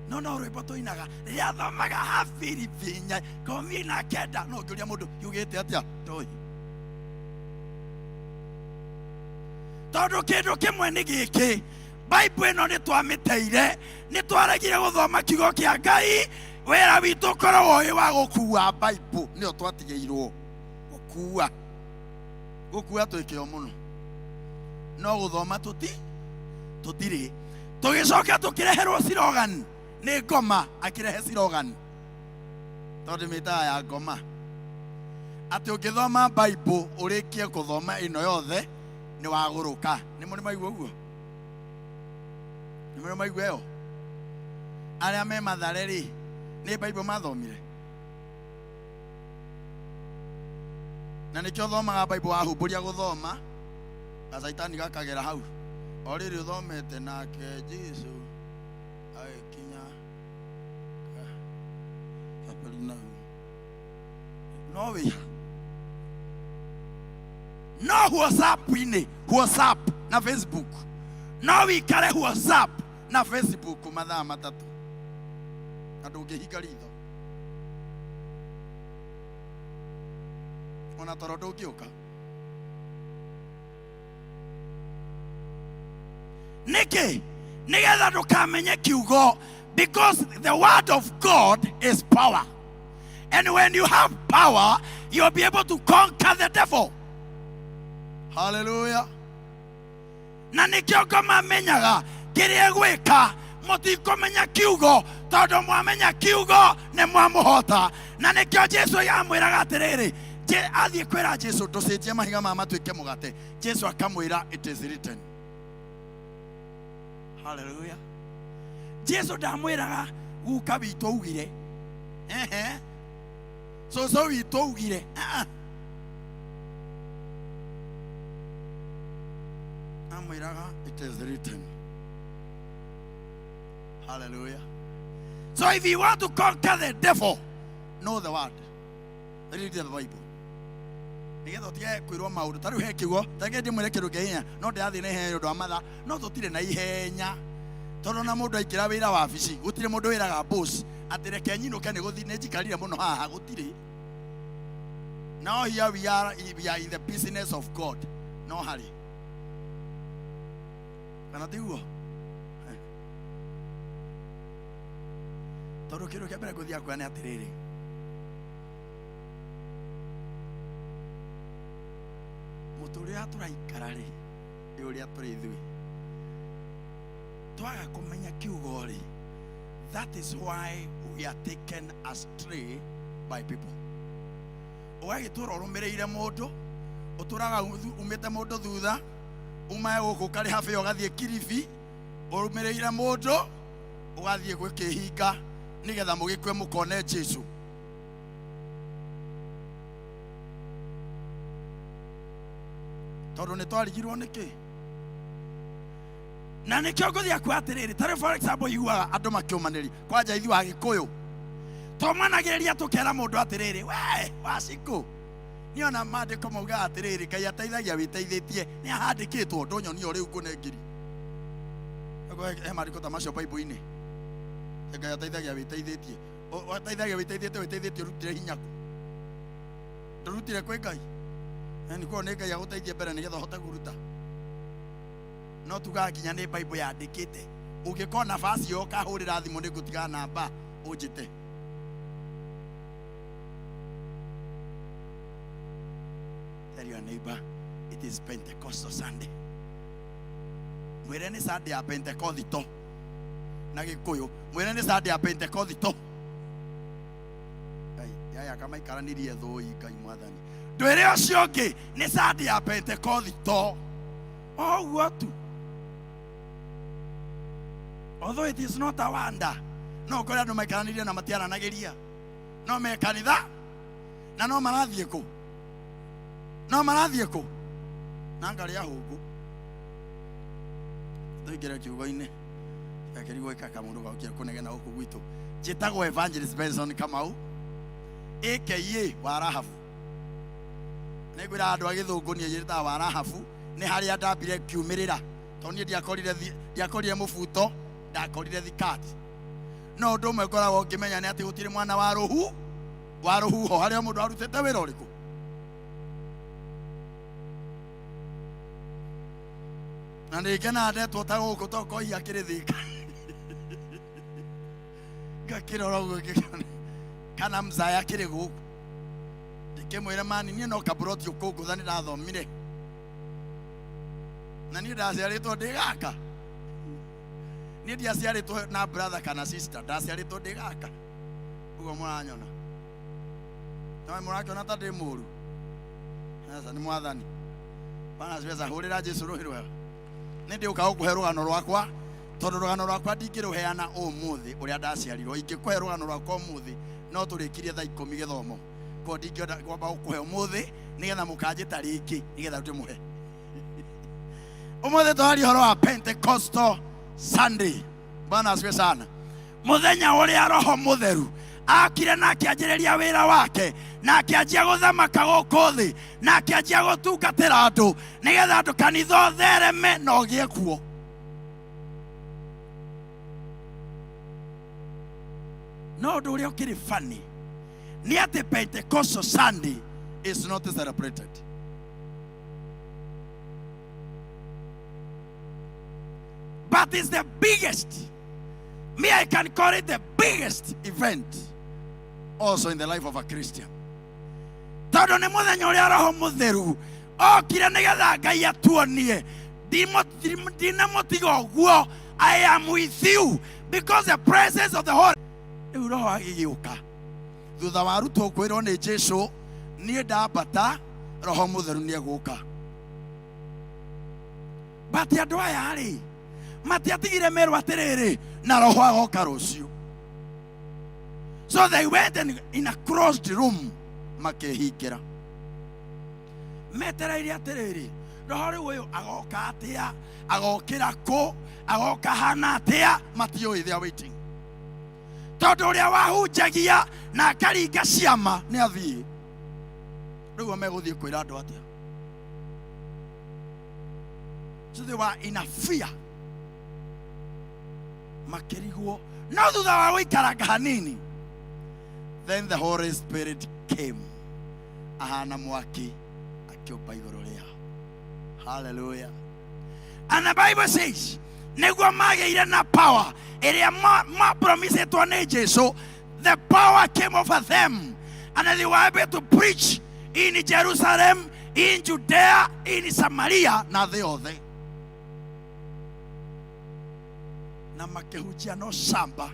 [SPEAKER 10] No rwĩmbo tũinaga rĩrĩa thomaga Afilipi nya 19 no ngĩũria mũndũ yugĩte atĩa? Ndũĩ. Tondũ kĩndũ kĩmwe nĩ gĩkĩ, Bible ĩno nĩ twamĩteire, nĩ twaregire gũthoma kiugo kĩa Ngai. Wĩra witũ ũkoragwo wĩ wa gũkua Bible, nĩyo twatigĩirwo gũkua twĩkĩo mũno, no gũthoma tũtirĩ. Tũgĩcoka tũkĩreherwo slogan nĩ ngoma, akĩrehe slogan tondũ mĩtaga ya ngoma atĩ ũngĩthoma Bible ũrĩkie gũthoma ĩno yothe nĩ wagũrũka. Nĩ mũrĩ maigua ũguo? Nĩ mũrĩ maigua ĩyo? Arĩa me Mathare rĩ, nĩ Bible mathomire? Na nĩkĩo thomaga Bible wahumbũria gũthoma, gacaitani gakagera hau. O rĩrĩ ũthomete nake Jesũ agĩkinya no wĩ no WhatsApp-inĩ, WhatsApp na Facebook, no wĩkare WhatsApp na Facebook mathaa matatũ na ndũngĩhinga ritho ona toro ndũngĩũka. Nĩkĩ? Nĩgetha ndũkamenye kiugo, because the word of God is power, and when you have power you'll be able to conquer the devil. Hallelujah. na nikio ngomamenyaga kiria gwika mutikomenya kiugo tondu mwamenya kiugo ni mwamuhota na nikio Jesu yamwiraga atiriri athie kwira Jesu nducenjie mahiga ma matuike mugate Jesu akamwira it is written. Hallelujah. Jesu ndamwiraga guka witu ugire so witu ugire amwiraga it is written. Hallelujah. So if you want to conquer the devil, know the word. Read the Bible. Nigetha tie kwirwo maundu tariu he kiugo tage ndimwire kiru kihenya no ndathi ne he ndu amatha no tutire na ihenya tondu na mundu aikira wira wa bici gutire mundu wiraga boss atireke nyinuke ni guthi ne njikarire muno haha gutire. Now here we are in the business of God. No hurry. Kana tiguo tondu kiru kia mbere guthia kwa ni atiriri muturia turaikara ri ndi uria turi ithui twaga kumenya kiugo ri. That is why we are taken astray by people. Ugagitura urumireire mundu uturaga umite mundu thutha umae guku kari hafi ugathie Kilifi urumireire mundu ugathie gwikihinga nigetha mugikwe mukone Jesu. Tondu ni twarigirwo niki na nikio nguthia kwa atiriri tari for example yuaga andu makiumaniri kwanja ithu wa Gikuyu tomanagiriria tukera mundu atiriri we wasiku niona mandiko mauga atiriri Ngai ateithagia witeithĩtie ni ahandikitwo ndonyonia riu kunengiri he mandiko ta macio Bible-ini Ngai ateithagia witeithĩtie ateithagia witeithĩtie rutire hinya ndurutire kwi Ngai ni kwa nĩ Ngai agũteithie mbere nĩgetha ũhote kuruta no tugaga kinya nĩ Bible yandĩkĩte ũngĩkona nafasi yo kahũrĩra thimũ nĩ ngũtiga namba ũnjĩte. Tell your neighbor it is Pentecostal Sunday. Mwĩre nĩ Sunday ya Pentecostal na Gĩkũyũ mwĩre nĩ Sunday ya Pentecostal. Yaya kama ikaranirie thũi Ngai mwathani ndwire ucio ngi ni Sunday ya Pentecostal. Oh what? Although it is not a wonder. No kore andu maikaranirie na matiaranagiria no me kanitha na no marathie ku na ngari ya hungu tuigire kiugo-ini akirigwo ikaka mundu gaukia kunegena guku gwitu njitagwo Evangelist Benson Kamau aka wa Rahabu. Negwira andu agithungunia yita wa Rahabu ni haria ndambire kiumirira toni ndiakorire mubuto ndakorire thikati no ndu mwe koragwo ngimenya ni ati gutire mwana wa ruhu ho haria mundu arutete wira uriku na ndikena ndetwo ta guku toko akiri Thika gakirora guku kana mzaya akiri guku ndikimwira mani nie no kaburoti ukungu thani ndathomire na ni ndaciaritwo ndigaka ni ndiaciaritwo na brother kana sister ndaciaritwo ndigaka ugo muranyona no murakona ta ndi muru sasa ni mwathani bana ciweza hurira Jesu ruhirwe ni ndi uka gukuhe rugano rwakwa tondu rugano rwakwa ndingiruheana umuthi uria ndaciarirwo ingikuhe rugano rwakwa umuthi no turikirie thaa 10 githomo ko ndingioda kwamba gukuhe umuthi nigetha mukanjita ringi nigetha tumuhe umuthi twari horo wa Pentecostal Sunday. Bwana asifiwe sana. Muthenya uria Roho Mutheru akire na akianjĩrĩria wĩra wake na akianjia gũthamaka gũkũ thĩ na akianjia gũtungatĩra andũ nĩgetha andũ kanitha ũthereme na ũgĩe kuo. No ũndũ ũrĩa ũkĩrĩ funny ni atĩ Pentecostal Sunday is not celebrated. But it's the biggest. Me, I can call it the biggest event also in the life of a Christian. Tondu ni muthenya uria Roho Mutheru okire nigetha Ngai atuonie I am with you because the presence of the Holy thutha wa arutwo kwĩrwo nĩ Jesũ niĩ ndambata Roho Mũtheru nĩ egũka. But andũ aya rĩ matiatigire merwo atĩrĩrĩ na Roho agoka rũciũ. So they went in a closed room makehingĩra metereire atĩrĩrĩ Roho rĩu ũyũ agoka atĩa, agokĩra kũ, agoka hana atĩa, matiũĩ. They are waiting. Tondũ ũrĩa wahunjagia na akaringa ciama nĩ athiĩ. Rĩu megũthiĩ kwĩra andũ atĩa. So they were in a fear. Makĩrigwo no thutha wa gũikaranga hanini, then the Holy Spirit came ahana mwaki akĩũmba igũrũ rĩao. Hallelujah. And the Bible says nĩguo magĩire na power ĩrĩa mapromisetwo nĩ Jesũ. The power came over them and they were able to preach in Jerusalem, in Judea, in Samaria, na thĩ othe. Na makĩhunjia no shamba.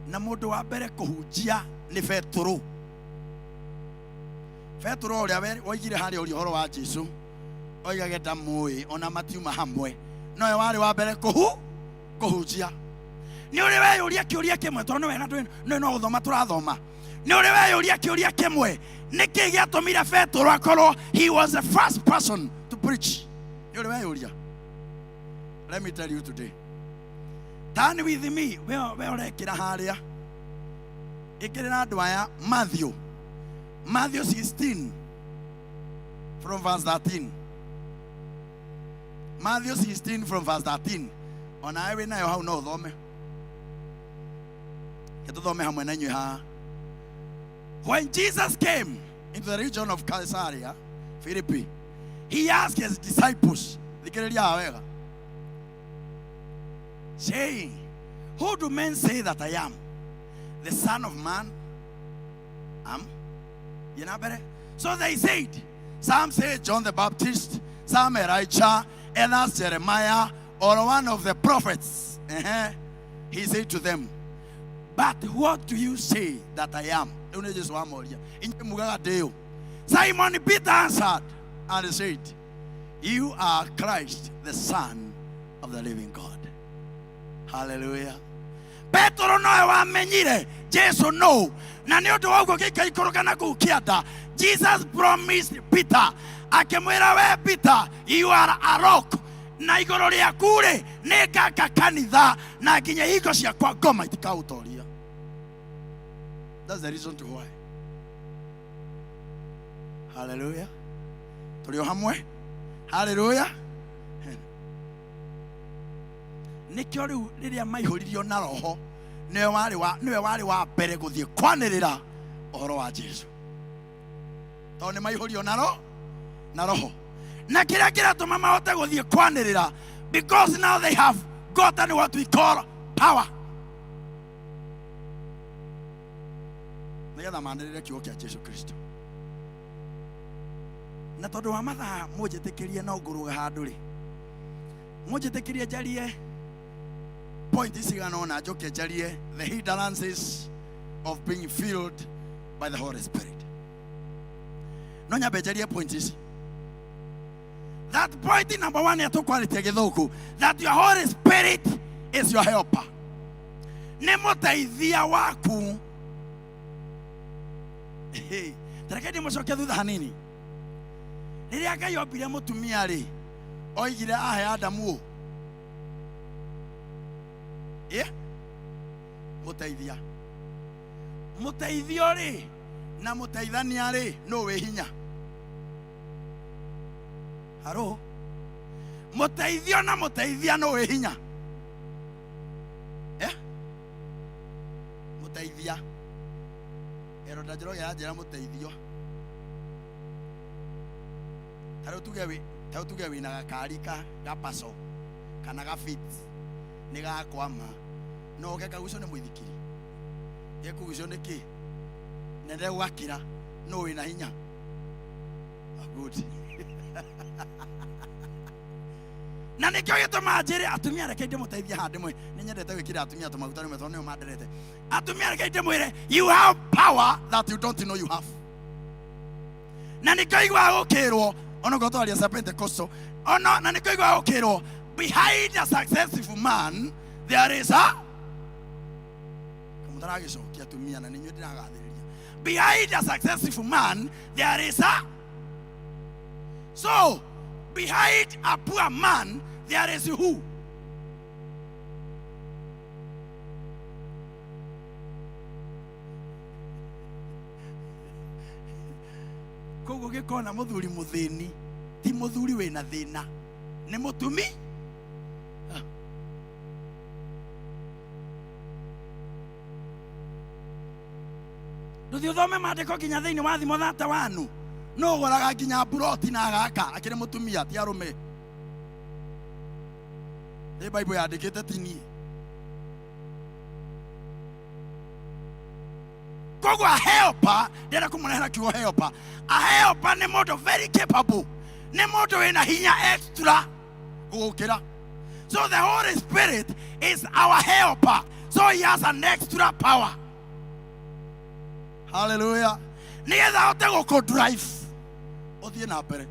[SPEAKER 10] Na mũndũ wa mbere kũhunjia nĩ Petro. Petro ũrĩa woigire harĩ ũhoro wa Jesũ oigage ndamũĩ ona matiuma hamwe, nowe warĩ wa mbere kũhunjia. Nĩ ũrĩ weyũria kĩũria kĩmwe tondũ wena no gũthoma tũrathoma. Nĩ ũrĩ weyũria kĩũria kĩmwe nĩkĩ gĩatũmire Petro akorwo he was the first person to preach. Nĩ ũrĩ weyũria. Let me tell you today. Turn with me we ũrekĩra harĩa ĩkĩrĩ na andũ aya Matthew 16 from verse 13. Matthew 16 from verse 13. Ona ewe nayo hau no thome. Ketuthome hamwe na inyuĩ haha. When Jesus came into the region of Caesarea Philippi, he asked his disciples, saying, who do men say that I am? The Son of Man? You know better? So they said, some say John the Baptist, some Elijah, others Jeremiah, or one of the prophets. He said to them, but what do you say that I am? Simon Peter answered and said, you are Christ, the Son of the living God. Hallelujah. Petro no wamenyire Jesu no na nĩ ũndũ wa ũguo gĩikaikũrũkana kũu kĩanda. Jesus promised Peter akĩmwĩra we Peter, you are a rock, na igũrũ rĩaku rĩ nĩ ngaka kanitha na nginya hingo ciakwa ngoma itikaũtoria. That's the reason to why. Hallelujah. Tũrĩ o hamwe? Hallelujah. Nĩkĩo rĩu rĩrĩa maihũririo na Roho nĩwe warĩ wa mbere gũthiĩ kwanĩrĩra ũhoro wa Jesũ. Tondũ nĩ maihũrio na Roho. Na kĩrĩa kĩratũma mahote gũthiĩ kwanĩrĩra, because now they have gotten what we call power. Nĩgetha manĩrĩre kiugo kĩa Jesũ Kristo. Na tondũ wa mathaa mũnjĩtĩkĩrie no ngũrũga handũ rĩ. Mũnjĩtĩkĩrie njarie point is the hindrances of being filled by the Holy Spirit. No nya point is that point number one that your Holy Spirit is your helper. Nemotaithia waku. Hey, tarekeni mcoke thutha hanini. Rĩrĩa Ngai ombire mũtumia rĩ, oigire ahe Adamu mũteithia. Mũteithio rĩ na mũteithania rĩ no wĩ hinya. Haro? Mũteithio na mũteithia no wĩ hinya. Mũteithia. Eroda njoro ya njĩra mũteithio. Haro tuge wĩna gakari ga paso kana ga fit nĩ gakwama. No gekagucio nĩ mũithikiri. Gekugucio nĩ kĩ? Nende gwakira no wĩna hinya. Good. na nikyo gituma njire atumia reke ndimuteithia hande mwe ni nyendete gwikira atumia tumaguta rume tonyo manderete atumia reke ndimwire you have power that you don't know you have na nikyo igwa gukirwo ono gotwaria sa Pentecostal ono na nikyo igwa gukirwo behind a successful man there is a kamutaragicokia atumia na ninyo ndiragathiria behind a successful man there is a so behind a poor man there is who? Kogo gikona muthuri muthini ti muthuri wina thina ni mutumi nduthi uthome maandiko nginya thiini wa thimo thata wanu no goraga nginya buroti na gaka akire mutumia ti arume e Bible yandikite tini kogo a helper ndera kumunehera kiugo helper a helper ni mundu very capable ni mundu wina hinya extra gukira so the Holy Spirit is our helper so he has an extra power hallelujah ni getha ote go drive othie na mbere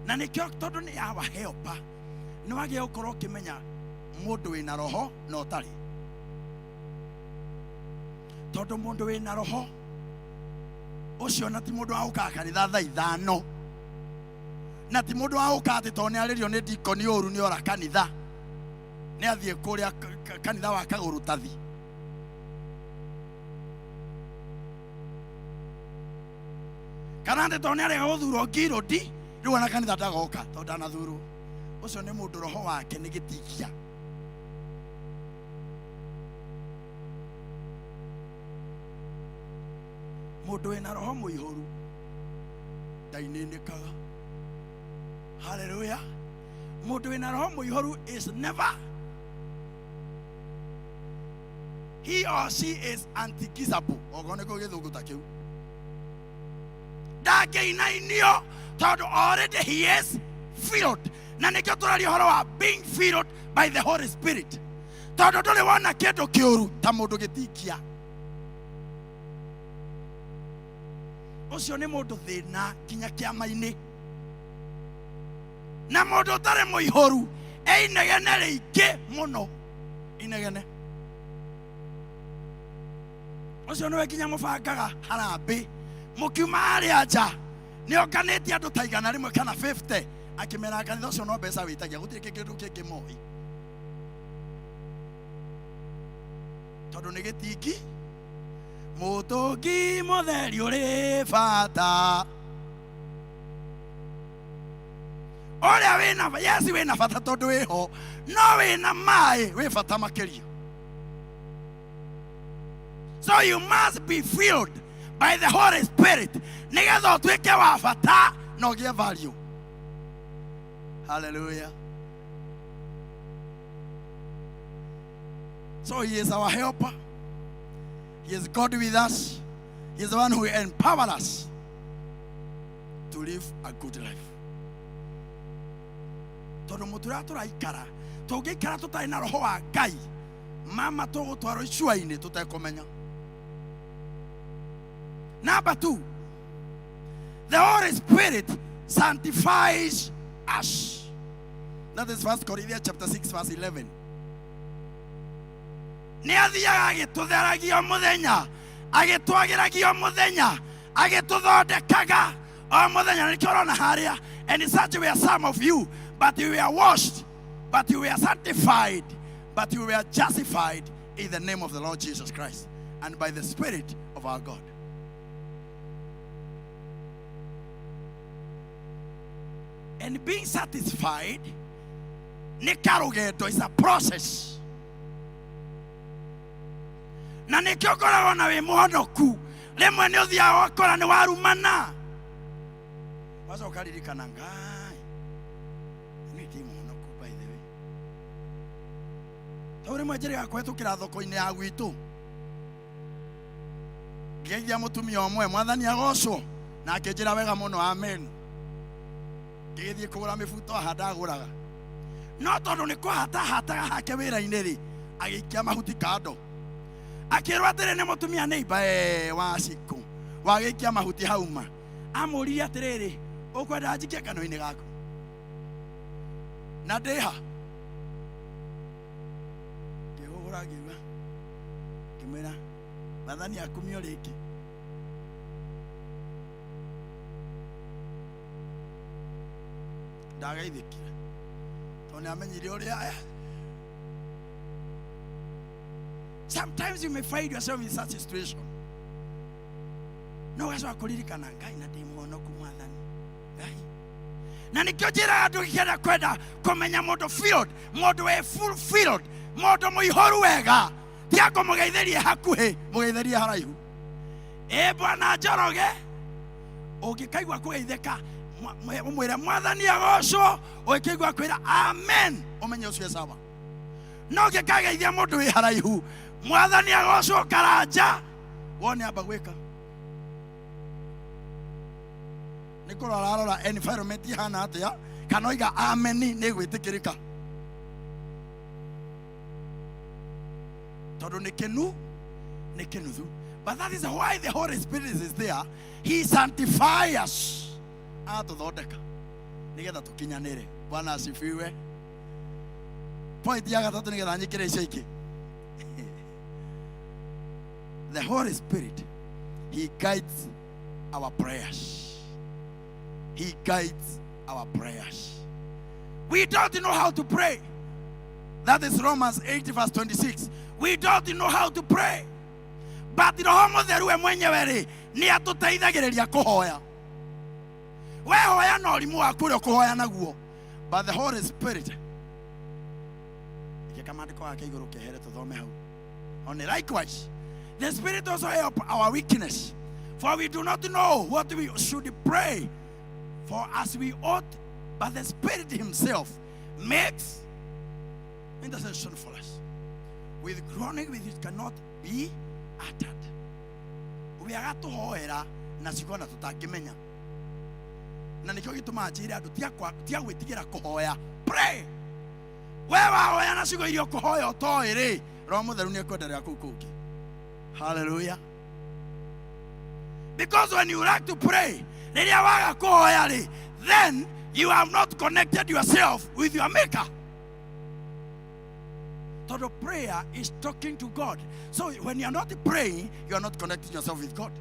[SPEAKER 10] na nikyo tondu ni our helper ni wage ukoro kimenya mundu wina roho no tari tondu mundu wina roho ucio na ti mundu wa uka kanitha thaa ithano na ti mundu wa uka ati tone aririo ni dikoni oru ni ora kanitha ni athie kuria kanitha wa kaguru tathi kana ndi tone ari guthuro ngiro di riu na kanitha ndagoka tondu anathuro ucio ni mundu roho wake ni gitikia mundu wina roho muihoru ndaininikaga hallelujah mundu wina roho muihoru is never he or she is antikizable ogone ko githungu ta kiu ndageinainio tondu already he is filled na nikyo turaria horo wa being filled by the Holy Spirit tondu nduri wona kindu kiuru ta mundu gitikia ucio ni mundu thina kinya kiama-ini na mundu tare muihoru einegene riingi muno inegene ucio niwe kinya mubangaga harambi mukiuma aria nja ni okanĩtie andũ ta 100 kana 50 akimera kanitha ucio no mbeca wĩtagia gũtirĩ kĩndũ kĩngĩ moĩ tondũ nĩ gĩtingi mũtũngi mũtheri ũrĩ bata ũrĩa wĩna Yesu wĩna bata tondũ wĩho no wĩna maĩ wĩ bata makĩria so you must be filled by the Holy Spirit nigetha utuike wa bata na ugie value hallelujah so he is our helper he is God with us he is the one who empowers us to live a good life tondu mutura turaikara tungikara tutai na roho wa Ngai mama tugutwaro icua-ini tutekumenya. Number 2, the Holy Spirit sanctifies us. That is 1 Corinthians chapter 6 verse 11. Ni athiaga agitutheragia muthenya, agitwagiragia muthenya, agituthondekaga o muthenya nikyo rona haria. And in such a way some of you, but you were washed, but you were sanctified, but you were justified in the name of the Lord Jesus Christ and by the Spirit of our God. And being satisfied, nikarugeto is a process. Na nikiokora na we muhonoku, lemwe ni uthia wakora ni warumana. Wazo ukaririkana ngai. Ni ti muhonoku by the way. Tauri mwejeri gakwetukira thoko-ini ya gwitu. Ngeithia mutumia omwe mwathani agocwo na akinjira wega muno amen. ngĩgĩthiĩ kũgũra mĩbuto haha ndagũraga no tondũ nĩ kũhata-hataga hake wĩra-inĩ rĩ agĩikia mahuti kando akĩrwo atĩrĩ nĩ mũtumia neighbor wa Cikũ wagĩikia mahuti hauma amũrire atĩrĩrĩ ũkwenda njikie kanua-inĩ gaku na ndĩha ngĩhũgũra ngiuga ngĩmwĩra mathani akumio rĩngĩ ndagaithĩkire tondũ nĩamenyire ũrĩa. Sometimes you may find yourself in such a situation. No gacoka kũririkana Ngai na ndĩ mũhonoku Mwathani Ngai na nĩkĩo njĩraga andũ gĩkĩenda kwenda kũmenya mũndũ filled mũndũ wĩ fulfilled mũndũ mũihũru wega tiga kũmũgeithĩrie hakuhĩ mũgeithĩrie haraihu. Bwana Njoroge ũngĩkaigua kũgeithĩka ũmwĩre Mwathani agocwo ũngĩkaigua kwĩra amen ũmenye ũcio sawa no ũngĩkageithia mũndũ wĩ haraihu Mwathani agocwo karanja wone amba gwĩka nĩ kũrora environment ihana atĩa kana oiga amen nĩ gwĩtĩkĩrĩka tondũ nĩ kĩnu nĩ kĩnuthu. But that is why the Holy Spirit is there. He sanctifies us atũthondeka nĩgetha tũkinyanĩre. Bwana asifiwe. Point ya gatatũ nĩgetha nyikĩre icio ingĩ. The Holy Spirit, He guides our prayers. He guides our prayers. We don't know how to pray. That is Romans 8 verse 26. We don't know how to pray. But Roho Mũtheru we mwenyewe rĩ nĩ atũteithagĩrĩria kũhoya. Wehoya na ũrimũ waku ũrĩa ũkũhoya naguo. But the Holy Spirit. Ike kamandĩko gake igũrũ kehere tũthome hau. Only likewise, the Spirit also help our weakness. For we do not know what we should pray for as we ought, but the Spirit Himself makes intercession for us with groaning which cannot be uttered. We are to hoera na sikona tutakimenya. Na nikyo gituma njire andu tia gwitigira kuhoya. Pray. Wewe hoya na sigo irio kuhoya otoe ri. Roho Mũtheru ni ekwenderea kuu kungi. Hallelujah. Because when you like to pray, then you have not connected yourself with your Maker. So the prayer is talking to God. So when you are not praying, you are not connecting yourself with God.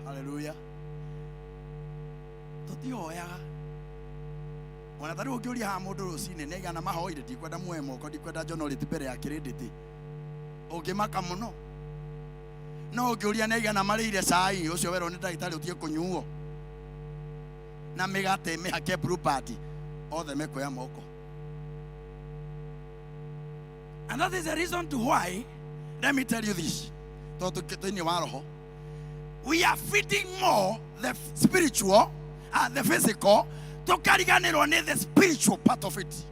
[SPEAKER 10] Hallelujah. Wanatari ukiuria ha mundu rucine nega na mahoire ndikwenda muemo ko ndikwenda journalist mbere ya credit ungimaka muno no ukiuria nega na marire cai ucio wero ni ndagitari utie kunyuo na migate mihake blue party othe mekoya moko. And that is the reason to why, let me tell you this, we are feeding more the spiritual and the physical to carry on the spiritual part of it.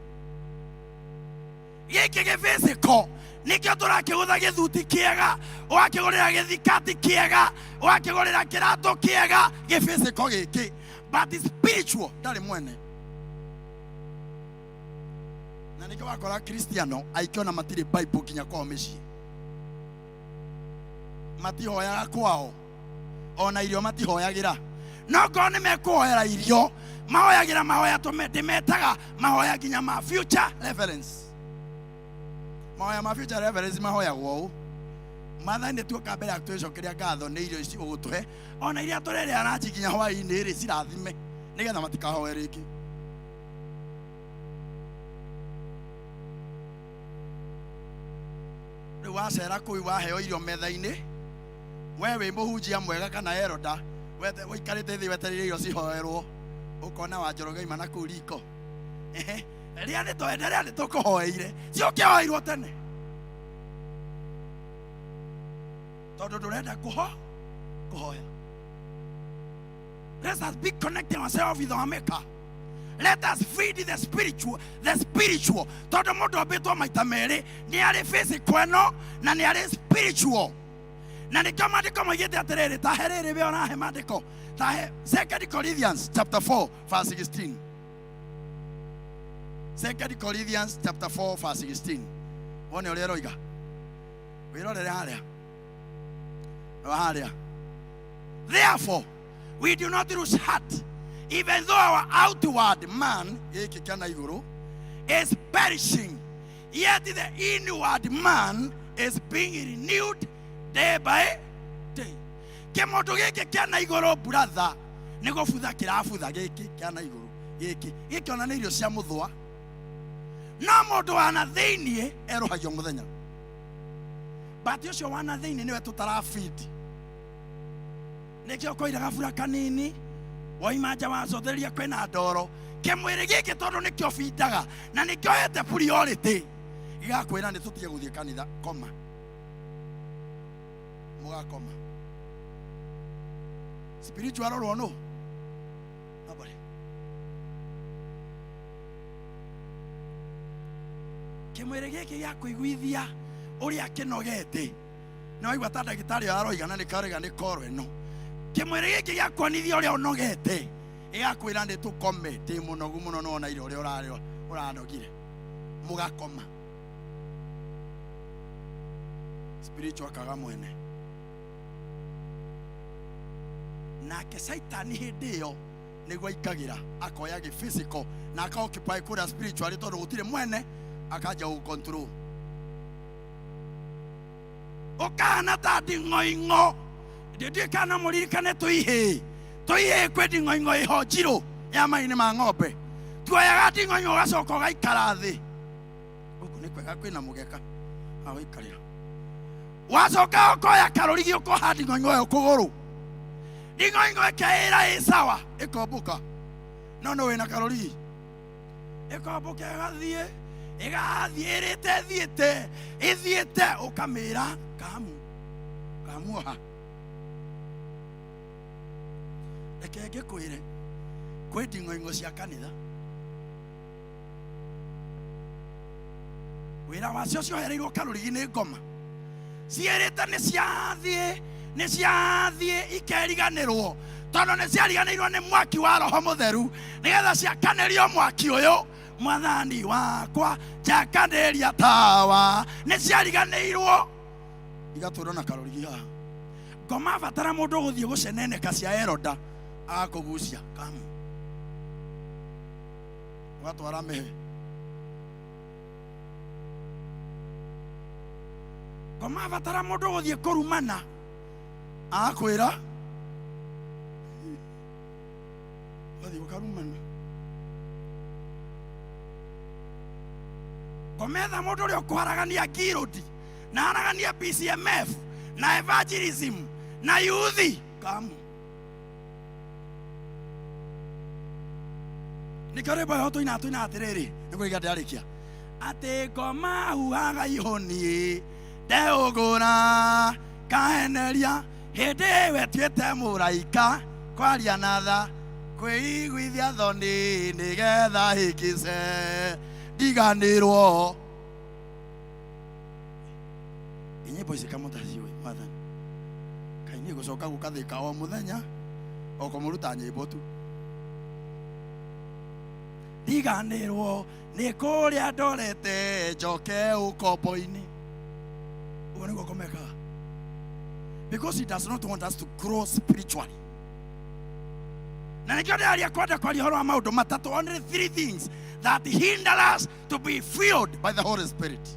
[SPEAKER 10] Yeke physical, nikiatora kiuda githuti kiega, wakigorera githikati kiega, wakigorera kirato kiega, ge physical giki, but the spiritual ndari mwene. Na nikyo wakora Kristiano aikiona matire Bible kinya kwa mici. Matihoyaga kwao. Ona irio matihoyagira. No ko ni mekuhoera irio, mahoyagira mahoya tumetaga mahoya kinya ma future reference. Mahoya ma future reference mahoya gwao. Matha ndi tuoka mbere akutwecokeria ngatho ni irio ici ugutuhe. Ona iria turere arachi kinya hwaini ri cirathime nigetha matikahoe ringi. Wacera kũu waheo irio metha-inĩ wewe mũhunjia mwega kana eroda wĩikarĩte thĩ wetereire irio cihoerwo ũkona wa Njoroge ima na kũu riko rĩrĩa nĩ tũkũhoeire ciũkĩhoeirwo tene tondũ ndũrenda kũhoya. Let us be connecting ourselves with our Maker. Let us feed the spiritual. Todo mundo abetwa maita mere ni ale physical no na ni ale spiritual. Na nikio maandiko moigite atiriri taherere we ona he maandiko tahe 2 Corinthians chapter 4 verse 16. 2 Corinthians chapter 4 verse 16. Wone uri roiga wirorere haria no haria. Therefore we do not lose heart, even though our outward man is perishing, yet the inward man is being renewed day by day. Kemoto geke kana igoro brother nego futha kirafutha geke kana igoro geke geke ona irio cia muthwa no mundu wana thiini erohagio muthenya, but ucio wana thiini niwe tutara feed nikio koiraga fura kanini waimanja wacotheria kwena ndoro kimwiri giki tondu nikio feedaga na nikio hete priority igakwira ni tutige guthie kanitha koma mugakoma spiritual or no nobody. Kimwiri giki gya kuiguithia uria kinogete no igwa ta ndagitari aroiga na nikarega ni koro eno kimwiri giki gya kuonithia uria unogete igakwira ndi tukome ti munogu muno no na ire uria uranogire mugakoma spiritual kaga mwene nake saitani hindi iyo nigwa ikagira akoya gi physical na aka occupy kura spiritual tondu gutire mwene akaja u control okana ta dingoingo ndidi kana muririkane tuihe kwe dingoingo iho jiro ya maini ma ng'ombe tuoyaga dingoingo gacoka gaikara thi guku ni kwega kwina mugeka aho ikarira wacoka okoya karorigi ukoha dingoingo yo kuguru dingoingo ekaira isawa ikombuka no wina karorigi ikombuka gathie igathie ithiete ukamira kamuha ekege kwire kwe dingoingo cia kanitha wira wacio ciohereirwo karurigi ni ngoma cierite ni ciathie ikeriganirwo tondu ni ciariganirwo ni mwaki wa Roho Mutheru nigetha ciakanirio mwaki uyu mwathani wakwa jakaniria tawa ni ciariganirwo igaturwo na karurigi haha ngoma batara mundu guthie guceneneka cia eroda akakugucia kamu watwara mehe ngoma batara mundu guthie kurumana akwira wathie ukarumana ngometha mundu uria ukwaragania girodi na aragania PCMF na evangelism na youth kamu nikareba hoto ina atiriri niko igandarikia ate ngoma huaga ihoni ndeugura kaheneria hindi we twite muraika kwaria natha kwiguithia thoni nigetha hikice ndiganirwo inyimbo ici kamutaciwe mwathani kaini gucoka gukathika o muthenya okumuruta nyimbo tu ndiganirwo ni kuria ndorete njoke ukombo-ini ugo niguo komeka because he does not want us to grow spiritually na nikio ndiaria kwenda kwaria horo wa maundu matatu, only 3 things that hinder us to be filled by the Holy Spirit.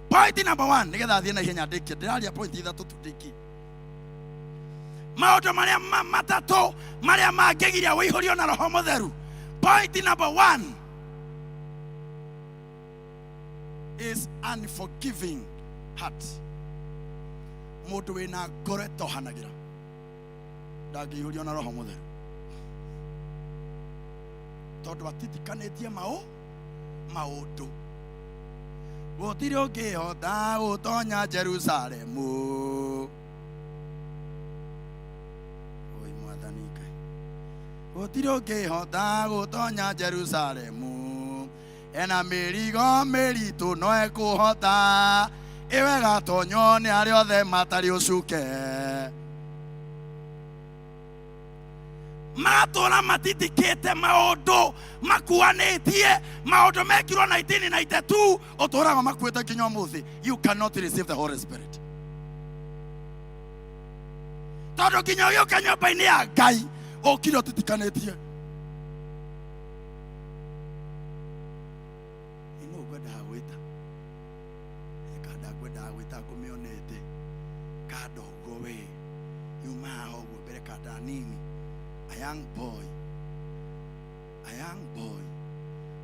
[SPEAKER 10] Point number 1 nigetha thie na ihenya ndiki ndiraria point ithatu tudiki maundu maria matatu maria mangigiria wihurio na Roho Mutheru. Point number 1 is unforgiving heart. Mundu wina ngoro etohanagira ndangihurio na Roho Mutheru tondu atitikanetie maundu gutiri ungihota gutonya Jerusalemu oi mwathani Ngai gutiri ungihota gutonya Jerusalemu ena mirigo miritu no ekuhota Ewega tonyo ni ari othe matari ucuke. Matora matitikite maundu makuanitie maundu mekirwo 1992 otoraga makuite kinya muthi. You cannot receive the Holy Spirit. Todo kinya yo kanyomba-ini ya Ngai okire titikanitie. Ino gwenda gwita. Ekada gwenda gwita kumionete. Kado gowe. Yuma ogwo bere kada nini. A young boy,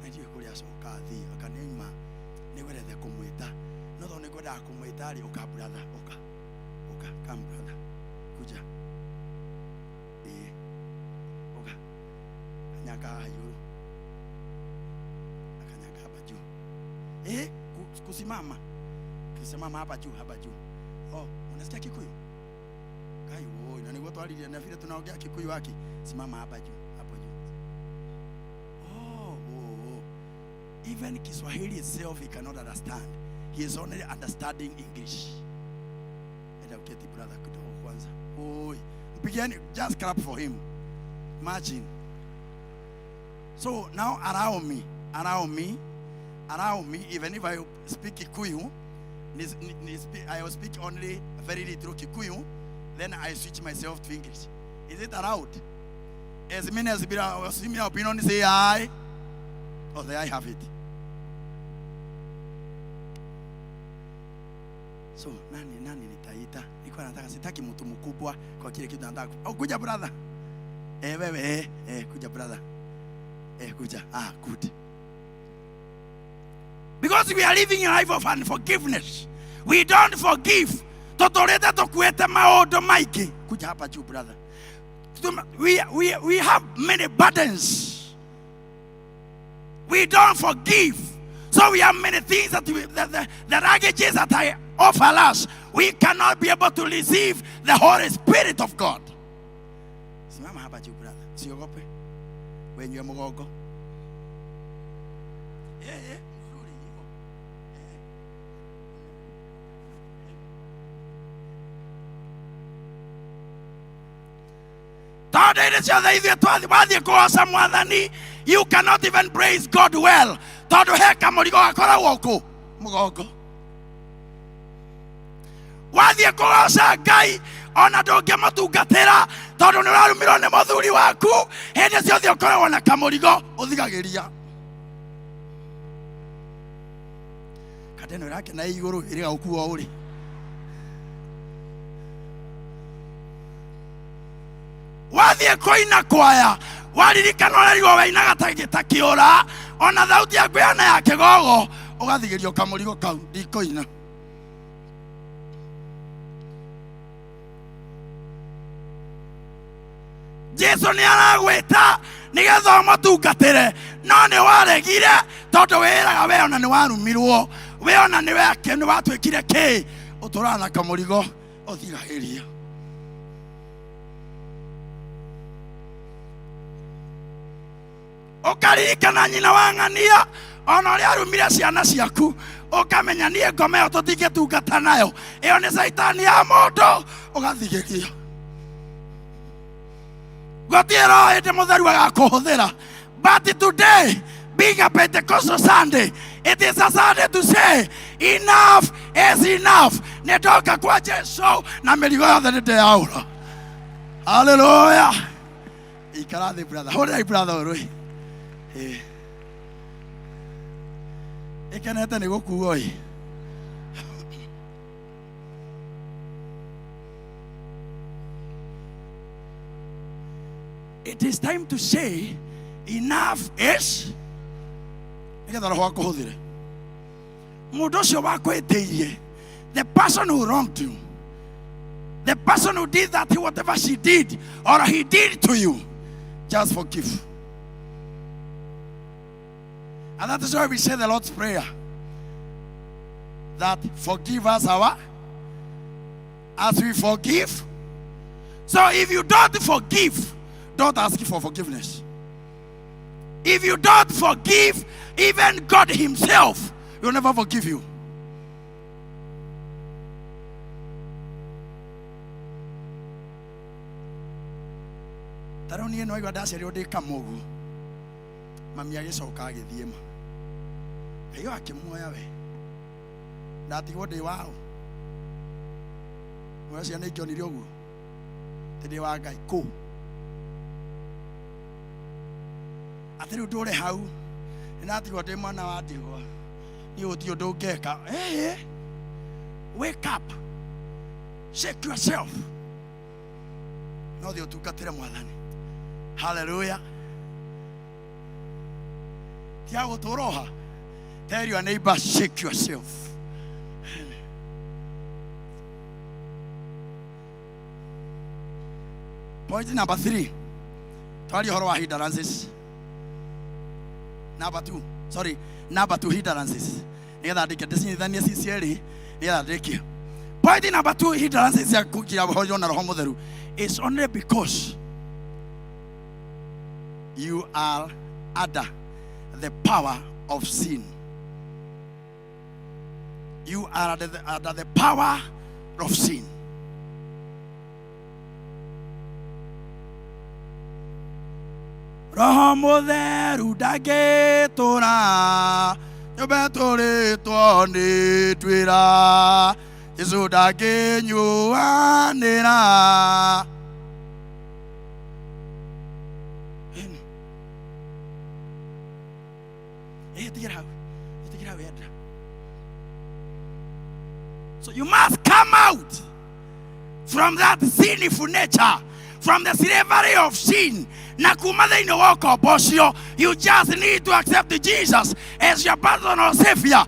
[SPEAKER 10] ndio kulia soka thi akanema niwerete kumwita no thone kwenda kumwita ri uka brother uka come brother kuja uka kanyaka hayo akanyaka hapa juu kusimama hapa juu oh unasikia Kikuyu kai woi na niko twalilia na vile tunaongea Kikuyu haki simama hapa juu hapo juu. Even Kiswahili itself he cannot understand. He is only understanding English. And uketi brother kidogo kwanza. Oi begin, just clap for him. Imagine. So now allow me even if I speak Kikuyu I will speak only very little Kikuyu. Then I switch myself to English. Is it allowed? As many as similar opinion say aye. Oh, there I have it. So, nani nitaita? Niko nataka sitaki mtu mkubwa kwa kile kitu nataka. Oh, kuja brother. Wewe kuja brother. Kuja. Ah, good. Because we are living a life of unforgiveness. We don't forgive. Totoreta tokuete maodo maiki. Kuja hapa juu brother. We have many burdens. We don't forgive. So we have many things that the baggages that I offer us. We cannot be able to receive the Holy Spirit of God. Simama hapa juu brother. Siogope. Wenye mgogo. You cannot even praise God well. Todo heka murigo akora woko mugogo. Wathie kugoca Ngai ona ndungimutungatira tondu ni urarumirwo ni muthuri waku hindi ciothe ukoragwo na kamurigo uthigagiria. Kadeno yake na iguru iriga ukuwa uri. Wathie koina kwaya waririkana urarigwo wainaga takiura ona thauti yaku yana ya kigogo ugathigirio kamurigo kau ndikoina. Jesu ni aragwita nigetha umutungatire no ni waregire tondu wiraga we ona ni warumirwo we ona ni weke ni watwikire ki uturana na kamurigo uthigagiria. Ukaririkana nyina wang'ania ona uria arumire ciana ciaku ukamenya nie ngoma yo tutingetungata nayo iyo ni saitani ya mundu ugathigiria. Gotiro ete mutheru agakuhuthira. But today being a Pentecostal Sunday, it is a Sunday to say enough is enough. Netoka kwa Jesu na mirigo yothe ni ndeyaura. Hallelujah. Ikarathi brother. Hold on brother urui. Ikenete ni gukuo i. It is time to say enough is. Nigetha roho akuhuthire. Mundu ucio wakwitiirie, the person who wronged you, the person who did that, whatever she did or he did to you, just forgive. And that is why we say the Lord's Prayer, that forgive us as we forgive. So if you don't forgive, don't ask for forgiveness. If you don't forgive, even God himself will never forgive you. Taro ni no igwa ndacerio ndi kamugu. Mami agicoka agithiema. Ayo akimuoya we. Ndatigwo ndi wao. Mwana ciana ikionire uguo. Ndi wa Ngai ku. Atiri ndure hau. Ndatigwo ndi mwana wa ndigwa. Ni uti undu ngeka. Hey, wake up. Shake yourself. No the utungatire mwathani. Hallelujah. Tiago toroha. Tell your neighbor, shake yourself. Point number 3. Tell you how hindrances. Number 2. Sorry. Number 2 hindrances. Point number 2 hindrances is only because you are under the power of sin. You are under the power of sin. Roho mutheru ndagitura nyubeturitwo ni twira Jesu ndaginyuanira. So you must come out from that sinful nature, from the slavery of sin. You just need to accept Jesus as your personal Savior.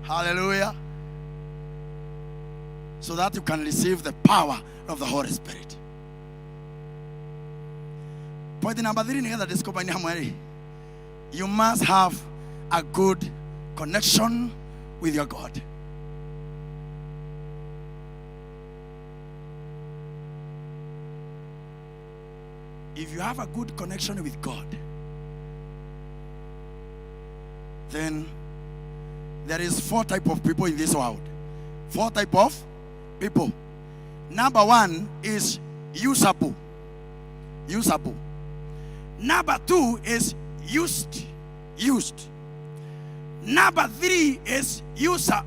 [SPEAKER 10] Hallelujah. So that you can receive the power of the Holy Spirit. Point number 3, you must have a good connection with your God. If you have a good connection with God, then there is 4 types of people in this world. 4 types of people. Number 1 is usable. Usable. Number 2 is used. Number 3 is user.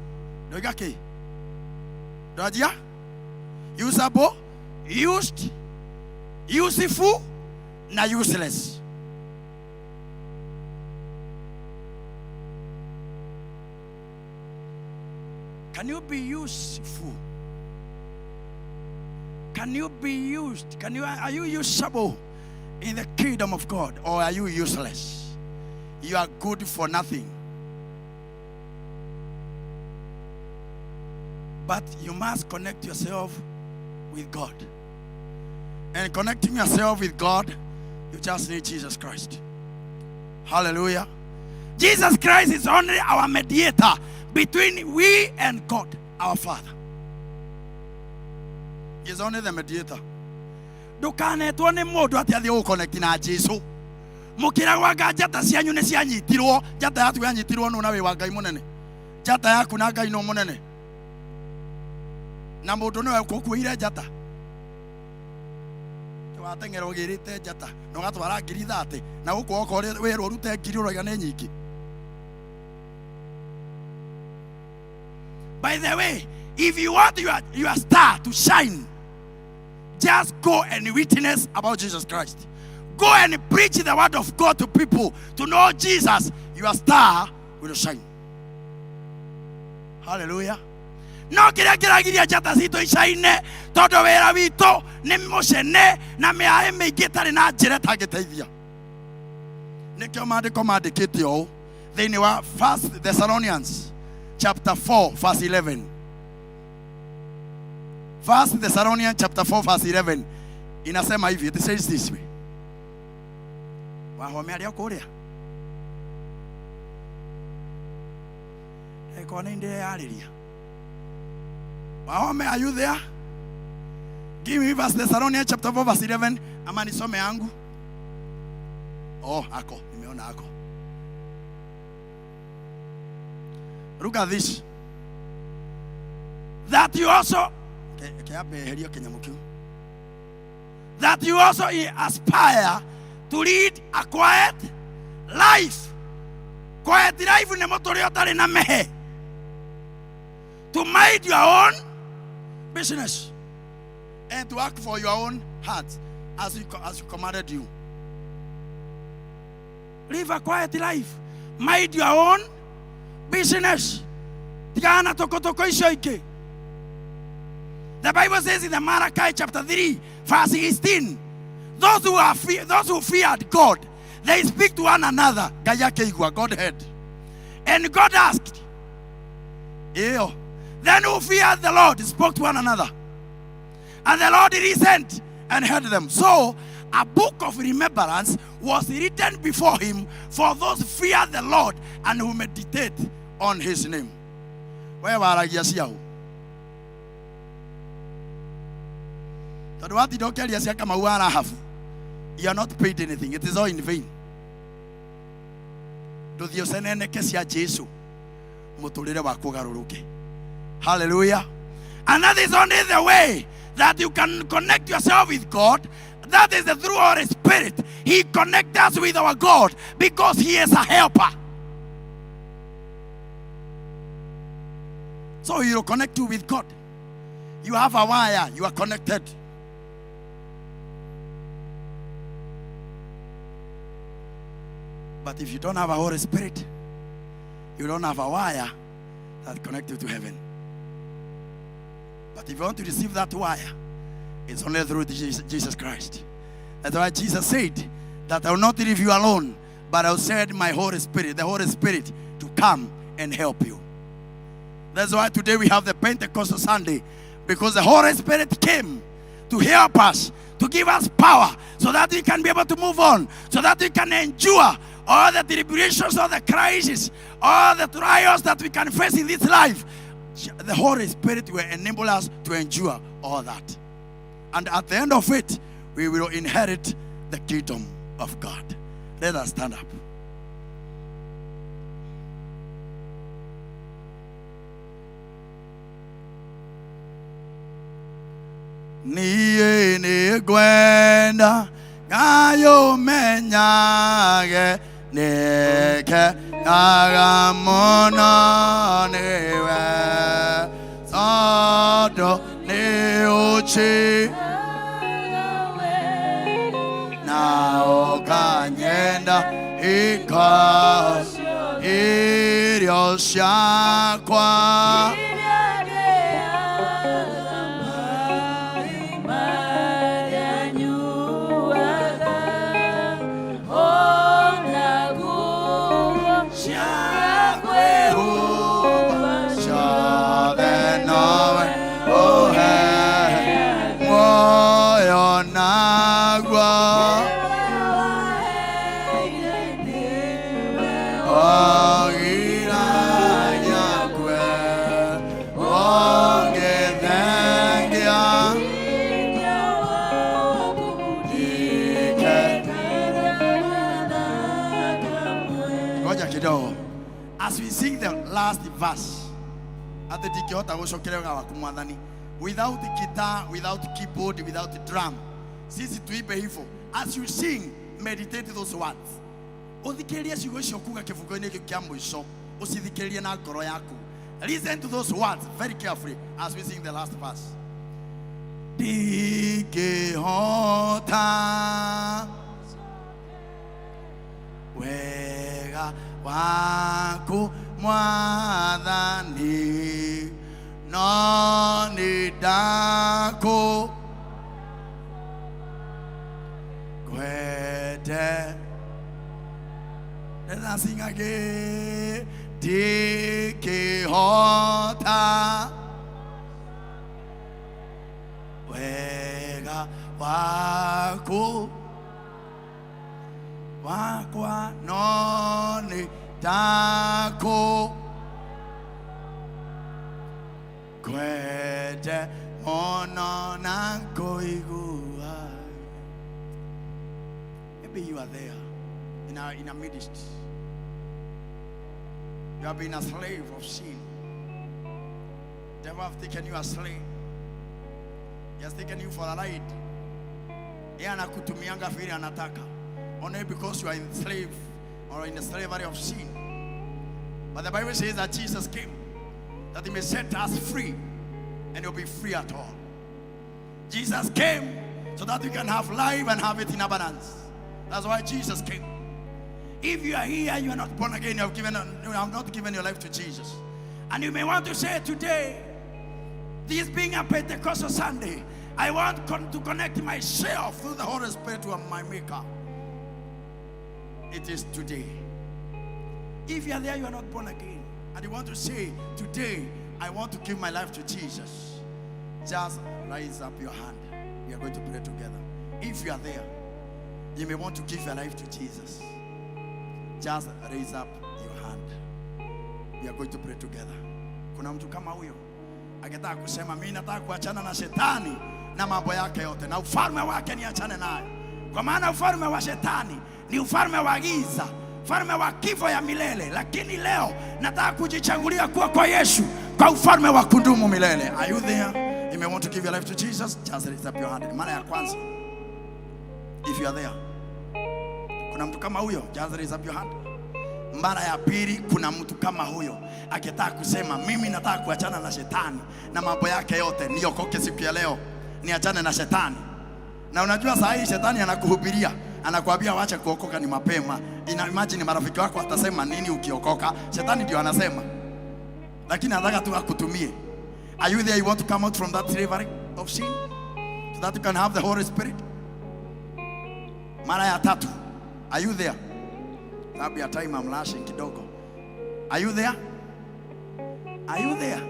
[SPEAKER 10] Usable, used, useful, na useless. Can you be useful? Can you be used? Are you usable in the kingdom of God, or are you useless? You are good for nothing. But you must connect yourself with God. And connecting yourself with God, you just need Jesus Christ. Hallelujah. Jesus Christ is only our mediator between we and God, our Father. He is only the mediator. Ndukanetwo ni mundu ati athi uconnect na Jesu. Mukira waga njata cianyu ni cianyitirwo, njata yatu yanyitirwo no nawe wa Ngai munene. Njata yaku na Ngai no munene. Na mundu niwe ukukuire njata. Watengera ugirite njata no gatwara ngiri 30 na guko oko wero rute ngiri uroiga ni nyingi. By the way, if you want your star to shine, just go and witness about Jesus Christ. Go and preach the word of God to people to know Jesus. Your star will shine. Hallelujah. No kira jata sito ishaine todo wera wito ni moshene na meae meigitari na njira tageteithia. Nikyo maandiko maandikite o thini wa 1 Thessalonians chapter 4 verse 11. 1 Thessalonians chapter 4 verse 11 inasema hivi, it says this way. Wahomea leo kuria. Eko ninde yariria. Wahome, are you there? Give me 1 Thessalonians chapter 4 verse 11. Ama nisome yangu. Oh, ako. Nimeona ako. Look at this. That you also that you also aspire to lead a quiet life. Quiet life ni motori otari na mehe. To mind your own business and to act for your own heart as you commanded you. Live a quiet life. Mind your own business. The Bible says in the Malachi chapter 3, verse 16, those who feared God, they speak to one another. God heard. And God asked, ew. Then who feared the Lord spoke to one another. And the Lord listened and heard them. So a book of remembrance was written before him for those who fear the Lord and who meditate on his name. Where are you? What you don't care, you are not paid anything. It is all in vain. Hallelujah. And that is only the way that you can connect yourself with God. That is the through Holy Spirit. He connects us with our God because he is a helper. So he will connect you with God. You have a wire, you are connected. But if you don't have a Holy Spirit, you don't have a wire that connects you to heaven. But if you want to receive that wire, it's only through Jesus Christ. That's why Jesus said that I will not leave you alone, but I will send my Holy Spirit, the Holy Spirit, to come and help you. That's why today we have the Pentecostal Sunday, because the Holy Spirit came to help us, to give us power, so that we can be able to move on, so that we can endure all the tribulations, all the crises, all the trials that we can face in this life. The Holy Spirit will enable us to endure all that. And at the end of it, we will inherit the kingdom of God. Let us stand up. Niye ni gwenda ngayo menyage neke agamono niwe sodo ni uchi na okanyenda ika irio shakwa as we sing the last verse, without the guitar, without keyboard, without the drum, as you sing, meditate those words. Listen to those words very carefully as we sing the last verse. Wega waku mwathani no nidako kwete. Let us sing again. Tikihota wega waku wakwa noni tako kwete ono nanko igua. Maybe you are there in our midst. You have been a slave of sin. The devil have taken you as slave. He has taken you for a ride. Yeye anakutumianga vile anataka. Only because you are enslaved or in the slavery of sin. But the Bible says that Jesus came that he may set us free, and you'll be free at all. Jesus came so that you can have life and have it in abundance. That's why Jesus came. If you are here, you are not born again, you have not given your life to Jesus. And you may want to say today, this being a Pentecostal Sunday, I want to connect myself through the Holy Spirit to my Maker. It is today. If you are there, you are not born again, and you want to say, today, I want to give my life to Jesus, just raise up your hand. We are going to pray together. If you are there, you may want to give your life to Jesus. Just raise up your hand. We are going to pray together. Kuna mtu kama huyo akitaka kusema mimi nataka kuachana na shetani na mambo yake yote na ufalme wake niachane nayo. Kwa maana ufalme wa shetani ni ufalme wa giza, ufalme wa kifo ya milele, lakini leo nataka kujichagulia kuwa kwa Yesu, kwa ufalme wa kudumu milele. Are you there? You may want to give your life to Jesus. Just raise up your hand. Mara ya kwanza. If you are there. Kuna mtu kama huyo, just raise up your hand. Mara ya pili, kuna mtu kama huyo akitaka kusema mimi nataka kuachana na shetani na mambo yake yote, niokoke siku ya leo, niachane na shetani. Na unajua saa hii shetani anakuhubiria, anakuambia waache kuokoka ni mapema. Imagine marafiki wako watasema nini ukiokoka? Shetani ndio anasema. Lakini anataka tu akutumie. Are you there? You want to come out from that slavery of sin so that you can have the Holy Spirit? Mara ya tatu. Are you there? Sababu ya time I'm lashing kidogo. Are you there? Are you there?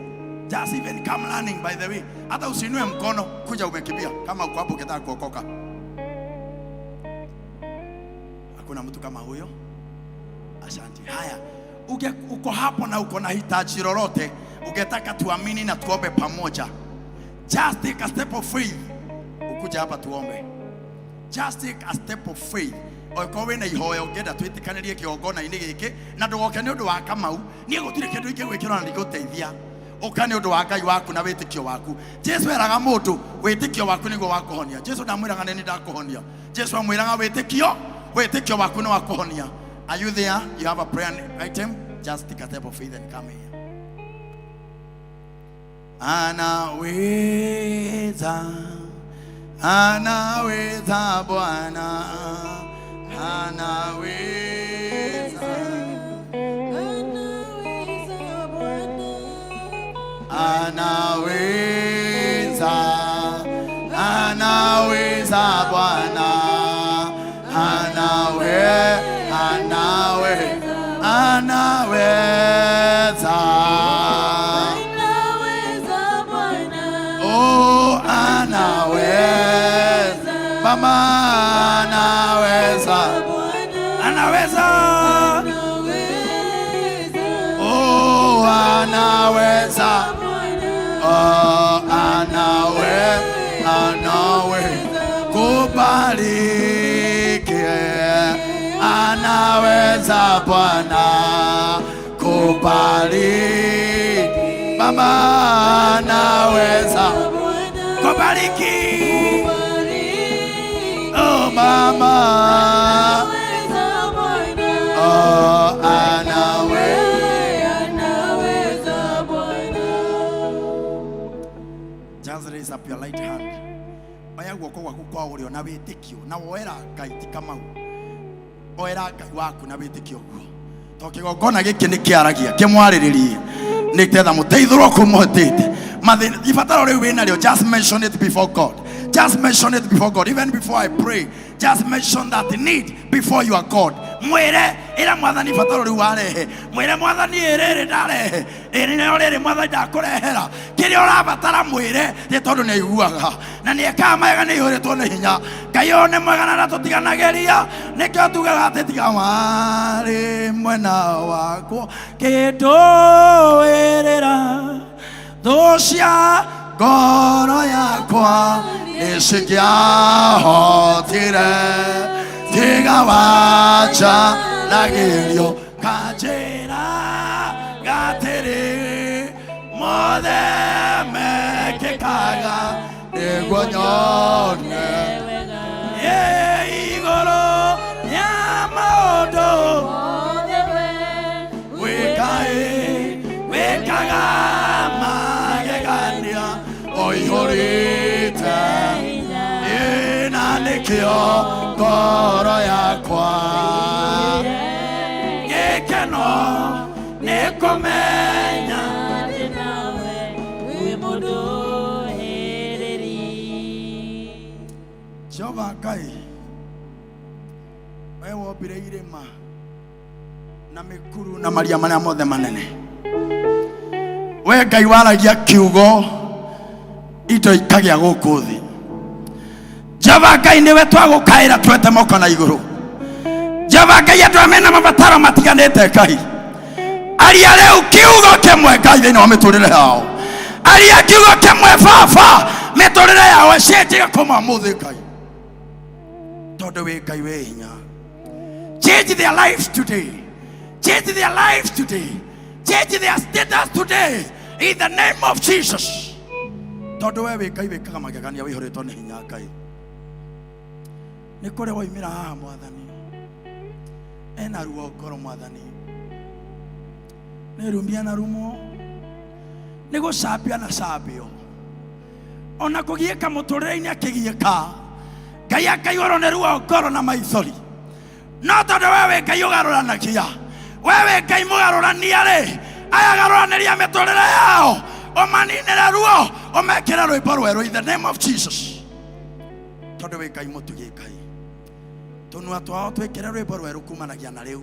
[SPEAKER 10] Just even come learning, by the way. Hata usinue mkono kuja umekimbia kama uko hapo ukitaka kuokoka. Hakuna mtu kama huyo? Asante. Haya, uko hapo na uko na hitaji lolote, ungetaka tuamini na tuombe pamoja. Just take a step of faith. Ukuja hapa tuombe. Just take a step of faith. Oikowe na ihoya ungenda twitikanĩrie kĩongona inĩ gĩkĩ na ndũgoke nĩ ũndũ wa Kamau, niĩ gũtirĩ kĩndũ ingĩ gwĩkĩrwo na nĩgũteithia. Ũka nĩ ũndũ wa Ngai waku na wĩtĩkio waku. Jesu eraga mũndũ wĩtĩkio waku nĩguo wakũhonia. Jesu ndamwĩraga nĩ ndakũhonia. Jesu amwĩraga wĩtĩkio waku nĩ wakũhonia. Are you there? You have a prayer item? Just take a step of faith and come here. Anaweza Bwana, anaweza Bwana, anaweza. Oh, anaweza. Mama anaweza. Oh, anaweza. Oh, anaweza kubariki. Anaweza Bwana kubariki. Mama anaweza kubariki. Oh, mama. Oh, anaweza Bwana. Just raise up your right hand. Oya guoko gwaku kwa ũrĩo na wĩtĩkio na woera Ngai ti Kamau. Oera Ngai waku na wĩtĩkio guo. To kĩgongona gĩkĩ nĩ kĩaragia kĩmwarĩrĩrie nĩ tetha mũteithũrwo kũmũhotete. Ibataro rĩu wĩna rĩo, just mention it before God. Just mention it before God. Even before I pray, just mention that need before you are God. Mwere ila mwathani fataro rĩu warehe. Mwere mwathani ĩrĩrĩ ndarehe. Ĩrĩ rĩrĩ mwathani ndakũrehera. Kĩrĩa ũrabatara mwĩre nĩ tondũ nĩ aiguaga. Na nĩ ekaga mawega nĩ ihũrĩtwo nĩ hinya. Ngai ũyũ nĩ mwega na tũtiganagĩria. Nĩkĩo tugaga atĩ tiga warĩ mwena wakwa. Kĩndũĩrĩra thũ cia ngoro yakwa nĩcingĩahotire tiga wanjanagĩrio kanjĩra gatĩrĩ mothe mekĩkaga nĩguo nyone igoro ya maondo wekaga magegania oihorite na nikio ngoro yakwa gikeno nikumenya Jehova Ngai we wombire irĩma na mĩkuru na maria marĩa mothe manene we Ngai waragia kiugo indo ikagĩa gũkũ thĩ Jehova Ngai nĩwe twagũkaĩra twete moko na igũrũ Jehova Ngai andũ amena mabataro matiganĩte Ngai aria rĩu kiugo kĩmwe Ngai thĩinĩ wa mĩtũrĩre yao aria kiugo kĩmwe Baba mĩtũrĩre yao cenjie kũma mũthĩ Ngai tondũ wĩ Ngai wĩ hinya change their lives today change their lives today change their status today in the name of Jesus tondũ we wĩ Ngai wĩkaga magegania wĩhũrĩtwo nĩ hinya Ngai nĩ kũrĩ woimĩra haha Mwathani ena ruo ngoro Mwathani nĩ rumia na rumo nĩ gũcambia na cambio ona kũgiĩka mũtũrĩre-inĩ akĩgiĩka Ngai akaihũrwo nĩ ruo ngoro na maithori no tondũ we wĩ Ngai ũgarũranagia we wĩ Ngai mũgarũrania rĩ ayagarũranĩria mĩtũrĩre yao ũmaninĩre ruo ũmekĩre rwĩmbo rwerũ in the name of Jesus tondũ wĩ Ngai mũtugi Ngai tũnua twao twĩkĩre rwĩmbo rwerũ kumanagia na rĩu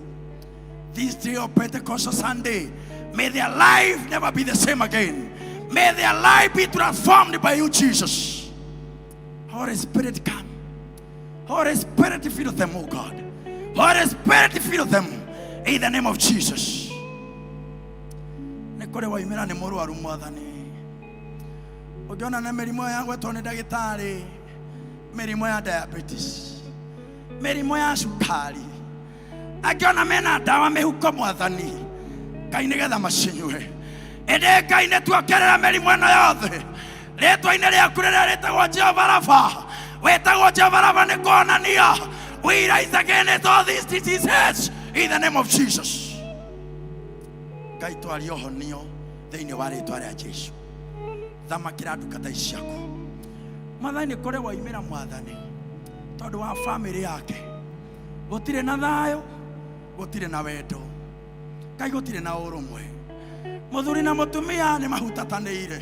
[SPEAKER 10] this day of Pentecost Sunday may their life never be the same again may their life be transformed by you Jesus Holy Spirit come Holy Spirit fill them oh God Holy Spirit fill them in the name of Jesus nĩ kũrĩ waimĩra nĩ mũrwaru Mwathani ũngĩona na mĩrimũ ya gwetwo nĩ ndagĩtarĩ mĩrimũ ya diabetes mĩrimũ ya cukari angĩona mena ndawa mĩhuko Mwathani Ngai nĩgetha macinyue ĩndĩ Ngai nĩ tuokerera mĩrimũ ĩno yothe rĩtwa-inĩ rĩaku rĩrĩa rĩtagwo Jehova Rafa wĩtagwo Jehova Rafa nĩ kuonania we rise against all these diseases in the name of Jesus Ngai twaria ũhonio thĩinĩ wa rĩtwa rĩa Jesũ thamakĩra ndungata ici ciaku Mwathani nĩ kũrĩ waimĩra Mwathani tondũ wa family yake gũtirĩ na thayũ gũtirĩ na wendo Ngai gũtirĩ na ũrũmwe mũthuri na mũtumia nĩ mahutatanĩire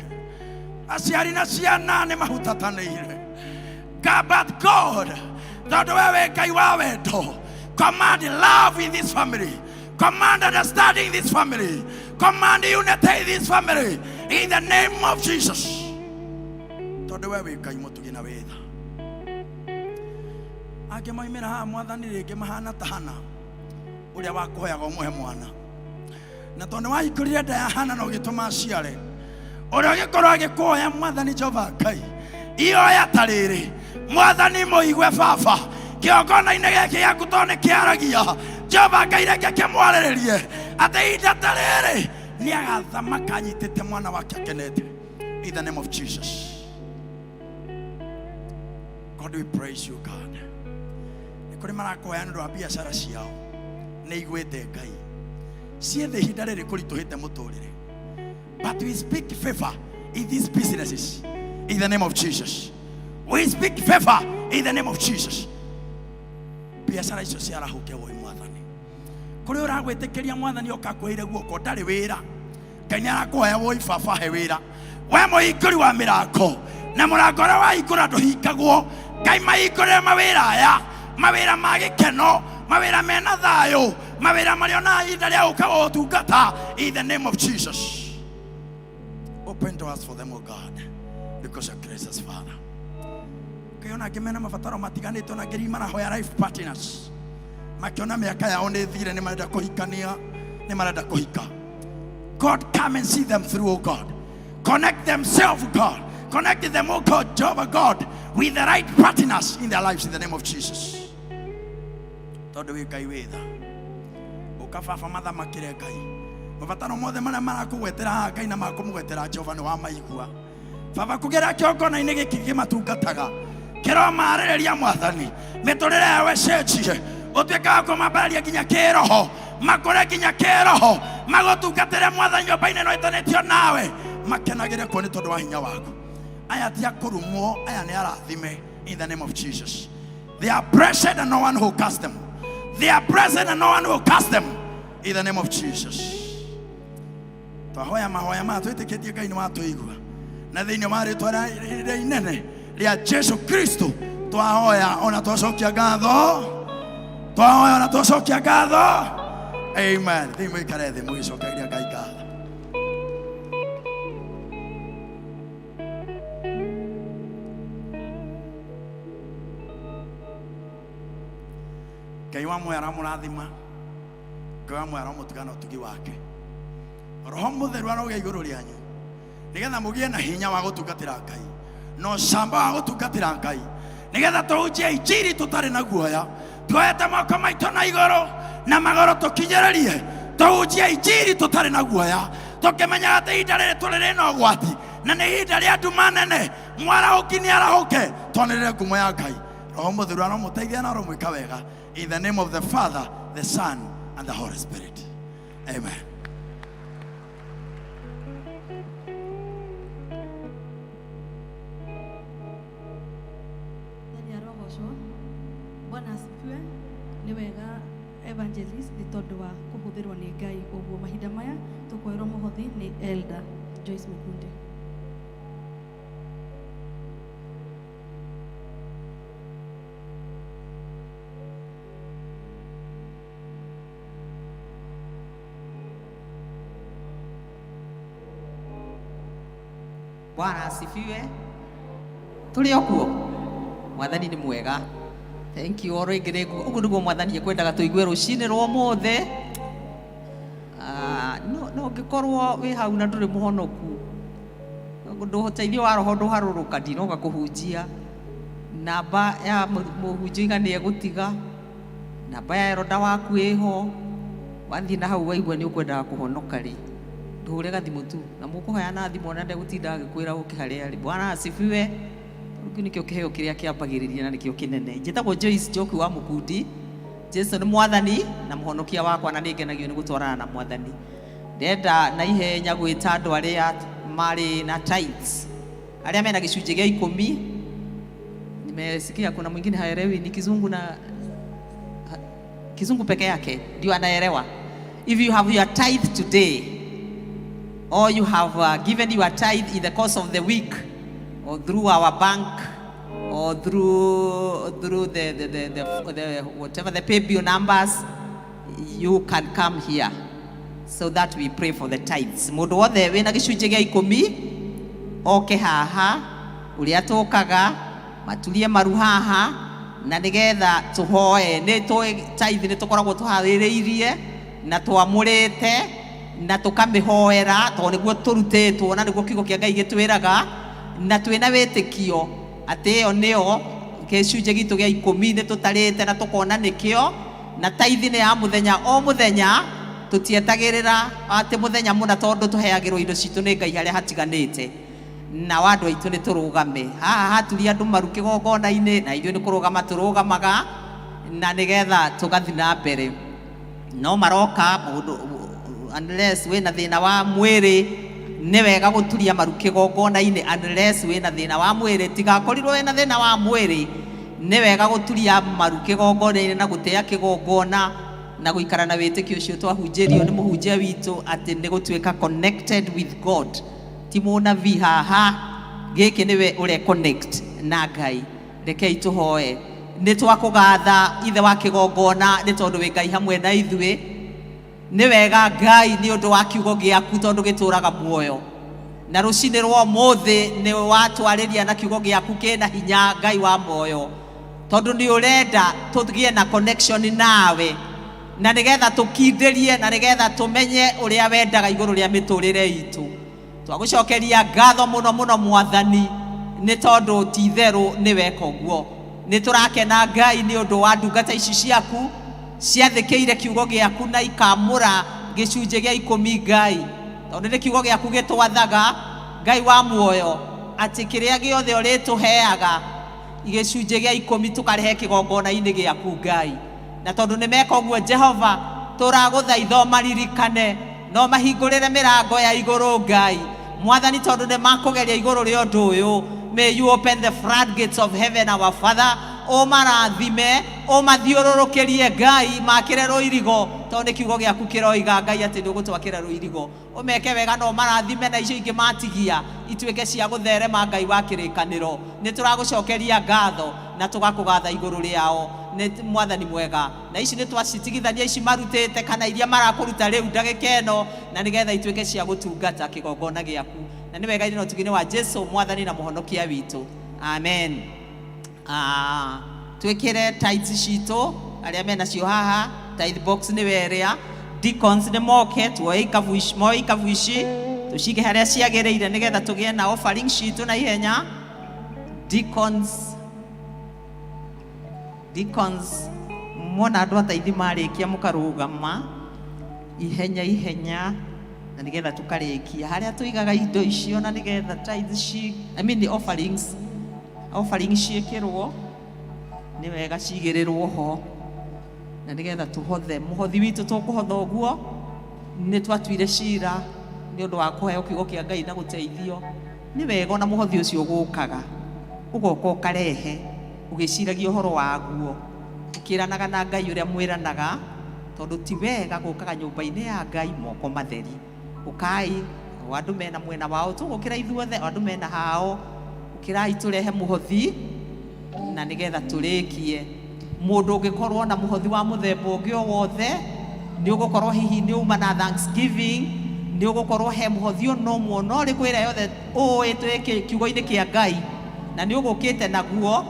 [SPEAKER 10] aciari na ciana nĩ mahutatanĩire but God tondũ we wĩ Ngai wa wendo command love in this family command understanding in this family command unity in this family in the name of Jesus tondũ we wĩ Ngai mũtugi na wetha angĩ maimĩra haha Mwathani rĩngĩ mahana ta Hana ũrĩa wakũhoyaga ũmũhe mwana na tondũ wahingũrire nda ya Hana na ũgĩtũma aciare ũrĩa ũgĩkorwo agĩkũhoya Mwathani Jehova Ngai ihoya ta rĩrĩ Mwathani mũigue Baba kĩongona-inĩ gĩkĩ gĩaku tondũ nĩ kĩaragia Jehova Ngai reke kĩmwarĩrĩrie atĩ ihinda ta rĩrĩ nĩ agathamaka anyitĩte mwana wake akenete in the name of Jesus God we praise you God nĩ kũrĩ marakũhoya nĩ ũndũ wa biacara ciao nĩ igwĩte Ngai ciethe ihinda rĩrĩ kũritũhĩte mũtũrĩre but we speak favor in these businesses in the name of Jesus we speak favor in the name of Jesus biacara icio ciarahũke woi Mwathani kũrĩ ũragwĩtĩkĩria Mwathani ũkakwĩire guoko ndarĩ wĩra Ngai nĩ arakũhoya woi Baba he wĩra we mũhingũri wa mĩrango na mũrango ũrĩa wahingũra ndũhingagwo Ngai mahingũrĩre mawĩra aya mawĩra ma gĩkeno mawĩra mena thayũ mawĩra marĩa ona ihinda rĩa gũka gũtungata in the name of Jesus open doors for them oh God because of grace Father Kayona gemena mabataro matiganĩte ona ngiri marahoya life partners makiona mĩaka yao nĩ thire nĩ marenda kũhikania nĩ marenda kũhika God come and see them through oh God connect themselves God connect them oh God Jehovah God with the right partners in their lives in the name of Jesus tondũ wĩ Ngai wĩtha ũkababa mathamakĩre Ngai mabataro mothe marĩa marakũgwetera haha Ngai na makũmũgwetera Jehova nĩ wa maigua Baba kũgera kĩongona-inĩ gĩkĩ gĩmatungataga kĩro marĩrĩria Mwathani mĩtũrĩre yao ĩcenjie ũtuĩke wa kũmambararia nginya kĩroho makũre nginya kĩroho magũtungatĩre Mwathani nyũmba-inĩ ĩno ĩtanĩtio nawe makenagĩre kuo nĩ tondũ wa hinya waku. Aya ti akũrumwo, aya nĩ arathime in the name of Jesus. They are blessed and no one will cast them. They are blessed and no one will cast them in the name of Jesus. Twahoya mahoya ma twĩtĩkĩtie Ngai nĩ watũigua na thĩinĩ wa rĩĩtwa rĩrĩa inene rĩa Jesu Kristo twahoya ona twacokia ngatho, twahoya ona twacokia ngatho. Amen. Thiĩ mũikare thĩ mũgĩcokeria Ngai ngatho. Ngai wa mwera mũrathima, Ngai wa mwera mũtigana ũtugi wake. Roho Mũtheru aroge igũrũ rĩanyu nĩgetha mũgĩe na hinya wa gũtungatĩra Ngai na ũcamba wa gũtungatĩra Ngai, nĩgetha tũhunjie injiri tũtarĩ na guoya, tuoete moko maitũ na igũrũ na magũrũ tũkinyĩrĩrie, tũhunjie injiri tũtarĩ na guoya, tũkĩmenyaga atĩ ihinda rĩrĩ tũrĩ na ũgwati na nĩ ihinda rĩa nduma nene. Mwarahũki nĩarahũke twanĩrĩre ngumo ya Ngai. Roho Mũtheru aromũteithia na aromwĩka wega. In the name of the Father, the Son, and the Holy Spirit. Amen.
[SPEAKER 1] Bwana asifiwe. Nĩ wega evangelist nĩ tondũ wa kũhũthĩrwo nĩ Ngai. Ũguo mahinda maya tũkũĩrwo mũhothi nĩ Elder Joyce Mukunde.
[SPEAKER 11] Bwana asifiwe. Tuli okuo. Mwathani ni mwega. Thank you all again. Ugu niguo Mwathani ekwendaga tuigue rucini rwa mothe. No ngikorwo wi hau na nduri muhonoku. Nduhoteithio wa roho nduharuruka ndinoga kuhunjia. Namba ya muhunjia ni egutiga. Namba ya eroda waku iho. Wathi na hau waigua ni ukwendaga kuhonoka ri. Ndure gathimu tu na mukuhoya na thimu na ndegutinda agikwira ukiharia ri. Bwana asifiwe. Ruki nikio kiheo kiria kiambagiriria na nikio kinene. Njitagwo Joyce Njoki wa Mukundi. Jesu ni Mwathani na muhonokia wakwa na ningenagio ni gutwarana na Mwathani. Ndenda na ihenya gwita andu aria mari na tithes. Aria mena gicunje gia 10. Nimesikia kuna mwingine haelewi ni kizungu na kizungu peke yake ndio anaelewa. If you have your tithe today, or you have given your tithe in the course of the week, or through our bank, or through the whatever the pay bill numbers, you can come here so that we pray for the tithes. Mundu wothe wina gicunje gia 10 oke haha uria tukaga matulie maru haha na nigetha tuhoe ni tithe ni tukoragwo tuhaririirie na twamurite na tukamihoera to niguo turutetwo na niguo kiugo kia Ngai gitwiraga na twina witikio ati yo nio gicunje gitu gia 10 ni tutarite na tukona nikio na tithe ni ya muthenya o muthenya tutietagirira ati muthenya muna tondu tuheagirwo indo citu ni Ngai haria hatiganite na wandu aitu ni turugame haha haturia andu maru kigongona-ini na ithuĩ ni kurugama turugamaga na nigetha tugathi na mbere no maroka mundu unless wina thina wa mwiri ni wega guturia maru kigongona-ini unless wina thina wa mwiri tigakorirwo wina thina wa mwiri ni wega guturia maru kigongona-ini na gutea kigongona na guikara na witikio ucio twahunjirio ni muhunjia witu ati ni gutwika connected with God. Timona vi haha giki niwe ure connect na Ngai. Rekei tuhoe ni twakugatha ithe wa kigongona ni tondu wi Ngai hamwe na ithuĩ. Ni wega Ngai ni undu wa kiugo giaku tondu gituraga muoyo na rucini rwa muthi ni watwariria na kiugo giaku kina hinya Ngai wa moyo tondu ni urenda tugie na connection nawe na nigetha tukindirie na nigetha tumenye uria wendaga iguru ria miturire itu. Twagucokeria ngatho muno muno Mwathani ni tondu ti theru ni weka uguo. Ni turakena Ngai ni undu wa ndungata ici ciaku ciathikĩire kiugo giaku na ikamura gicunje gia 10 Ngai tondu ni kiugo giaku gitwathaga Ngai wa muoyo ati kiria giothe urituheaga igicunjĩ gĩa 10 tukarehe kĩgongona-inĩ gĩaku Ngai. Na tondũ nĩ meka ũguo Jehova, tũragũthaitha maririkane no mahingũrĩre mĩrango ya igũrũ Ngai. Mwathani, tondũ nĩ makũgeria igũrũ rĩa ũndũ ũyũ, may you open the floodgates of heaven, our Father. O marathime, o mathiũrũrũkĩrie Ngai, makĩre rũirigo, tondũ nĩ kiugo gĩaku kĩroiga Ngai atĩ nĩ ũgũtwakĩra rũirigo. Ũmeke wega no marathime na icio ingĩ matigia ituĩke cia gũtherema Ngai wa kĩrĩkanĩro. Nĩ tũragũcokeria ngatho na tũgakũgatha igũrũ rĩao. Nĩ Mwathani mwega, na ici nĩ twacitigithania ici marutĩte kana iria marakũruta rĩu ndagĩka ĩno, na nĩgetha ituĩke cia gũtungata kĩgongona gĩaku. Na nĩ wega no tuginĩ wa Jesu Mwathani na mũhonokia witũ. Amen. Twĩkĩre tithes citũ arĩa menacio haha, tithe box nĩ weria. Deacons nĩ moke tuoe ikabu ici tũcige harĩa ciagĩrĩire nĩgetha tũgĩe na offering citũ na ihenya. Deacons mwona andũ ataithi marĩkia mũkarũgama ihenya na nĩgetha tũkarĩkia harĩa tũigaga indo icio, na nĩgetha tithes the offerings ciĩkĩrwo nĩ wega cigĩrĩrwo ho, na nĩgetha tũhothe mũhothi witũ tũkũhotha ũguo. Nĩ twatuire cira nĩ ũndũ wa kũheo kiugo kĩa Ngai na gũteithio. Nĩ wega na mũhothi ũcio gũkaga ũgoka ũkarehe ũgĩciragia ũhoro waguo, ũkĩranaga na Ngai ũrĩa mwĩranaga, tondũ ti wega gũkaga nyũmba-inĩ ya Ngai moko matheri. Ũkai andũ mena mwena wao, tũgũkĩra ithuothe andũ mena hao, ũkĩrai tũrehe mũhothi na nĩgetha tũrĩkie. Mũndũ ũngĩkorwo na mũhothi wa mũthemba ũngĩ o wothe, nĩ ũgũkorwo hihi nĩ uma na thanksgiving, nĩ ũgũkorwo he mũhothi ũmwe no ũrĩkũ ĩrĩa yothe ũĩ twĩke kiugo-inĩ kĩa Ngai na nĩ ũgũkĩte naguo,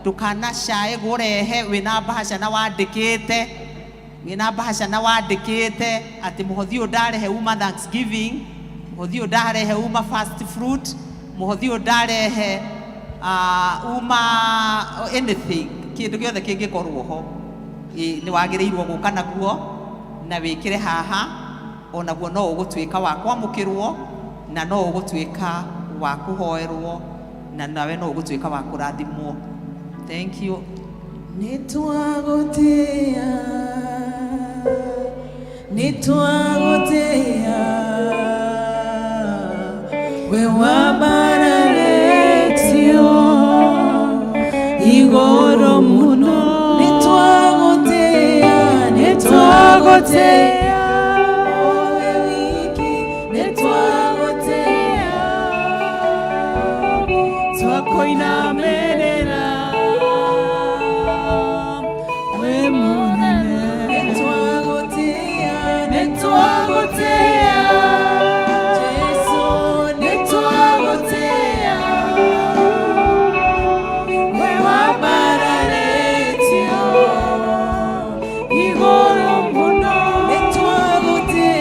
[SPEAKER 11] ndũkanacae gũrehe wĩna bahasha na wandĩkĩte atĩ mũhothi ũyũ ndarehe uma thanksgiving, mũhothi ũyũ ndarehe uma first fruit, mũhothi ũyũ ndarehe uma anything, kĩndũ gĩothe kĩngĩkorwo ho. Nĩ wagĩrĩirwo gũka naguo na wĩkĩre haha, onaguo no ũgũtuĩka wa kwamũkĩrwo na no ũgũtuĩka wa kũhoerwo na nawe no ũgũtuĩka wa kũrathimwo. Thank you.
[SPEAKER 2] Nitwagotea we wabaratio igoro muno. Nitwagotea owe wiki, nitwagotea twakoinamerera we munene. Nitwagotea Jesu, nitwagotea we wabararetio igoro muno. Nitwagotea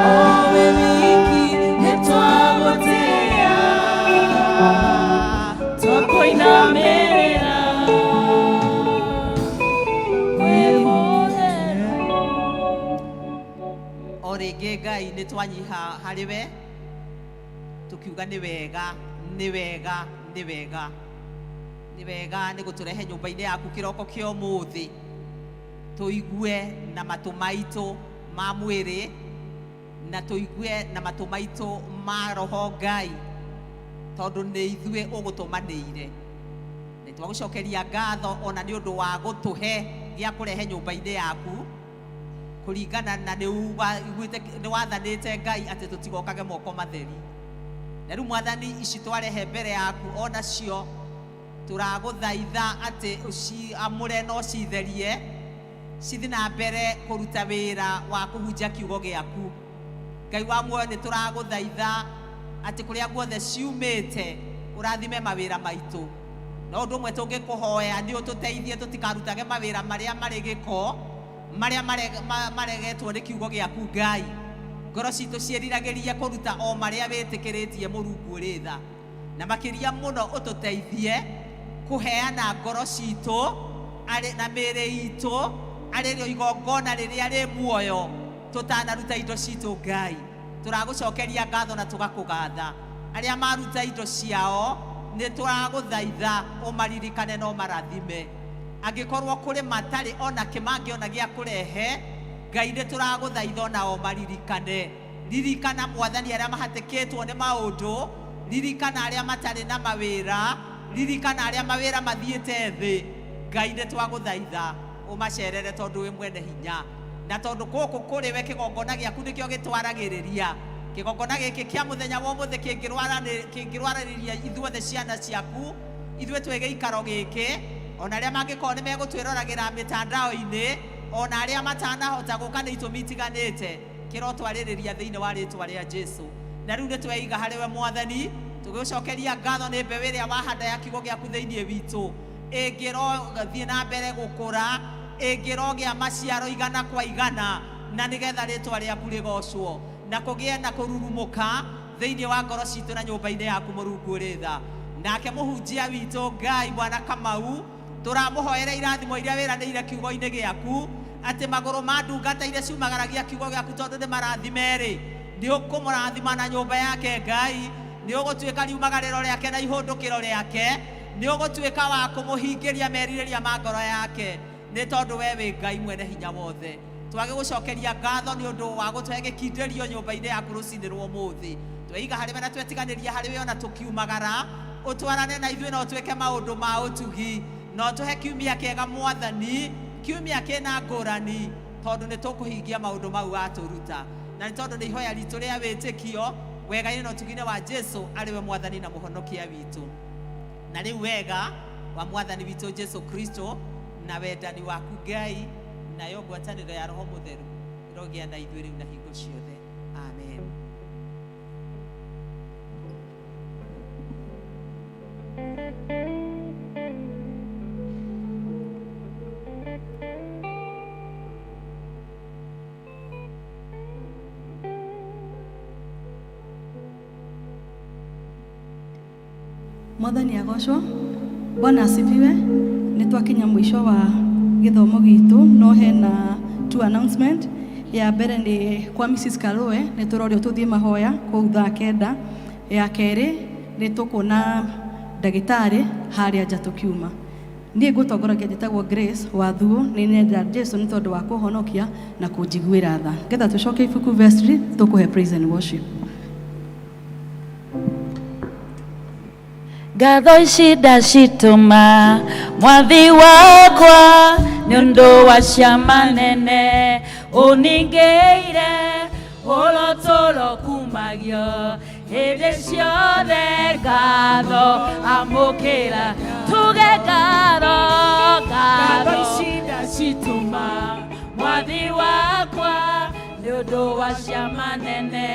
[SPEAKER 2] owe wiki, nitwagotea twakoinamerera
[SPEAKER 11] O rĩngĩ Ngai nĩ twanyiha harĩ we tukiuga nĩ wega nĩ gũtũrehe nyũmba-inĩ yaku kĩroko kĩa ũmũthĩ, tũigue na matũ maitũ ma mwĩrĩ na tũigue na matũ maitũ ma roho Ngai, tondũ nĩ ithuĩ ũgũtũmanĩire. Nĩ twagũcokeria ngatho ona nĩ ũndũ wa gũtũhe gĩa kũrehe nyũmba-inĩ yaku, kũringana na nĩ wathanĩte Ngai atĩ tũtigokage moko matheri. Na rĩu Mwathani ici twarehe mbere yaku onacio tũragũthaitha atĩ ũciamũre na ũcitherie, cithi na mbere kũruta wĩra wa kũhunjia kiugo gĩaku. Ngai wa muoyo nĩ tũragũthaitha atĩ kũrĩa guothe ciumĩte ũrathime mawĩra maitũ. No ũndũ ũmwe tũngĩkũhoya nĩ ũtũteithie tũtikarutage mawĩra marĩa marĩ gĩko, marĩa maregetwo nĩ kiugo gĩaku Ngai. Ngoro citũ ciĩriragĩrie kũruta o marĩa wĩtĩkĩrĩtie Mũrungu ũrĩ tha, na makĩria mũno ũtũteithie kũheana ngoro citũ na mĩĩrĩ itũ arĩ rĩo igongona rĩrĩa rĩ muoyo, tũtanaruta indo citũ Ngai. Tũragũcokeria ngatho na tũgakũgatha arĩa maruta indo ciao nĩ tũragũthaitha ũmaririkane na ũmarathime. Angĩkorwo kũrĩ matarĩ ona kĩmangĩona gĩa kũrehe, Ngai nĩ tũragũthaitha ona o maririkane. Ririkana Mwathani arĩa mahatĩkĩtwo nĩ maũndũ, ririkana arĩa matarĩ na mawĩra, ririkana arĩa mawĩra mathiĩte thĩ. Ngai nĩ twagũthaitha ũmacerere tondũ wĩ mwene hinya, na tondũ gũkũ kũrĩ we kĩgongona gĩaku nĩkĩo gĩtwaragĩrĩria. Kĩgongona gĩkĩ kĩa mũthenya wa ũmũthĩ kĩngĩrwarĩrĩria ithuothe ciana ciaku, ithuĩ twĩ gĩikaro gĩkĩ, ona arĩa mangĩkorwo nĩ megũtwĩroragĩra mĩtandao-inĩ, ona arĩa matanahota gũka nĩ itũmi itiganĩte, kĩrotwarĩrĩria thĩinĩ wa rĩĩtwa rĩa Jesũ. Na rĩu nĩ tweiga harĩ we Mwathani, tũgĩcokeria ngatho nĩ mbeũ ĩrĩa wahanda ya kiugo gĩaku thĩinĩ witũ, ĩngĩrothiĩ na mbere gũkũra, ĩngĩrogĩa maciaro igana kwa igana, na nĩgetha rĩĩtwa rĩaku rĩgocwo, na kũgĩe na kũrurumũka thĩinĩ wa ngoro citũ na nyũmba-inĩ yaku Mũrungu ũrĩ tha. Nake mũhunjia witũ Ngai Bwana Kamau, tũramũhoera irathimo iria wĩranĩire kiugo-inĩ gĩaku, atĩ magũrũ ma ndungata iria ciumagaragia kiugo gĩaku tondũ nĩ marathime-rĩ, nĩ ũkũmũrathima na nyũmba yake Ngai, nĩ ũgũtuĩka riumagarĩro rĩake na ihũndũkĩro rĩake, nĩ ũgũtuĩka wa kũmũhingĩria merirĩria ma ngoro yake, nĩ tondũ we wĩ Ngai mwene hinya wothe. Twagĩgũcokeria ngatho nĩ ũndũ wa gũtũhe gĩkindĩrio nyũmba-inĩ yaku rũcinĩ rwa ũmũthĩ. Tweiga harĩ we na twetiganĩria harĩ we ona tũkiumagara, ũtwarane na ithuĩ na ũtuĩke maũndũ ma ũtugi, na ũtũhe kiumia kĩega Mwathani, kiumia kĩna ngũrani, tondũ nĩ tũkũhingia maũndũ mau atũruta, na nĩ tondũ nĩ ihoya ritũ rĩa wĩtĩkio wega-inĩ na ũtugi-inĩ wa Jesũ arĩ we Mwathani na mũhonokia witũ. Na rĩu wega wa Mwathani witũ Jesũ Kristo na wendani waku Ngai na yo ngwatanĩro ya Roho Mũtheru ĩrogĩa na ithuĩ rĩu na hingo ciothe. Amen.
[SPEAKER 1] Mwathani agocwo. Bwana asifiwe. Nĩ twakinya mwisho wa gĩthomo gitũ, no hena two announcement. Ya mbere nĩ kwa Mrs. Karoe, nĩ tũrorio tũthiĩ mahoya kũu thaa 9. Ya kerĩ nĩ tũkuona ndagĩtarĩ harĩa nja tũkiuma. Niĩ ngũtongoragia njĩtagwo Grace Wathuo, nĩ nyenda Jesũ nĩ tondũ wa kũhonokia na kũnjiguĩra tha. Ngetha tũcoke ibuku vestry tũkũhe praise and worship.
[SPEAKER 2] Ngatho ici ndacitũma Mwathi wakwa nĩ ũndũ wa ciama nene ũningĩire ũrotũro kumagio hĩndĩ ciothe. Ngatho amũkĩra tuge ngatho. Ngatho ici ndacitũma Mwathi wakwa nĩ ũndũ wa ciama nene